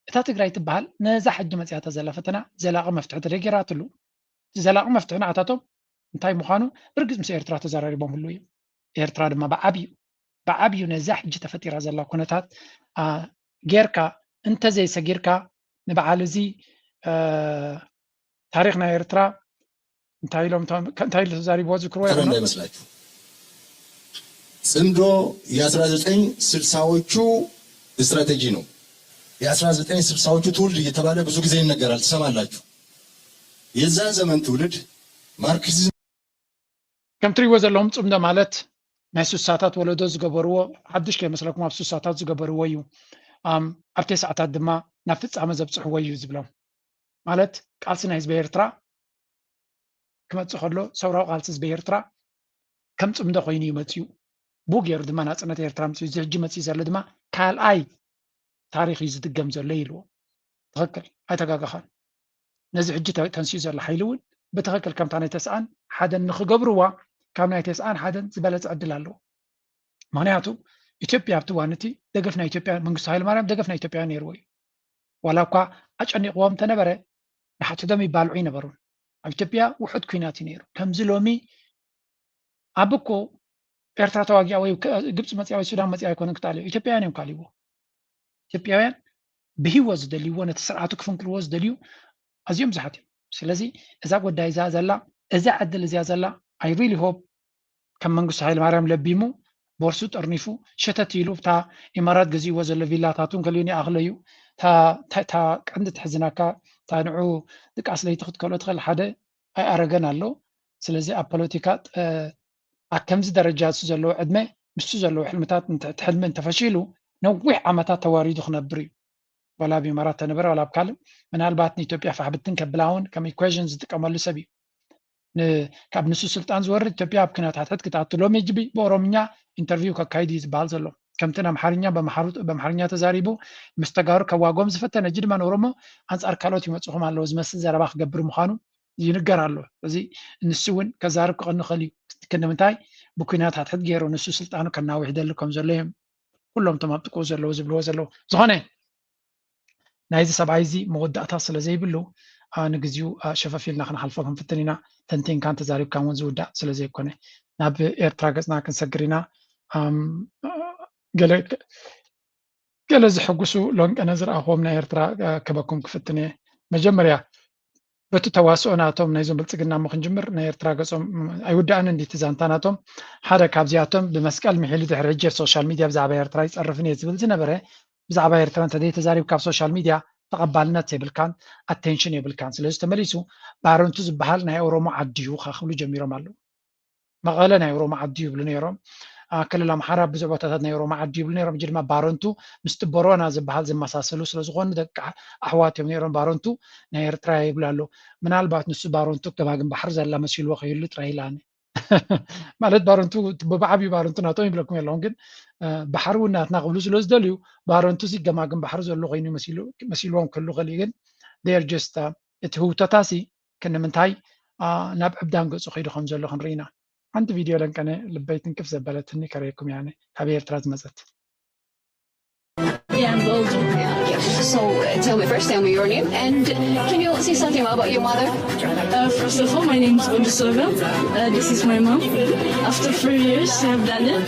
እታ ትግራይ ትበሃል ነዛ ሕጂ መፅያታ ዘላ ፈተና ዘላቒ መፍትሒ ተደጊራትሉ ዘላቒ መፍትሒ ንኣታቶም እንታይ ምዃኑ ብርግፅ ምስ ኤርትራ ተዘራሪቦም ህሉ እዩ ኤርትራ ድማ ብዓብዩ ነዛ ሕጂ ተፈጢራ ዘላ ኩነታት ጌርካ انت زي سجيركا نبعال زي ታሪክና ኤርትራ እንታይ ተዛሪቦ ዝክሮ ይሆነ እንዳይመስላችሁ ጽምዶ የ1960ዎቹ ስትራቴጂ ነው። የ1960ዎቹ ትውልድ እየተባለ ብዙ ጊዜ ይነገራል፣ ትሰማላችሁ። የዛ ዘመን ትውልድ ማርክሲዝም ከም ትሪዎ ዘለኹም ጽምዶ ማለት ናይ ሱሳታት ወለዶ ዝገበርዎ ሓድሽ ከይመስለኩም ኣብ ሱሳታት ዝገበርዎ እዩ። ኣብቲ ሰዓታት ድማ ናብ ፍጻመ ዘብጽሕዎ እዩ ዝብሎም ማለት ቃልሲ ናይ ህዝቢ ኤርትራ ክመጽእ ከሎ ሰውራዊ ቃልሲ ህዝቢ ኤርትራ ከም ጽምዶ ኮይኑ ይመጽኡ ቡ ገይሩ ድማ ናጽነት ኤርትራ መጽኡ ዝሕጂ መጽኡ ዘሎ ድማ ካልኣይ ታሪክ እዩ ዝድገም ዘሎ ኢልዎ ትኽክል ኣይተጋጋኻን ነዚ ሕጂ ተንስኡ ዘሎ ሓይሊ እውን ብትኽክል ከምታ ናይ ተስኣን ሓደን ንኽገብርዋ ካብ ናይ ተስኣን ሓደን ዝበለፀ ዕድል ኣለዎ ምክንያቱ ኢትዮጵያ ኣብቲ እዋን እቲ ደገፍ ናይ ኢትዮጵያ መንግስቱ ሃይለማርያም ደገፍ ናይ ኢትዮጵያ ነይርዎ እዩ ዋላ እኳ ኣጨኒቕዎም ተነበረ ንሓትዶም ይባልዑ ይነበሩ ኣብ ኢትዮጵያ ውሑድ ኩናት እዩ ነይሩ ከምዚ ሎሚ ኣብ እኮ ኤርትራ ተዋጊኣ ወይ ግብፂ መፅያ ወይ ሱዳን መፅያ ኣይኮነን ክጣልዮ ኢትዮጵያውያን እዮም ካልይዎ ኢትዮጵያውያን ብሂወት ዝደልይዎ ነቲ ስርዓቱ ክፍንክልዎ ዝደልዩ ኣዝዮም ብዙሓት እዮም ስለዚ እዛ ጉዳይ እዛ ዘላ እዛ ዕድል እዚኣ ዘላ ኣይ ሪሊ ሆፕ ከም መንግስቱ ሃይለማርያም ለቢሙ ቦርሱ ጠርኒፉ ሸተት ኢሉ እታ ኢማራት ገዚእዎ ዘሎ ቪላታቱን ከልዩን ይኣኽሎ እዩ እታ ቀንዲ ትሕዝናካ እታ ንዑ ጥቃስ ለይቲ ክትከልኦ ትኽእል ሓደ ኣይኣረገን ኣሎ ስለዚ ኣብ ፖለቲካ ኣብ ከምዚ ደረጃ እሱ ዘለዎ ዕድመ ምስሱ ዘለዎ ሕልምታት ሕልሚ እንተፈሺሉ ነዊሕ ዓመታት ተዋሪዱ ክነብር እዩ ወላ ኣብ ኢማራት ተነበረ ወላ ኣብ ካልእ ምናልባት ንኢትዮጵያ ፋሕብትን ከብላውን ከም ኢኩዌዥን ዝጥቀመሉ ሰብ እዩ ካብ ንሱ ስልጣን ዝወርድ ኢትዮጵያ ኣብ ኩነታት ሕትክታት ሎሚ ጅቢ ብኦሮምኛ ኢንተርቪው ከካይድ እዩ ዝበሃል ዘሎ ከምቲ ኣምሓርኛ በኣምሓርኛ ተዛሪቡ ምስ ተጋሩ ከዋጎም ዝፈተነ እጂ ድማ ንኦሮሞ ኣንጻር ካልኦት ይመፅኹም ኣለዎ ዝመስል ዘረባ ክገብር ምዃኑ ይንገር ኣሎ እዚ ንሱ እውን ከዛርብ ክቐኒ ክእል እዩ ክንምንታይ ብኩናታት ሕት ገይሩ ንሱ ስልጣኑ ከናዊሕ ይደሊ ከም ዘሎ እዮም ኩሎም ቶም ኣብ ጥቅኡ ዘለዉ ዝብልዎ ዘለዉ ዝኾነ ናይዚ ሰብኣይ እዚ መወዳእታ ስለ ዘይብሉ ንግዚኡ ሸፈፊልና ክንሓልፎ ክንፍትን ኢና ተንቲንካ ተዛሪብካ እውን ዝውዳእ ስለ ዘይኮነ ናብ ኤርትራ ገፅና ክንሰግር ኢና ገለ ዝሕጉሱ ሎንቀነ ዝረኣኽዎም ናይ ኤርትራ ከበኩም ክፍትን እየ መጀመርያ በቲ ተዋስኦ ናቶም ናይዞም ብልፅግና ሞ ክንጅምር ናይ ኤርትራ ገጾም ኣይውዳእን እንዲቲ ዛንታ ናቶም ሓደ ካብዚኣቶም ብመስቀል ምሒሉ ድሕሪ ሕጂ ሶሻል ሚድያ ብዛዕባ ኤርትራ ይፀርፍን እየ ዝብል ዝነበረ ብዛዕባ ኤርትራ እንተደይ ተዛሪብካ ኣብ ሶሻል ሚድያ ተቐባልነት የብልካን ኣቴንሽን የብልካን ስለዚ ተመሊሱ ባረንቱ ዝበሃል ናይ ኦሮሞ ዓዲ እዩ ክብሉ ጀሚሮም ኣለዉ መቐለ ናይ ኦሮሞ ዓዲ ይብሉ ነይሮም ክልል ኣምሓራ ብዙሕ ቦታታት ናይ ኦሮሞ ዓዲ ይብሉ ነይሮም እጂ ድማ ባረንቱ ምስቲ ቦሮና ዝበሃል ዝመሳሰሉ ስለዝኾኑ ደቂ ኣሕዋት እዮም ነይሮም ባረንቱ ናይ ኤርትራ ይብሉ ኣለዉ ምናልባት ንሱ ባረንቱ ገባግን ባሕሪ ዘላ መሲልዎ ከይሉ ጥራይ ኢላኒ ማለት ባረንቱ ብዓብዩ ባረንቱ ናቶም ይብለኩም ኣለዎም ግን ባሕሪ እውን ናትና ክብሉ ስለ ዝደልዩ ባረንቱ ገማግን ባሕሪ ዘሎ ኮይኑ መሲልዎም ክህሉ ክእል ግን ዴር ጀስት እቲ ህውተታሲ ክንምንታይ ናብ ዕብዳን ገፁ ከይዱ ከም ዘሎ ክንርኢ ኢና አንድ ቪዲዮ ለንቀነ ልበይ ትንቅፍ ዘበለትኒ ከረየኩም ያነ ካብ ኤርትራ ዝመፀት Yeah, will do. So tell me your name, and can you say something about your mother? First of all, my name is Odusova. This is my mom. After 3 years, I have done it.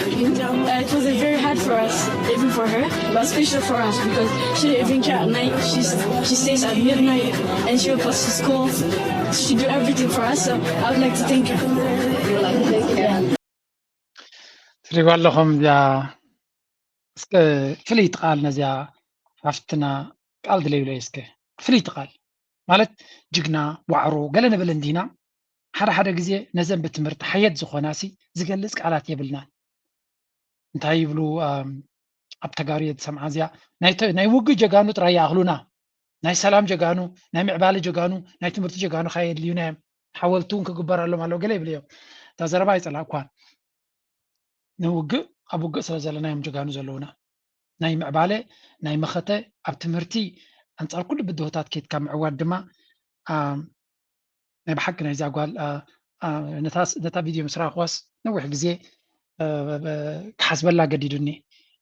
It was very hard for us, even for her, but especially for us because she didn't even care at night. She stays at midnight and she will post to school. She do everything for us. So I would like to thank her. You would like to thank her. ትሪጓ ኣለኹም እዚኣ እስከ ፍልይ ትቃል ነዚኣ ሓፍትና ቃል ድለይብለ እስከ ፍልይ ትቃል ማለት ጅግና ዋዕሮ ገለ ንብል እንዲና ሓደ ሓደ ግዜ ነዘን ብትምህርቲ ሓየት ዝኾናሲ ዝገልፅ ቃላት የብልና እንታይ ይብሉ ኣብ ተጋሩ የተሰምዓ እዚኣ ናይ ውግእ ጀጋኑ ጥራይ ይኣኽሉና ናይ ሰላም ጀጋኑ ናይ ምዕባለ ጀጋኑ ናይ ትምህርቲ ጀጋኑ ካየድልዩና እዮም ሓወልቲ እውን ክግበረሎም ኣለዎ ገለ ይብል እዮም እታ ዘረባ ኣይፀላእ እኳ ንውግእ ኣብ ውግእ ስለ ዘለና እዮም ጀጋኑ ዘለውና ናይ ምዕባለ ናይ መኸተ ኣብ ትምህርቲ ኣንጻር ኩሉ ብድሆታት ኬትካ ምዕዋድ ድማ ናይ ብሓቂ ናይ ዛጓል ነታ ቪድዮ ምስራኽ ዋስ ነዊሕ ግዜ ክሓስበላ ገዲዱኒ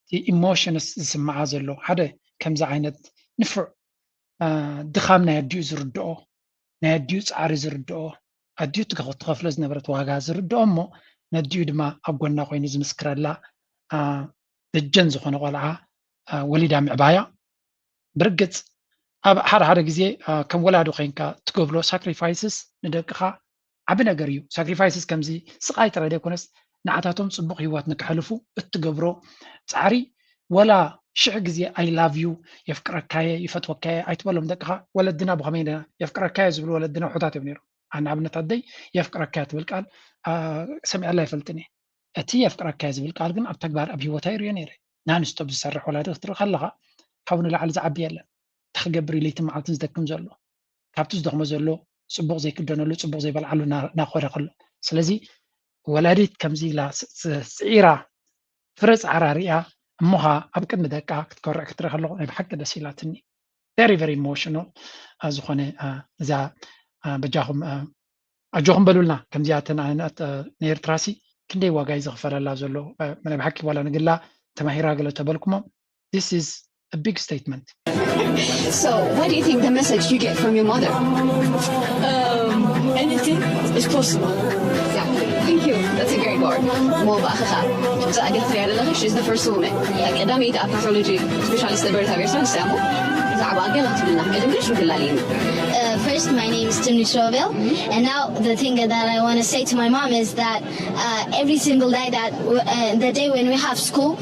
እቲ ኢሞሽንስ ዝስምዓ ዘሎ ሓደ ከምዚ ዓይነት ንፉዕ ድኻም ናይ ኣዲኡ ዝርድኦ ናይ ኣዲኡ ፃዕሪ ዝርድኦ ኣዲኡ ትኸፍሎ ዝነበረት ዋጋ ዝርድኦ እሞ ነዲኡ ድማ ኣብ ጎና ኮይኑ ዝምስክረላ ደጀን ዝኾነ ቆልዓ ወሊዳ ምዕባያ برقت حدا جزء كم ولادو خينكا تقبلو sacrifices ندقخا عبنا قريو sacrifices كم زي سقاي ترى ده كونس نعتاتهم صبغ هوات نكحلفو اتقبرو تعري ولا شع جزء I love you يفكرك كاية يفتوى كاية أيتبلهم دقخا ولدنا بخمينا يفكرك كاية زبل ولدنا وحدات بنيرو أنا عبنا تدي يفكرك كاية بالقال سمع الله يفلتني أتي يفكرك كاية بالقال قن أبتكبر أبي وتاير ينيري نانستو بزسرح ولا تختار خلها حاولنا لعل زعبي يلا تخجبري لي تمعتن زدكم زلو كابتوس دغمو زلو صبغ زي كدنلو صبغ زي بلعلو ناخذ كله سلازي ولاديت كمزي لا سعيره فرز عراريا امها ابقن دقا كتكرع كتر خلو بحق دسيلاتني very very emotional زخونه اذا بجاهم اجوهم بلولنا كمزياتنا انا نير تراسي كندي واغاي زغفر الله زلو من بحكي ولا نقلا تماهيرا قالوا تبلكم this is a big statement. So, what do you think the message you get from your mother? Anything is possible. Yeah, thank you. That's a great word. So, I guess she's the first woman. Like, Adami, the pathology specialist, the birth of your son, Samu. First, my name is Timmy Chauvel, and now the thing that I want to say to my mom is that every single day that the day when we have school,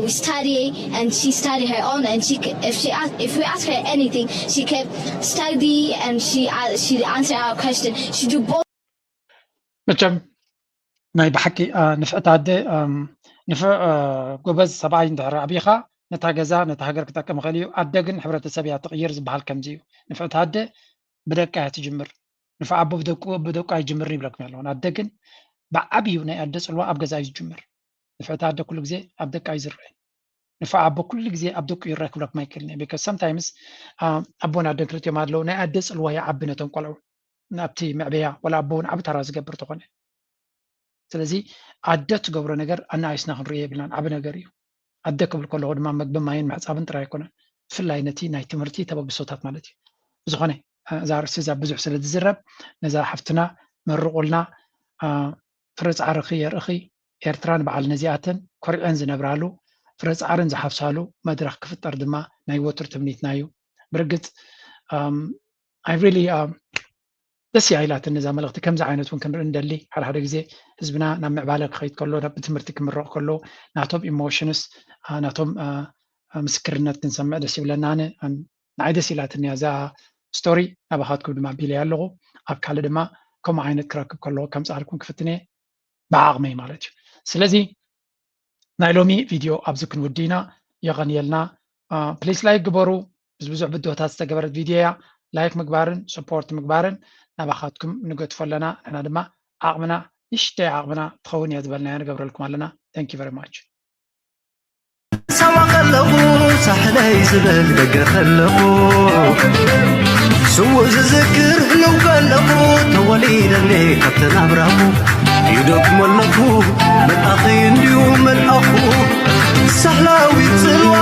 we study, and she study her own, and if we ask her anything, she can study and she answer our question. She do both. مجم ناي بحكي نفقت عدي نفق قبز سبعين دهر عبيخة نتاجزا نتاجر كتاك مغليو عدقن حبرة السبيعة تغيير زبحال كمزيو نفقت عدي بدك تجمر نفع عبو بدوك يجمرني بلك مالون عدقن بعبيو ناي أدس الوا أبجزا يجمر نفقت عدي كل جزء أبدك يزرعين نفع عبو كل جزء أبدك يرك بلك ما يكلني because sometimes أبونا عدك رتي مادلو ناي أدس الوا يعبنا تنقلو نابتي معبيا ولا أبون عبد راز قبر تقني سلازي عدت قبر نجر أنا عايزنا خنريه بلان عب نجريو عدك قبل كل غد ما مقبل ماين مع صابن ترى يكون في اللاينتي ناي تمرتي تبغى بصوتات مالتي زخني زار سيزا بزح سلد الزرب نزار حفتنا من رقولنا فرز عرقي رخي إرتران بعل نزياتن كوري أنز نبرالو فرز عرن زحفصالو مدرخ كفت أردما ناي وتر تمنيت نايو برقت I really دس يعيلات النظام الغت كم زعينت ممكن ندلي على هذا الجزء حزبنا نمع بالك خيط كله رب تمرتك من الروح كله نعطب ايموشنز نعطب مسكرنا تنسمع دس يقولنا أنا نعيد سيلات النيازا ستوري أبغاكم دم بيلي اللغو أبكال دم كم عينت كراك كله كم سألكم كفتني بعمي مالك سلزي نايلومي فيديو أبزكن ودينا يغني لنا بليس لايك جبرو بزبزع بدو تستجبرت فيديو لايك مقبارن سبورت مقبارن نبخاتكم نقول فلنا أنا دم عقمنا إشتى عقمنا تخوني أزبلنا أنا قبر لكم علنا thank you very much سوا خلقو سحلي زبل دق خلقو سو ذكر لو خلقو توليد اللي كتنا برامو يدوك ملقو من أخي اليوم الأخو سحلاوي